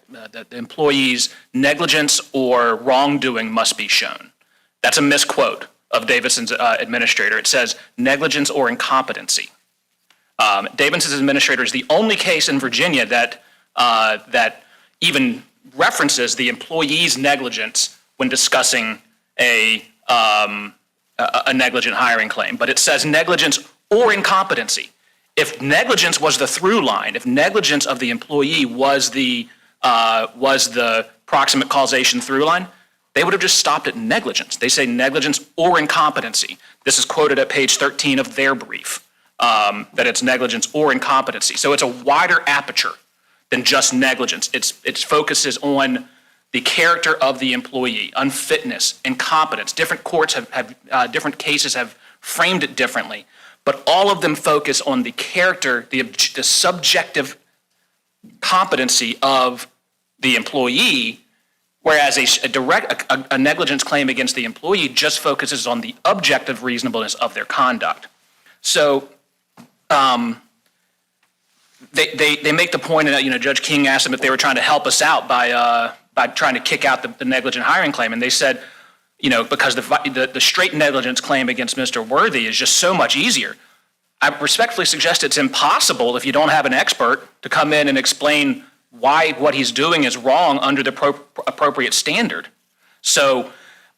employee's negligence or wrongdoing must be shown. That's a misquote of Davison's administrator. It says negligence or incompetency. Davison's administrator is the only case in Virginia that even references the employee's negligence when discussing a negligent hiring claim, but it says negligence or incompetency. If negligence was the through line, if negligence of the employee was the proximate causation through line, they would have just stopped at negligence. They say negligence or incompetency. This is quoted at page 13 of their brief, that it's negligence or incompetency. So it's a wider aperture than just negligence. It focuses on the character of the employee, unfitness, incompetence. Different courts different cases have framed it differently, but all of them focus on the character, the subjective competency of the employee, whereas a negligence claim against the employee just focuses on the objective reasonableness of their conduct. So they make the point, and Judge King asked them if they were trying to help us out by trying to kick out the negligent hiring claim, and they said, because the straight negligence claim against Mr. Worthy is just so much easier. I respectfully suggest it's impossible if you don't have an expert to come in and explain why what he's doing is wrong under the appropriate standard. So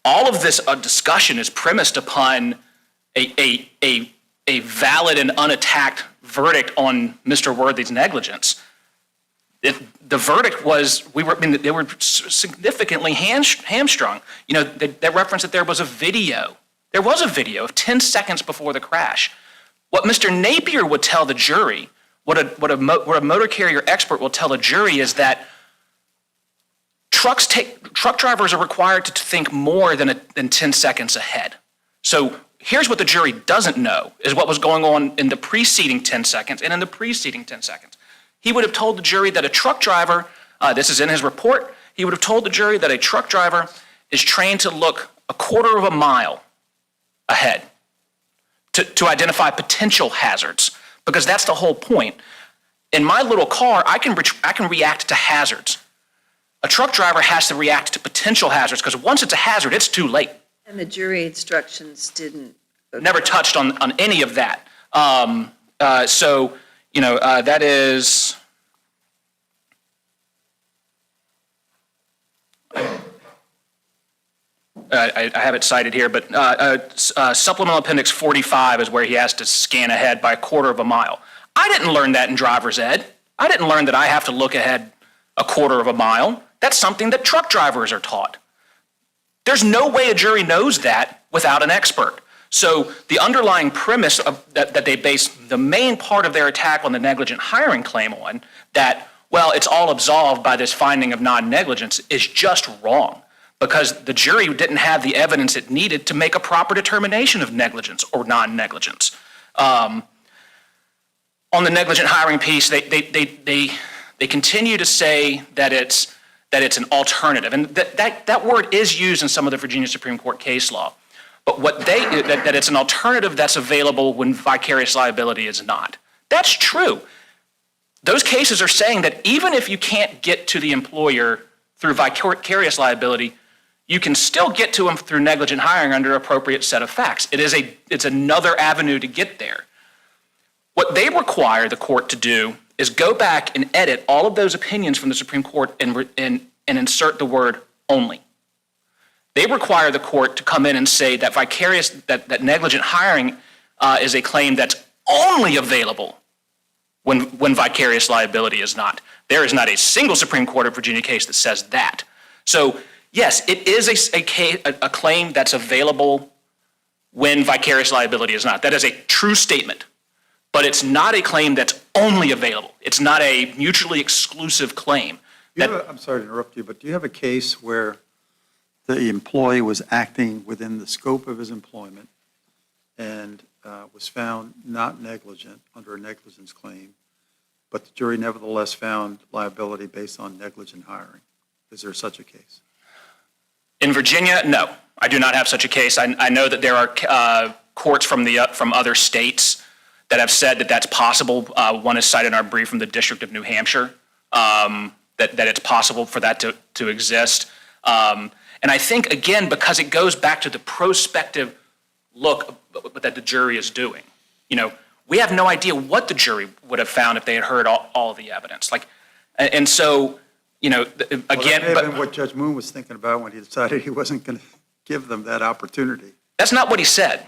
all of this discussion is premised upon a valid and unattacked verdict on Mr. Worthy's negligence. The verdict was, they were significantly hamstrung. They referenced that there was a video. There was a video of 10 seconds before the crash. What Mr. Napier would tell the jury, what a motor carrier expert will tell the jury is that truck drivers are required to think more than 10 seconds ahead. So here's what the jury doesn't know, is what was going on in the preceding 10 seconds and in the preceding 10 seconds. He would have told the jury that a truck driver, this is in his report, he would have told the jury that a truck driver is trained to look a quarter of a mile ahead to identify potential hazards, because that's the whole point. In my little car, I can react to hazards. A truck driver has to react to potential hazards, because once it's a hazard, it's too late. And the jury instructions didn't. Never touched on any of that. That is. I have it cited here, but Supplemental Appendix 45 is where he has to scan ahead by a quarter of a mile. I didn't learn that in driver's ed. I didn't learn that I have to look ahead a quarter of a mile. That's something that truck drivers are taught. There's no way a jury knows that without an expert. So the underlying premise that they base the main part of their attack on the negligent hiring claim on, that, well, it's all absolved by this finding of non-negligence, is just wrong, because the jury didn't have the evidence it needed to make a proper determination of negligence or non-negligence. On the negligent hiring piece, they continue to say that it's an alternative, and that word is used in some of the Virginia Supreme Court case law. But that it's an alternative that's available when vicarious liability is not. That's true. Those cases are saying that even if you can't get to the employer through vicarious liability, you can still get to them through negligent hiring under appropriate set of facts. It's another avenue to get there. What they require the court to do is go back and edit all of those opinions from the Supreme Court and insert the word only. They require the court to come in and say that that negligent hiring is a claim that's only available when vicarious liability is not. There is not a single Supreme Court of Virginia case that says that. So yes, it is a claim that's available when vicarious liability is not. That is a true statement, but it's not a claim that's only available. It's not a mutually exclusive claim. I'm sorry to interrupt you, but do you have a case where the employee was acting within the scope of his employment and was found not negligent under a negligence claim, but the jury nevertheless found liability based on negligent hiring. Is there such a case? In Virginia, no, I do not have such a case. I know that there are courts from other states that have said that that's possible. One is cited in our brief from the District of New Hampshire, that it's possible for that to exist. And I think, again, because it goes back to the prospective look that the jury is doing. You know, we have no idea what the jury would have found if they had heard all of the evidence. And so, you know, again. Well, that may have been what Judge Moon was thinking about when he decided he wasn't going to give them that opportunity. That's not what he said.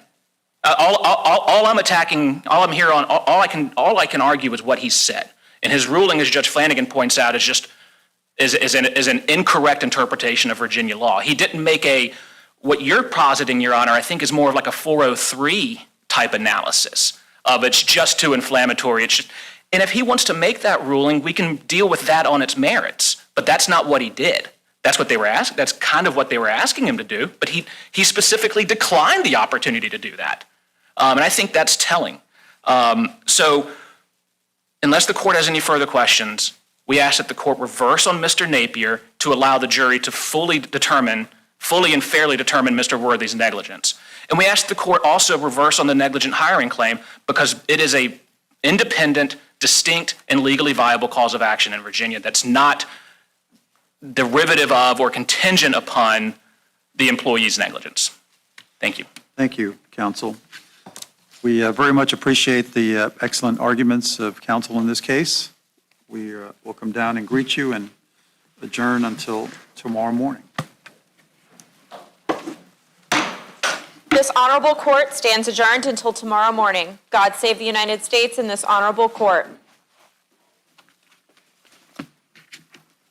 All I'm attacking, all I'm here on, all I can argue is what he said. And his ruling, as Judge Flanagan points out, is an incorrect interpretation of Virginia law. He didn't make what you're positing, Your Honor, I think is more of like a 403 type analysis of it's just too inflammatory. And if he wants to make that ruling, we can deal with that on its merits. But that's not what he did. That's what they were asking. That's kind of what they were asking him to do. But he specifically declined the opportunity to do that. And I think that's telling. So unless the court has any further questions, we ask that the court reverse on Mr. Napier to allow the jury to fully and fairly determine Mr. Worthy's negligence. And we ask the court also reverse on the negligent hiring claim because it is a independent, distinct, and legally viable cause of action in Virginia that's not derivative of or contingent upon the employee's negligence. Thank you. Thank you, counsel. We very much appreciate the excellent arguments of counsel in this case. We will come down and greet you and adjourn until tomorrow morning. This honorable court stands adjourned until tomorrow morning. God save the United States and this honorable court.